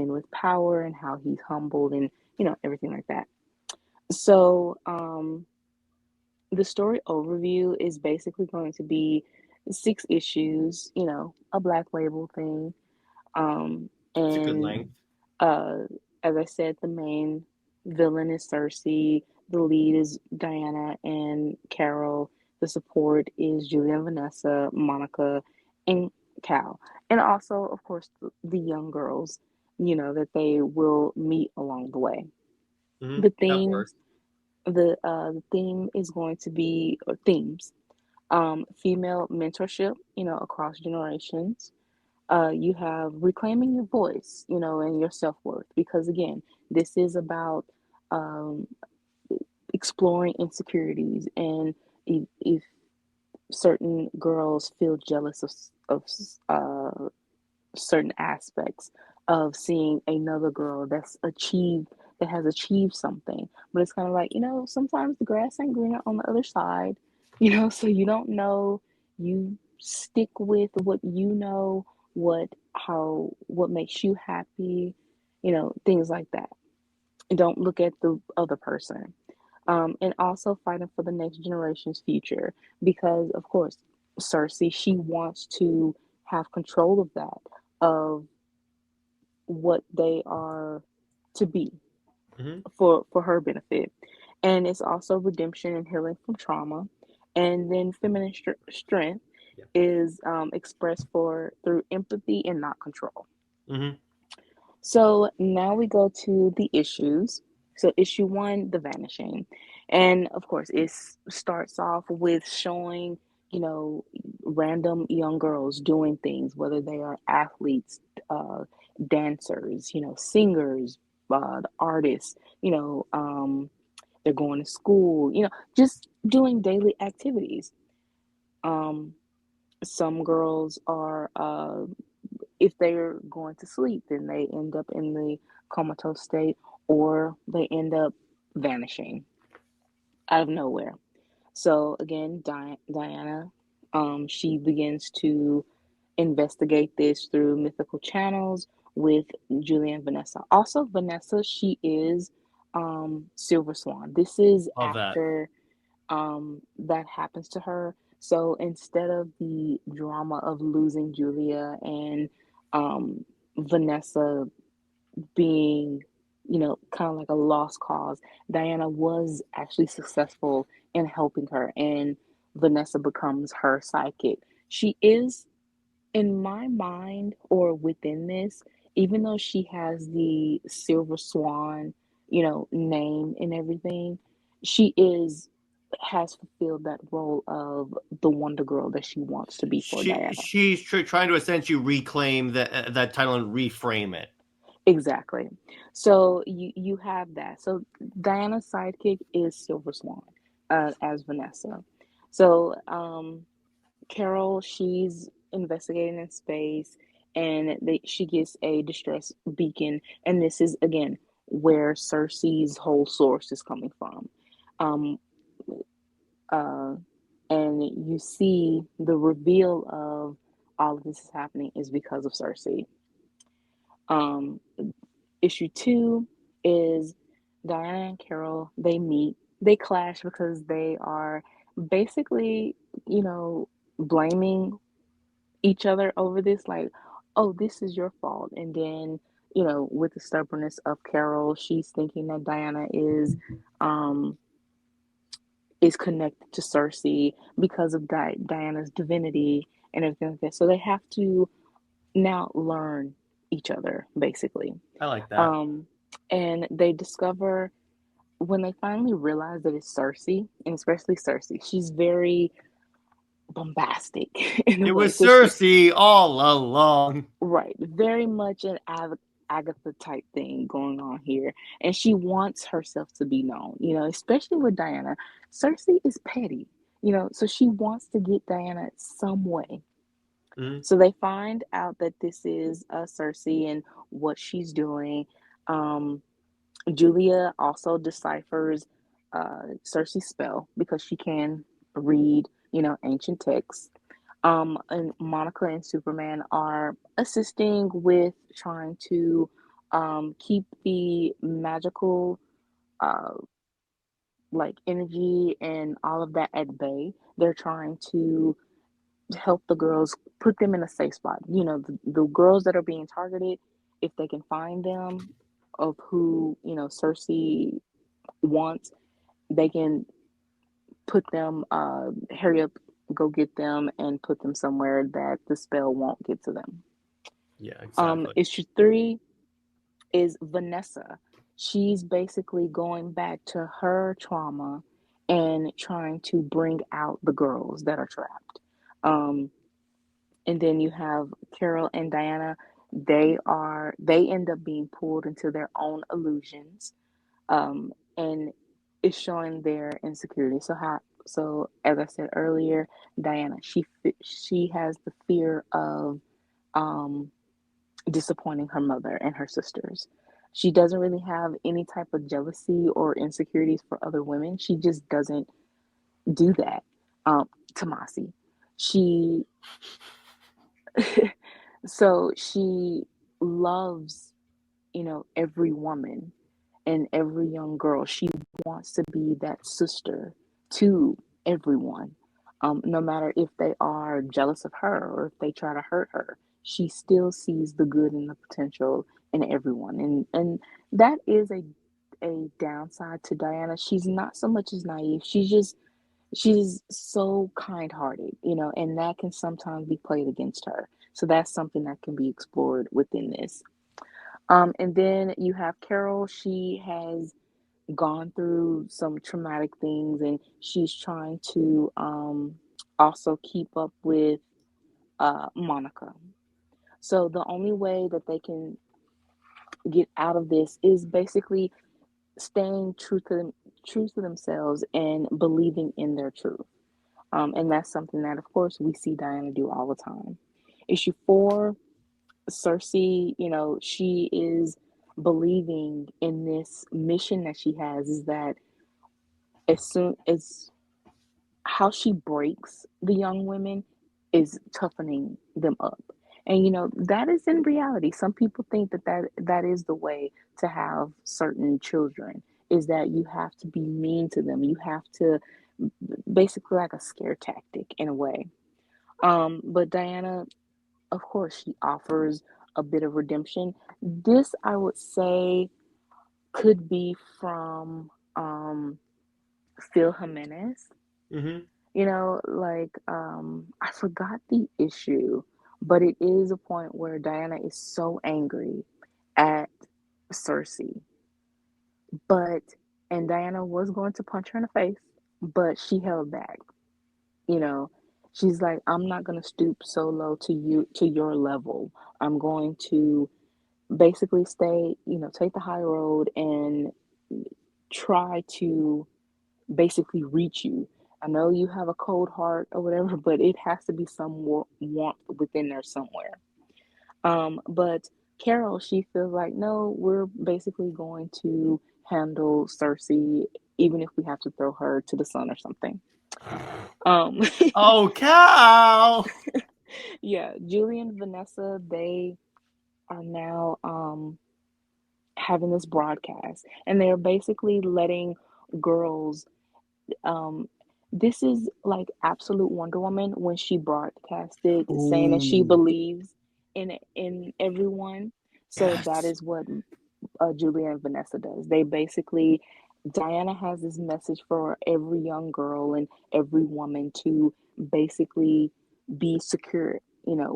Speaker 4: with power, and how he's humbled, and everything like that. So the story overview is basically going to be 6 issues, a black label thing.
Speaker 3: It's a good
Speaker 4: And
Speaker 3: length.
Speaker 4: uh, as I said, the main villain is Circe. The lead is Diana and Carol. The support is Julia and Vanessa, Monica, and Cal. And also, of course, the young girls, that they will meet along the way. The
Speaker 3: That
Speaker 4: theme,
Speaker 3: works.
Speaker 4: the theme is going to be, or themes, female mentorship, across generations. You have reclaiming your voice, and your self worth, because again, this is about um, exploring insecurities, and if certain girls feel jealous of certain aspects of seeing another girl that has achieved something, but it's kind of like, sometimes the grass ain't greener on the other side, so you don't know. You stick with what you know, what makes you happy, things like that. Don't look at the other person. And also fighting for the next generation's future, because of course Circe, she wants to have control of that, of what they are to be,
Speaker 3: Hmm.
Speaker 4: for her benefit. And it's also redemption and healing from trauma. And then feminine strength
Speaker 3: Yeah.
Speaker 4: is expressed through empathy and not control.
Speaker 3: Hmm.
Speaker 4: So now we go to the issues. So issue one, the vanishing. And of course, it starts off with showing, you know, random young girls doing things, whether they are athletes, dancers, singers, artists, they're going to school, just doing daily activities. Um, some girls are if they're going to sleep, then they end up in the comatose state, or they end up vanishing out of nowhere. So again, Diana, she begins to investigate this through mythical channels with Julie and Vanessa. Also, Vanessa, she is Silver Swan. This is
Speaker 3: Love that.
Speaker 4: after that happens to her. So instead of the drama of losing Julia and Vanessa being, kind of like a lost cause, Diana was actually successful in helping her, and Vanessa becomes her sidekick. She is, in my mind, or within this, even though she has the Silver Swan, name and everything, she is has fulfilled that role of the Wonder Girl that she wants to be for Diana.
Speaker 3: She's trying to essentially reclaim that title and reframe it.
Speaker 4: Exactly. So you have that. So Diana's sidekick is Silver Swan, as Vanessa. So Carol, she's investigating in space, and she gets a distress beacon, and this is again where Circe's whole source is coming from. Um, uh, and you see the reveal of all of this is happening is because of Circe. Um, issue 2 is Diana and Carol, they meet, they clash because they are basically, blaming each other over this, like, oh, this is your fault. And then, with the stubbornness of Carol, she's thinking that Diana is connected to Circe because of Diana's divinity and everything like that. So they have to now learn each other, basically.
Speaker 3: I like that.
Speaker 4: And they discover, when they finally realize that it's Circe, and especially Circe, she's very bombastic in a
Speaker 3: It
Speaker 4: way.
Speaker 3: was
Speaker 4: So
Speaker 3: Circe all along.
Speaker 4: right, very much an Agatha type thing going on here, and she wants herself to be known. Especially with Diana, Circe is petty. So she wants to get Diana some way.
Speaker 3: Mm-hmm.
Speaker 4: So they find out that this is Circe and what she's doing. Julia also deciphers Circe's spell because she can read, ancient texts. And Monica and Superman are assisting with trying to keep the magical uh, like energy and all of that at bay. They're trying to help the girls, put them in a safe spot. The girls that are being targeted, if they can find them, of who Circe wants, they can put them, hurry up, go get them, and put them somewhere that the spell won't get to them.
Speaker 3: Yeah, exactly.
Speaker 4: Issue 3 is Vanessa. She's basically going back to her trauma and trying to bring out the girls that are trapped. And then you have Carol and Diana. They end up being pulled into their own illusions, and it's showing their insecurity. So as I said earlier, Diana, she has the fear of um, disappointing her mother and her sisters. She doesn't really have any type of jealousy or insecurities for other women. She just doesn't do that. Tomasi, she so she loves, every woman and every young girl. She wants to be that sister to everyone, no matter if they are jealous of her or if they try to hurt her. She still sees the good and the potential in everyone, and that is a downside to Diana. She's not so much as naive. She's so kind-hearted, and that can sometimes be played against her. So that's something that can be explored within this. And then you have Carol. She has gone through some traumatic things, and she's trying to also keep up with Monica. So the only way that they can get out of this is basically staying true to themselves and believing in their truth. And that's something that, of course, we see Diana do all the time. Issue 4, Circe, she is believing in this mission that she has, is that as soon as how she breaks the young women is toughening them up. And that is in reality. Some people think that is the way to have certain children, is that you have to be mean to them. You have to, basically, like a scare tactic in a way. But Diana, of course, she offers a bit of redemption. This I would say could be from Phil Jimenez.
Speaker 3: Mm-hmm.
Speaker 4: I forgot the issue, but it is a point where Diana is so angry at Circe, but and Diana was going to punch her in the face, but she held back. You know, she's like, I'm not gonna stoop so low to your level. I'm going to basically stay, take the high road and try to basically reach you. I know you have a cold heart or whatever, but it has to be some warmth within there somewhere. But Carol, she feels like, no, we're basically going to handle Circe, even if we have to throw her to the sun or something. Um,
Speaker 3: Oh, Cal!
Speaker 4: yeah, Julie and Vanessa, they are now having this broadcast, and they're basically letting girls. Um, this is like absolute Wonder Woman when she broadcasted saying that she
Speaker 3: Ooh,
Speaker 4: believes in everyone. So that
Speaker 3: yes.
Speaker 4: is what Julia and Vanessa does. They basically, Diana has this message for every young girl and every woman to basically be secure,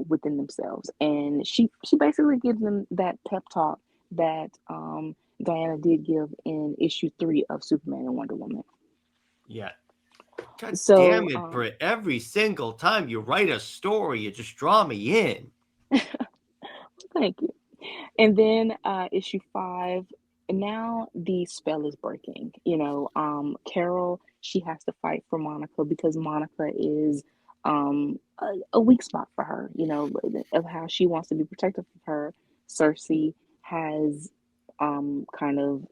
Speaker 4: within themselves. And she basically gives them that pep talk that Diana did give in issue 3 of Superman and Wonder Woman.
Speaker 3: Yeah. God damn
Speaker 4: So,
Speaker 3: it, Britt. Every single time you write a story, you just draw me in.
Speaker 4: thank you. And then issue 5, now the spell is breaking. Carol, she has to fight for Monica because Monica is a weak spot for her, of how she wants to be protective of her. Circe has kind of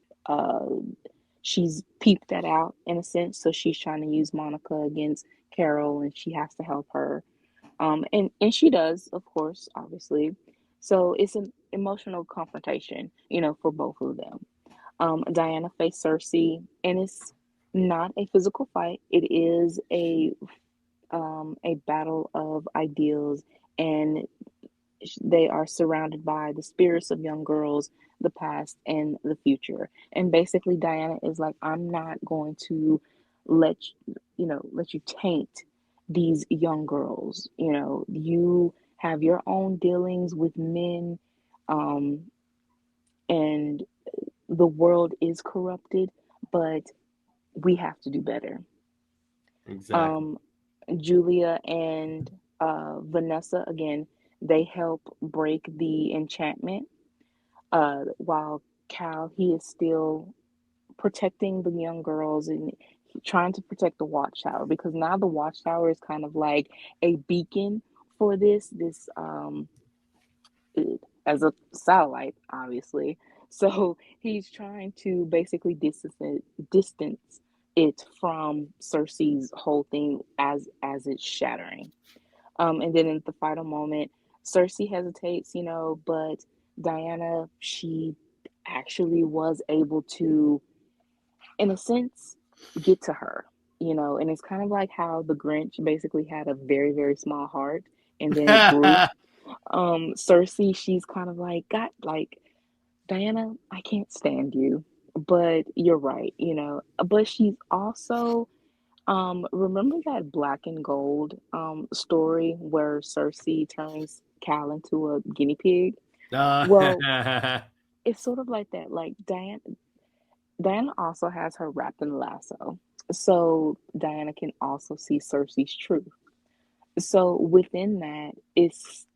Speaker 4: she's peeped that out in a sense, so she's trying to use Monica against Carol, and she has to help her. And she does, of course, obviously. So it's an emotional confrontation, for both of them. Diana faced Circe, and it's not a physical fight. It is a battle of ideals, and they are surrounded by the spirits of young girls, the past and the future. And basically, Diana is like, I'm not going to let let you taint these young girls. You have your own dealings with men, um, and the world is corrupted, but we have to do better.
Speaker 3: Exactly.
Speaker 4: Um, Julia and Vanessa, again, they help break the enchantment, while Cal, he is still protecting the young girls and trying to protect the watchtower, because now the watchtower is kind of like a beacon for as a satellite, obviously. So he's trying to basically distance it from Cersei's whole thing as it's shattering. And then in the final moment, Cersei hesitates, but Diana, she actually was able to, in a sense, get to her, and it's kind of like how the Grinch basically had a very, very small heart and then it grew. Cersei, she's kind of like, got like, Diana, I can't stand you, but you're right, but she's also remember that Black and Gold story where Cersei turns Cal into a guinea pig? Well, it's sort of like that. Like Diana also has her wrapped in lasso. So Diana can also see Cersei's truth. So within that, it's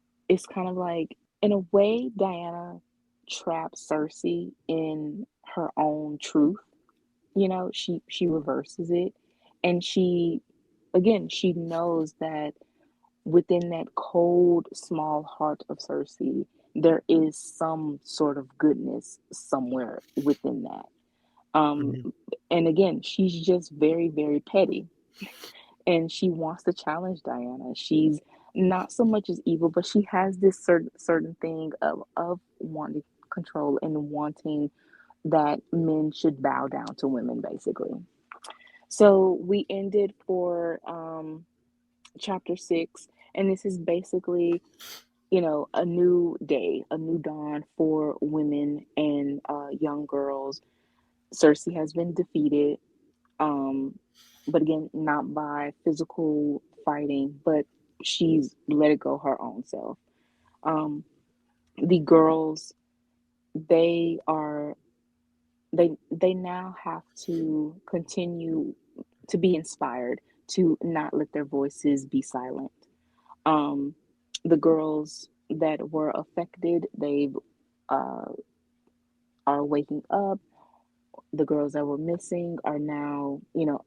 Speaker 4: kind of like, in a way, Diana traps Cersei in her own truth. She reverses it, and she knows that within that cold, small heart of Circe, there is some sort of goodness somewhere within that. Um,
Speaker 3: Mhm.
Speaker 4: and again, she's just very, very petty, and she wants to challenge Diana. She's not so much as evil, but she has this certain thing of wanting control and wanting that men should bow down to women, basically. So we ended for chapter 6, and this is basically a new day, a new dawn for women and young girls. Circe has been defeated, um, but again, not by physical fighting, but she's let it go her own self. Um, the girls, they are they now have to continue to be inspired, to not let their voices be silent. Um, the girls that were affected, they uh, are waking up. The girls that were missing are now,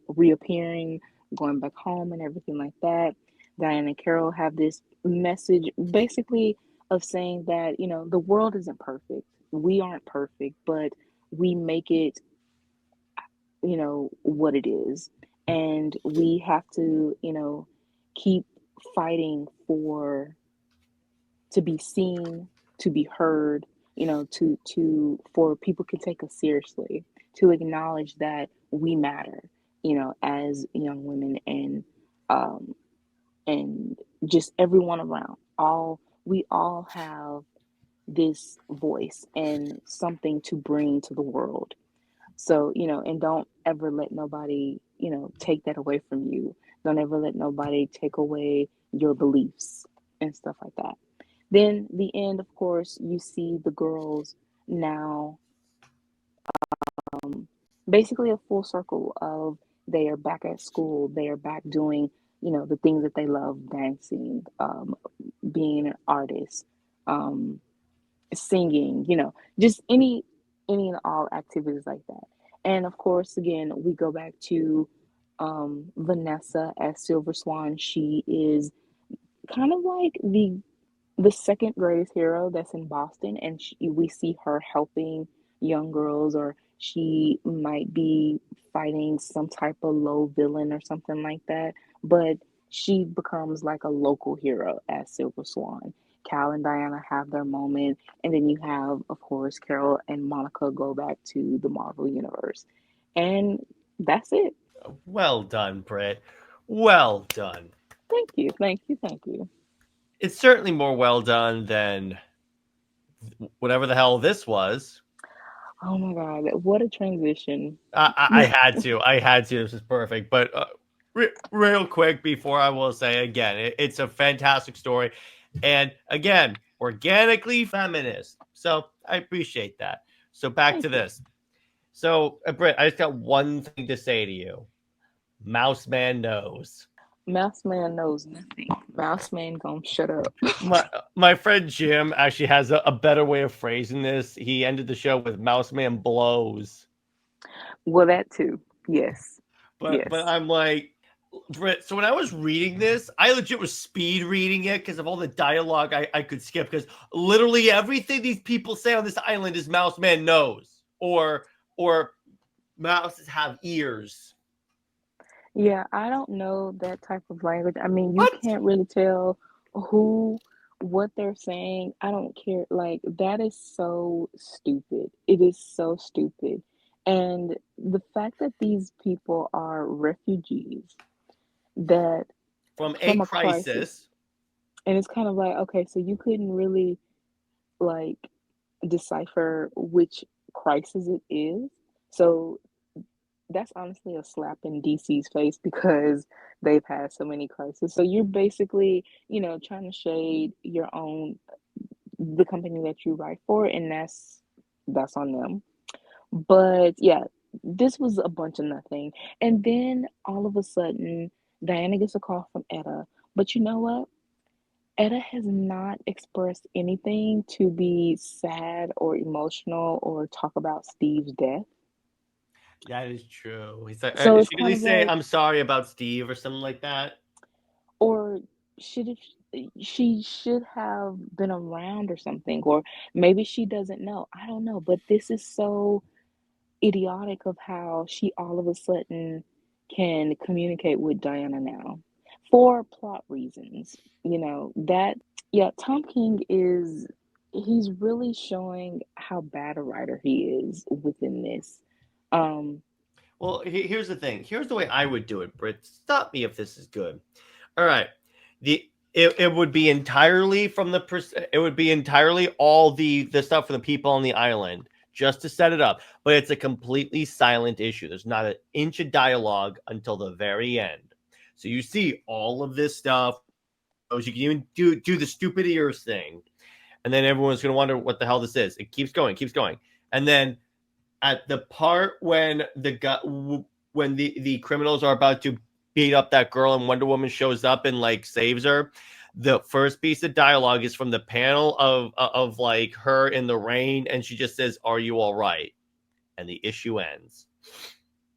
Speaker 4: reappearing, going back home, and everything like that. Diane and Carol have this message basically of saying that, the world isn't perfect. We aren't perfect, but we make it, what it is. And we have to, keep fighting to be seen, to be heard, to for people to take us seriously, to acknowledge that we matter, as young women um and just everyone around. We all have this voice and something to bring to the world. So, and don't ever let nobody, take that away from you. Don't ever let nobody take away your beliefs and stuff like that. Then the end, of course, you see the girls now, basically a full circle of they are back at school, they are back doing, the things that they love, dancing, being an artist, um, singing, just any and all activities like that. And of course, again, we go back to Vanessa as Silver Swan. She is kind of like the second greatest hero that's in Boston, and we see her helping young girls, or she might be fighting some type of low villain or something like that. But she becomes like a local hero as Silver Swan. Cal and Diana have their moment, and then you have, of course, Carol and Monica go back to the Marvel universe, and that's it.
Speaker 3: Well done, Britt. Well done.
Speaker 4: Thank you, thank you, thank you.
Speaker 3: It's certainly more well done than whatever the hell this was.
Speaker 4: Oh my God, what a transition!
Speaker 3: I had to. I had to. This is perfect. But real quick before I will say again, it's a fantastic story. And again, organically feminist. So I appreciate that. So back
Speaker 4: Thank
Speaker 3: to
Speaker 4: you.
Speaker 3: this. So, Britt, I just got one thing to say to you. Mouse Man knows.
Speaker 4: Mouse Man knows nothing. Mouse Man gonna shut up.
Speaker 3: My friend Jim actually has a better way of phrasing this. He ended the show with Mouse Man blows.
Speaker 4: Well, that too. Yes.
Speaker 3: But
Speaker 4: Yes.
Speaker 3: I'm like, Britt, so when I was reading this, I legit was speed reading it because of all the dialogue I could skip, because literally everything these people say on this island is Mouse Man knows, or mouses have ears.
Speaker 4: Yeah, I don't know that type of language. I mean, you
Speaker 3: What?
Speaker 4: can't really tell who, what they're saying. I don't care. Like, that is so stupid. It is so stupid. And the fact that these people are refugees that
Speaker 3: From a
Speaker 4: from a crisis,
Speaker 3: crisis.
Speaker 4: and it's kind of like, okay, so you couldn't really like decipher which crisis it is. So that's honestly a slap in DC's face because they've had so many crises. So you're basically, trying to shade your own the company that you write for, and that's on them. But yeah, this was a bunch of nothing. And then all of a sudden, Diana gets a call from Etta. But you know what? Etta has not expressed anything to be sad or emotional or talk about Steve's death.
Speaker 3: That is true. He's like,
Speaker 4: So it's
Speaker 3: she
Speaker 4: kind
Speaker 3: really
Speaker 4: of
Speaker 3: say,
Speaker 4: like,
Speaker 3: "I'm sorry about Steve" or something like that?
Speaker 4: or should have she should have been around or something, or maybe she doesn't know. I don't know, but this is so idiotic of how she all of a sudden can communicate with Diana now for plot reasons. That, yeah, Tom King he's really showing how bad a writer he is within this. Um,
Speaker 3: Well, here's the thing. Here's the way I would do it, Britt. Stop me if this is good. All right. The it would be entirely from it would be entirely all the stuff for the people on the island just to set it up, but it's a completely silent issue. There's not an inch of dialogue until the very end, so you see all of this stuff. You can even do the stupid ears thing, and then everyone's going to wonder what the hell this is. It keeps going, and then at the part when the criminals are about to beat up that girl and Wonder Woman shows up and like saves her, the first piece of dialogue is from the panel of like her in the rain, and she just says, "Are you all right?" And the issue ends.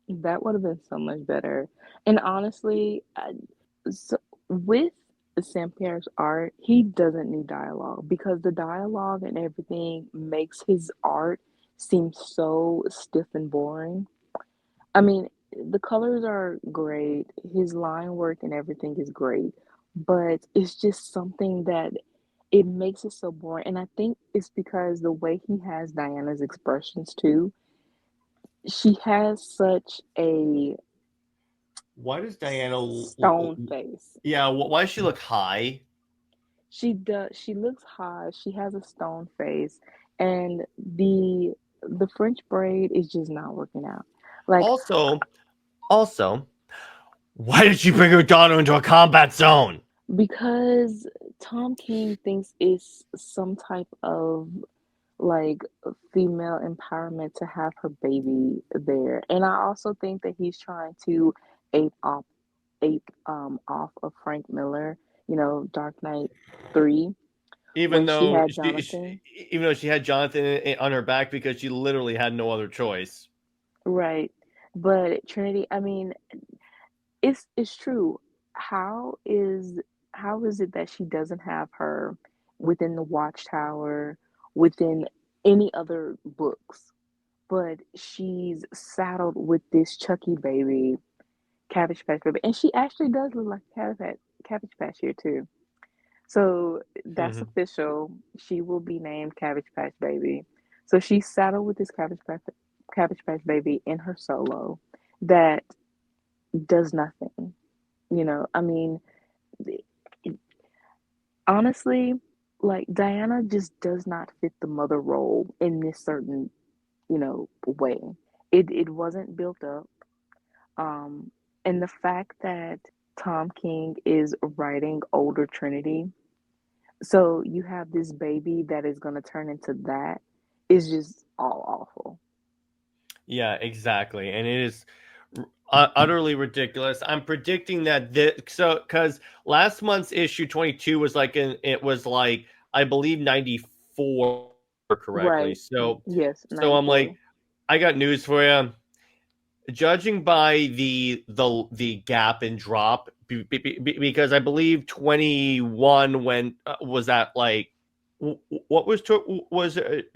Speaker 4: That would have been so much better. And honestly, so with Sam Pierre's art, he doesn't need dialogue because the dialogue and everything makes his art seem so stiff and boring. I mean, the colors are great, his line work and everything is great, but it's just something that it makes it so boring. And I think it's because the way he has Diana's expressions too, she has such a
Speaker 3: Why does Diana?
Speaker 4: stone face.
Speaker 3: Yeah, why does she look high?
Speaker 4: She does. She looks high. She has a stone face, and the French braid is just not working out. Like
Speaker 3: Also, why did she bring her daughter into a combat zone?
Speaker 4: because Tom King thinks it's some type of like female empowerment to have her baby there, and I also think that he's trying to ape off off of Frank Miller. Dark Knight 3
Speaker 3: Even
Speaker 4: when she
Speaker 3: though
Speaker 4: had Jonathan.
Speaker 3: she had Jonathan on her back because she literally had no other choice.
Speaker 4: Right. But Trinity, I mean, it's true. How is how is it that she doesn't have her within the Watchtower, within any other books, but she's saddled with this Chucky baby, Cabbage Patch baby, and she actually does look like Cabbage Patch here too. So that's
Speaker 3: Mhm.
Speaker 4: official. She will be named Cabbage Patch Baby. So she's saddled with this Cabbage Patch Baby in her solo that does nothing. I mean, honestly, like Diana just does not fit the mother role in this certain, way. It wasn't built up. Um, and the fact that Tom King is writing older Trinity, so you have this baby that is going to turn into that is just all awful.
Speaker 3: Yeah, exactly, and it is utterly ridiculous. I'm predicting that because last month's issue 22 was it was like I believe 94 correctly.
Speaker 4: Right. Yes,
Speaker 3: So I'm like,
Speaker 4: 94.
Speaker 3: I got news for you. Judging by the gap and drop, because I believe 21 went was at like what was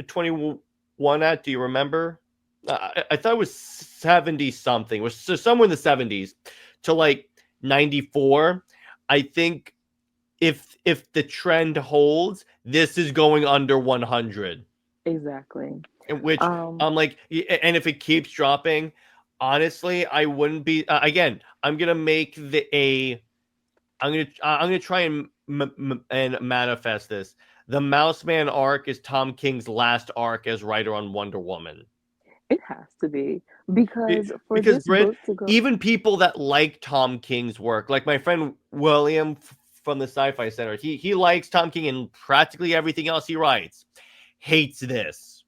Speaker 3: 21 at? Do you remember? I thought it was 70 something. It was somewhere in the 70s to like 94. I think if the trend holds, this is going under 100.
Speaker 4: Exactly.
Speaker 3: In which
Speaker 4: Um,
Speaker 3: I'm like, and if it keeps dropping, honestly, I wouldn't be. Again, I'm gonna try and and manifest this. The Mouse Man arc is Tom King's last arc as writer on Wonder Woman.
Speaker 4: it has to be because for
Speaker 3: Because
Speaker 4: this
Speaker 3: Britt,
Speaker 4: book to go,
Speaker 3: even people that like Tom King's work, like my friend William from the Sci-Fi Center, he likes Tom King and practically everything else he writes. Hates this.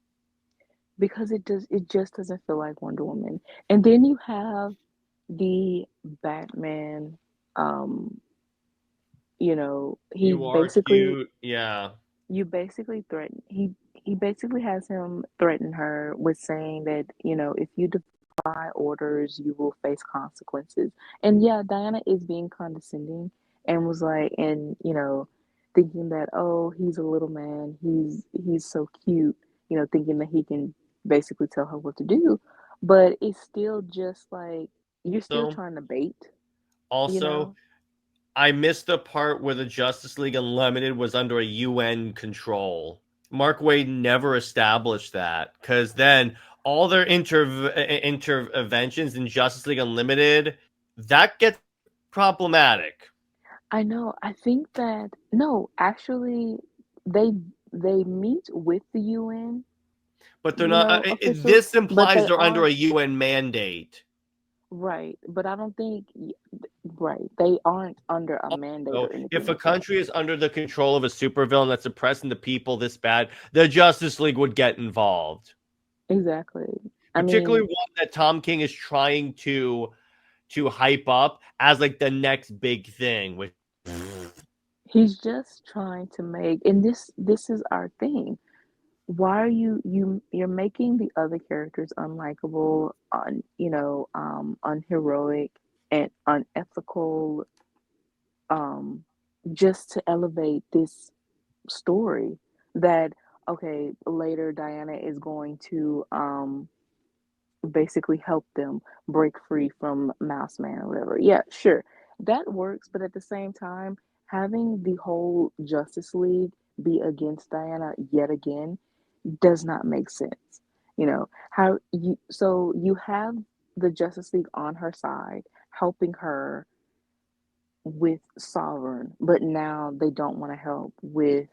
Speaker 4: because it just doesn't feel like Wonder Woman. And then you have the Batman, um, he
Speaker 3: You are
Speaker 4: basically
Speaker 3: cute, yeah.
Speaker 4: you basically threaten he basically has him threaten her with saying that, if you defy orders, you will face consequences. And yeah, Diana is being condescending and was like, and thinking that, oh, he's a little man, he's so cute, thinking that he can basically tell her what to do. But it's still just like you're still
Speaker 3: So
Speaker 4: trying to bait, you
Speaker 3: also,
Speaker 4: know?
Speaker 3: I missed the part where the Justice League Unlimited was under a UN control. Mark Waid never established that because then all their interventions in Justice League Unlimited that gets problematic.
Speaker 4: I know. I think that no, actually, they they meet with the UN,
Speaker 3: But they're not.
Speaker 4: officials,
Speaker 3: This
Speaker 4: but
Speaker 3: implies
Speaker 4: they
Speaker 3: they're under
Speaker 4: are
Speaker 3: a UN mandate.
Speaker 4: right. But I don't think right. They aren't under a mandate
Speaker 3: So
Speaker 4: or anything
Speaker 3: if a
Speaker 4: like that.
Speaker 3: country is under the control of a supervillain that's oppressing the people this bad, the Justice League would get involved.
Speaker 4: Exactly. I
Speaker 3: Particularly
Speaker 4: mean,
Speaker 3: one that Tom King is trying to hype up as like the next big thing. Which
Speaker 4: he's just trying to make, and this is our thing. Why are you're making the other characters unlikable, unheroic and unethical, just to elevate this story that okay, later Diana is going to basically help them break free from Mouse Man or whatever. Yeah, sure. That works, but at the same time, having the whole Justice League be against Diana yet again does not make sense. How you so you have the Justice League on her side, helping her with Sovereign, but now they don't want to help with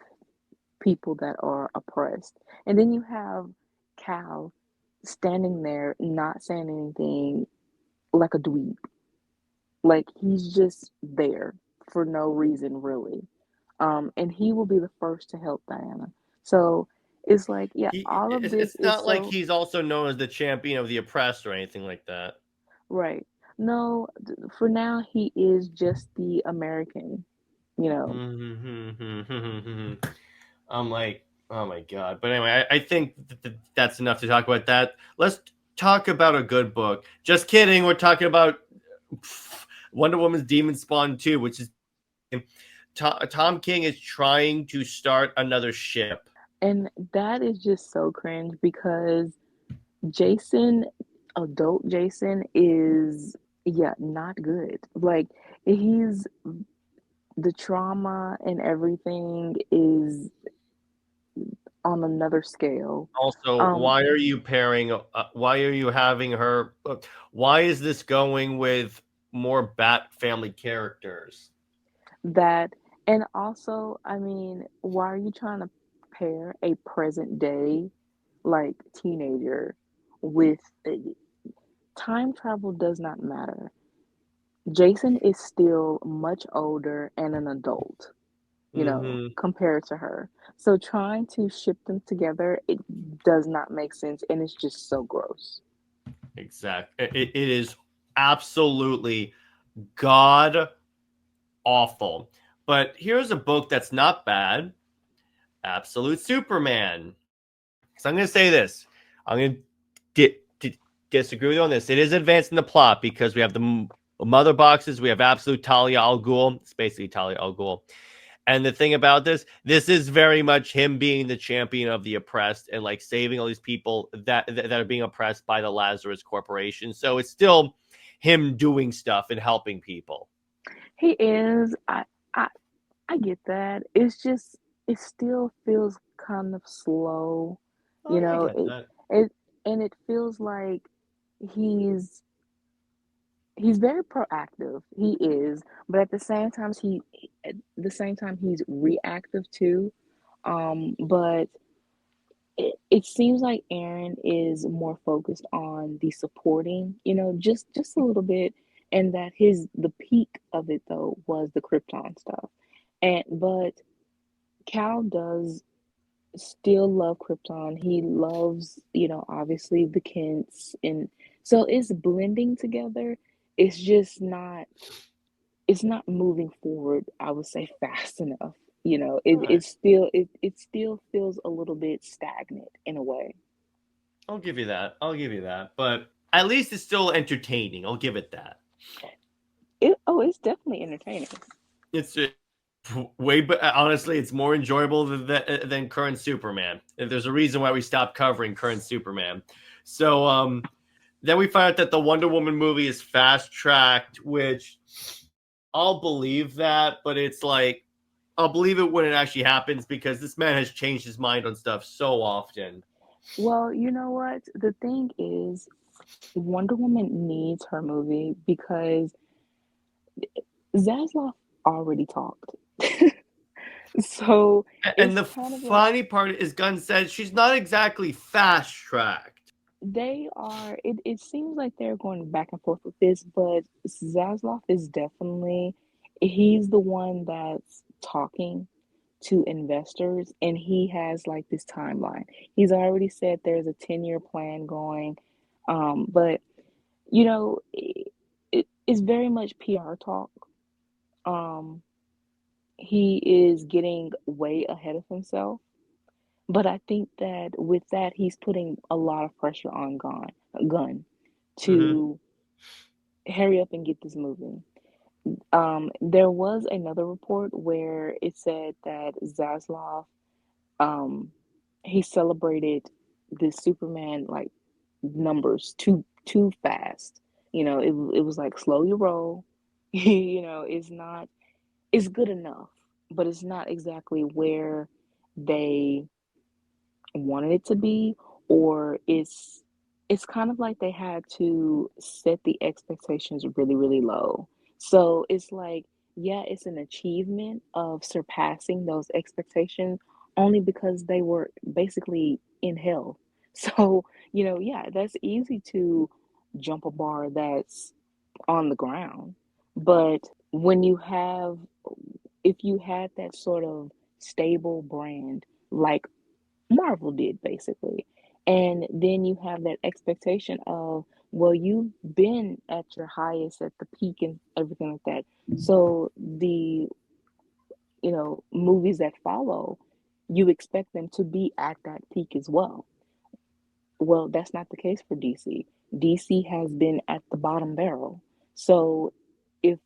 Speaker 4: people that are oppressed. And then you have Cal standing there not saying anything like a dweeb. Like he's just there for no reason really. And he will be the first to help Diana. So it's like, yeah, all of this
Speaker 3: it's
Speaker 4: is
Speaker 3: not like
Speaker 4: so
Speaker 3: he's also known as the champion of the oppressed or anything like that.
Speaker 4: right. No, for now he is just the American, you know.
Speaker 3: I'm like, oh my god. But anyway, I think that's enough to talk about that. Let's talk about a good book. Just kidding. We're talking about Wonder Woman's Demon Spawn 2, which is Tom King is trying to start another ship.
Speaker 4: And that is just so cringe because Jason, adult Jason, is, yeah, not good. Like, he's the trauma and everything is on another scale.
Speaker 3: Also,
Speaker 4: Um,
Speaker 3: why are you pairing? Why are you having her? Why is this going with more Bat family characters?
Speaker 4: that, and also, I mean, why are you trying to pair a present day, like, teenager with time travel does not matter. Jason is still much older and an adult,
Speaker 3: Mm-hmm.
Speaker 4: compared to her. So trying to ship them together, it does not make sense and it's just so gross.
Speaker 3: Exactly. It is absolutely god awful. But here's a book that's not bad. Absolute Superman. So I'm going to say this. I'm going to disagree with you on this. It is advancing the plot because we have the mother boxes. We have Absolute Talia al Ghul. It's basically Talia al Ghul. And the thing about this is very much him being the champion of the oppressed and like saving all these people that are being oppressed by the Lazarus Corporation. So it's still him doing stuff and helping people.
Speaker 4: He is. I get that. It's just it still feels kind of slow,
Speaker 3: Oh
Speaker 4: you
Speaker 3: yeah, I
Speaker 4: know.
Speaker 3: get
Speaker 4: It
Speaker 3: that.
Speaker 4: it and it feels like he's he's very proactive. He is, but at the same time he's reactive too. But it seems like Aaron is more focused on the supporting, just a little bit, and that his the peak of it though was the Krypton stuff. And but Cal does still love Krypton. He loves, obviously the Kents, and so it's blending together. It's just not it's not moving forward, I would say, fast enough.
Speaker 3: All right.
Speaker 4: It still feels a little bit stagnant in a way.
Speaker 3: I'll give you that. I'll give you that. But at least it's still entertaining. I'll give it that.
Speaker 4: It's definitely entertaining.
Speaker 3: It's way, but honestly, it's more enjoyable than current Superman. There's a reason why we stopped covering current Superman. So then we find out that the Wonder Woman movie is fast tracked, which I'll believe that, but it's like I'll believe it when it actually happens because this man has changed his mind on stuff so often.
Speaker 4: Well, you know what? The thing is, Wonder Woman needs her movie because Zaslav already talked. So
Speaker 3: And
Speaker 4: it's
Speaker 3: the
Speaker 4: kind of like
Speaker 3: funny part is Gunn said she's not exactly fast tracked.
Speaker 4: they are it seems like they're going back and forth with this, but Zaslav is definitely he's the one that's talking to investors, and he has like this timeline. He's already said there's a 10-year plan going. But it's very much PR talk. Um, he is getting way ahead of himself. But I think that with that, he's putting a lot of pressure on Gunn
Speaker 3: Mm-hmm.
Speaker 4: to hurry up and get this moving. There was another report where it said that Zaslav, um, he celebrated the Superman like numbers too fast. It was like slow your roll. It's good enough, but it's not exactly where they wanted it to be, or it's kind of like they had to set the expectations really, really low. So it's like, yeah, it's an achievement of surpassing those expectations only because they were basically in hell. So, yeah, that's easy to jump a bar that's on the ground. But when you have, if you had that sort of stable brand, like Marvel did basically. And then you have that expectation of, well, you've been at your highest at the peak and everything like that. So the, movies that follow, you expect them to be at that peak as well. Well, that's not the case for DC. DC has been at the bottom barrel. So if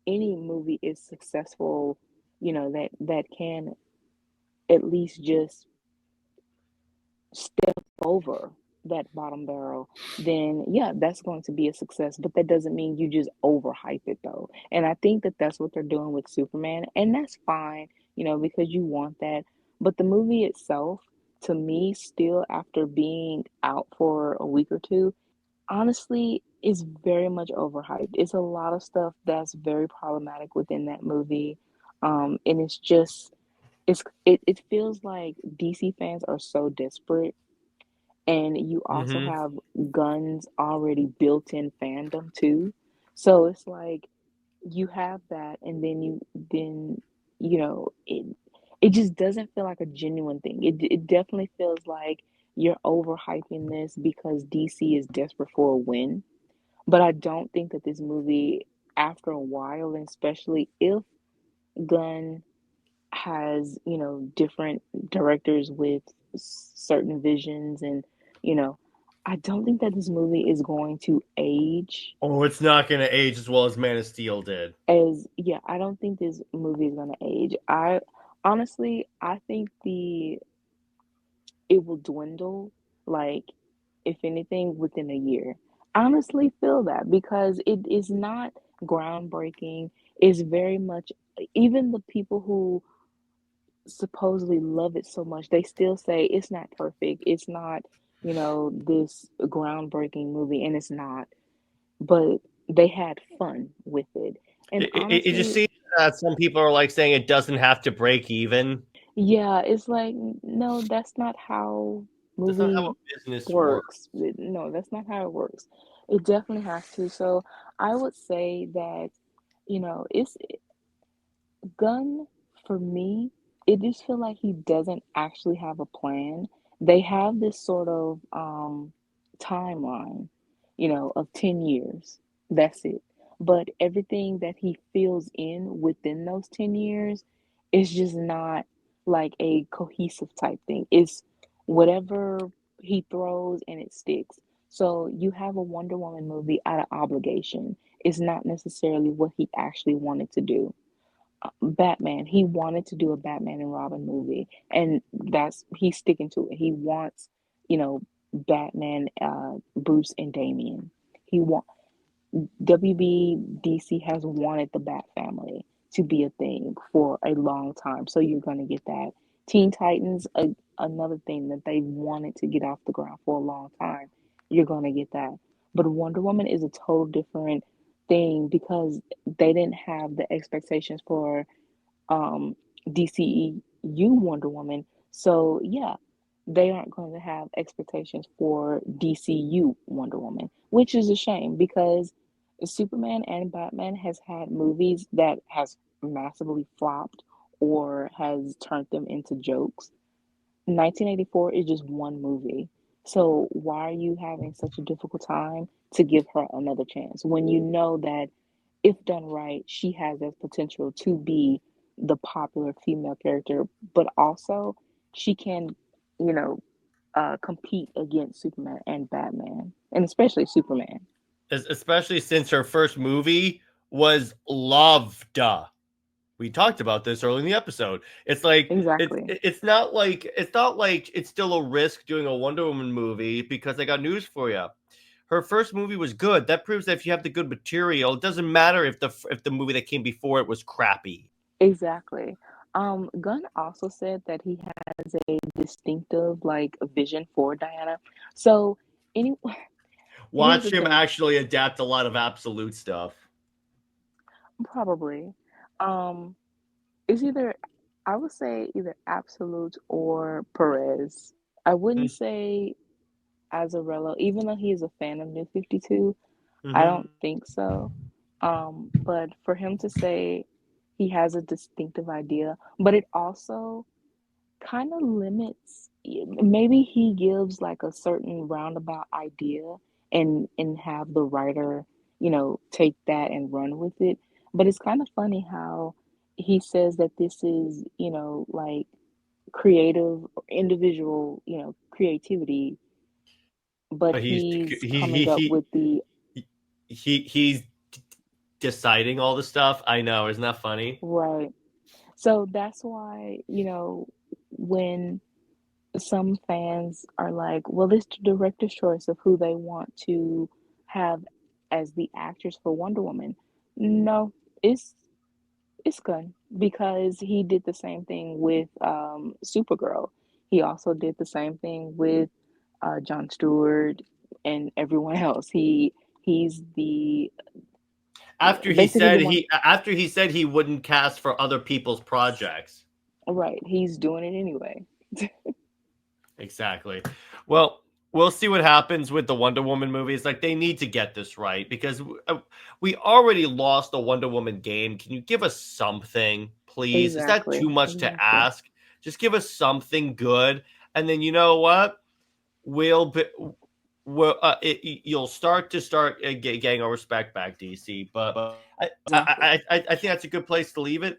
Speaker 4: any movie is successful, that can at least just step over that bottom barrel, then yeah, that's going to be a success. But that doesn't mean you just overhype it though. And I think that that's what they're doing with Superman, and that's fine, because you want that. But the movie itself, to me, still after being out for a week or two, honestly, is very much overhyped. It's a lot of stuff that's very problematic within that movie, and it's just it feels like DC fans are so desperate, and you also
Speaker 3: Mm-hmm.
Speaker 4: have Guns already built in fandom too. So it's like you have that, and then it just doesn't feel like a genuine thing. It definitely feels like you're overhyping this because DC is desperate for a win. But I don't think that this movie, after a while, and especially if Gunn has, different directors with certain visions, and, you know, I don't think that this movie is going to age
Speaker 3: Oh, it's not going to age as well as Man of Steel did.
Speaker 4: yeah, I don't think this movie is going to age. I think it will dwindle, like, if anything, within a year. I honestly feel that because it is not groundbreaking. It's very much, even the people who supposedly love it so much, they still say it's not perfect. It's not, this groundbreaking movie, and it's not. But they had fun with it. And
Speaker 3: It just
Speaker 4: honestly,
Speaker 3: seems that some people are like saying it doesn't have to break even.
Speaker 4: yeah, it's like, no, that's not how
Speaker 3: That's not how
Speaker 4: movie
Speaker 3: a business works.
Speaker 4: works. No, that's not how it works. It definitely has to. So I would say that, it's Gunn, for me, it just feel like he doesn't actually have a plan. They have this sort of timeline, of 10 years. That's it. But everything that he fills in within those 10 years is just not like a cohesive type thing. It's whatever he throws and it sticks. So you have a Wonder Woman movie out of obligation. It's not necessarily what he actually wanted to do. Batman, he wanted to do a Batman and Robin movie, and that's he's sticking to it. He wants, Batman, Bruce and Damian. He want WB DC has wanted the Bat family to be a thing for a long time, so you're gonna get that. Teen Titans, another thing that they wanted to get off the ground for a long time. You're gonna get that. But Wonder Woman is a total different thing because they didn't have the expectations for um, DCEU Wonder Woman. So yeah, they aren't going to have expectations for DCU Wonder Woman, which is a shame because Superman and Batman has had movies that has massively flopped or has turned them into jokes. 1984 is just one movie. So why are you having such a difficult time to give her another chance when you know that if done right, she has the potential to be the popular female character, but also she can, you know, compete against Superman and Batman, and especially Superman.
Speaker 3: Especially since her first movie was loved. We talked about this early in the episode. It's like
Speaker 4: Exactly.
Speaker 3: it's not like it's still a risk doing a Wonder Woman movie because I got news for you. Her first movie was good. That proves that if you have the good material, it doesn't matter if the movie that came before it was crappy.
Speaker 4: Exactly. Gunn also said that he has a distinctive like vision for Diana. So any here's
Speaker 3: Watch
Speaker 4: the
Speaker 3: him
Speaker 4: thing,
Speaker 3: actually adapt a lot of absolute stuff.
Speaker 4: probably. Um, it's either I would say either Absolute or Perez. I wouldn't say Azzarello, even though he is a fan of New 52, I
Speaker 3: Mm-hmm.
Speaker 4: don't think so. But for him to say he has a distinctive idea, but it also kind of limits, maybe he gives like a certain roundabout idea and have the writer, take that and run with it. But it's kind of funny how he says that this is, like creative individual, creativity, but
Speaker 3: He's
Speaker 4: he's
Speaker 3: he
Speaker 4: coming
Speaker 3: he
Speaker 4: up
Speaker 3: he
Speaker 4: with the
Speaker 3: he's deciding all the stuff. I know, isn't that funny?
Speaker 4: right. So that's why, when some fans are like, well, it's the director's choice of who they want to have as the actors for Wonder Woman. No, it's it's Gunn because he did the same thing with Supergirl. He also did the same thing with John Stewart and everyone else. He's the basically the one.
Speaker 3: After he said he wouldn't cast for other people's projects.
Speaker 4: Right, he's doing it anyway.
Speaker 3: Exactly. Well, we'll see what happens with the Wonder Woman movies. Like they need to get this right because we already lost the Wonder Woman game. Can you give us something, please? Is that
Speaker 4: Exactly,
Speaker 3: too much to
Speaker 4: exactly.
Speaker 3: ask? Just give us something good, and then you know what? We'll be, you'll start getting our respect back, DC. But
Speaker 4: Exactly.
Speaker 3: I think that's a good place to leave it.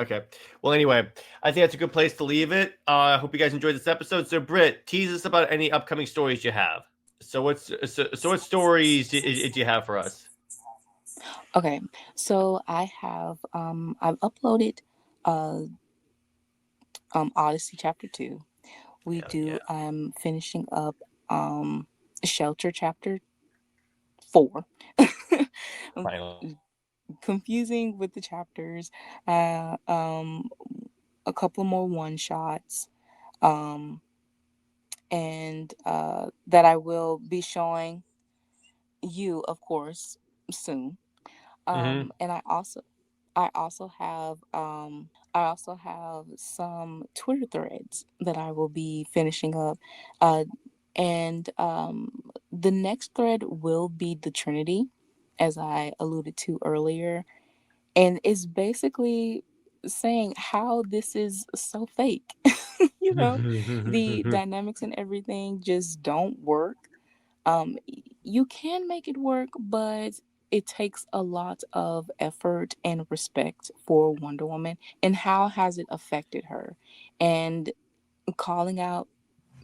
Speaker 3: Okay. Well, anyway, I think that's a good place to leave it. I hope you guys enjoyed this episode. So, Britt, tease us about any upcoming stories you have. So what stories did you have for us?
Speaker 2: Okay, so I've uploaded uh Odyssey chapter 2. We
Speaker 3: Hell yeah!
Speaker 2: do I'm finishing up um Shelter chapter 4.
Speaker 3: Finally.
Speaker 2: Confusing with the chapters. Uh um a couple more one shots. Um and that I will be showing you, of course, soon.
Speaker 3: Mm-hmm.
Speaker 2: And I also have some Twitter threads that I will be finishing up. Uh, and The next thread will be the Trinity, as I alluded to earlier. And it's basically saying how this is so fake. The dynamics and everything just don't work. You can make it work, but it takes a lot of effort and respect for Wonder Woman. And how has it affected her? And calling out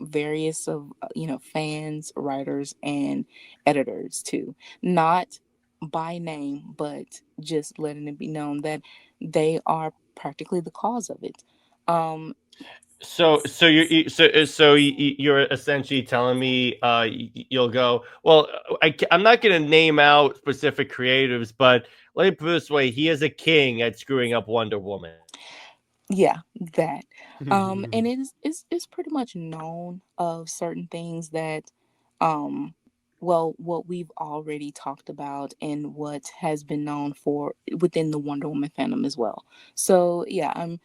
Speaker 2: various of fans, writers, and editors too, not by name, but just letting it be known that they are practically the cause of it. Um,
Speaker 3: So you're essentially telling me you'll go well. I'm not going to name out specific creatives, but let me put it this way: he is a king at screwing up Wonder Woman.
Speaker 2: yeah, that. And it's pretty much known of certain things that um well, what we've already talked about and what has been known for within the Wonder Woman fandom as well. So yeah, I'm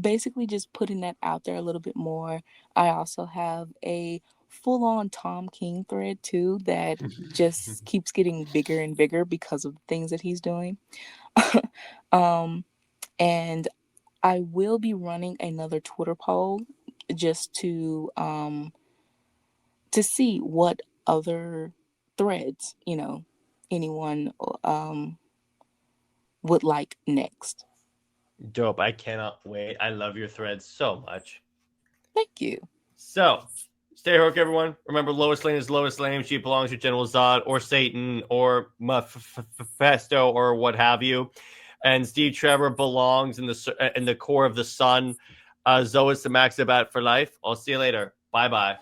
Speaker 2: basically just putting that out there a little bit more. I also have a full on Tom King thread too that just keeps getting bigger and bigger because of the things that he's doing. um, and I will be running another Twitter poll just to see what other threads, anyone would like next.
Speaker 3: Dope. I cannot wait. I love your threads so much.
Speaker 2: Thank you.
Speaker 3: So, stay heroic, everyone. Remember, Lois Lane is Lois Lane. She belongs to General Zod or Satan or Mephisto or what have you. And Steve Trevor belongs in the core of the sun. Zoe is the Maxibat for life. I'll see you later. Bye-bye.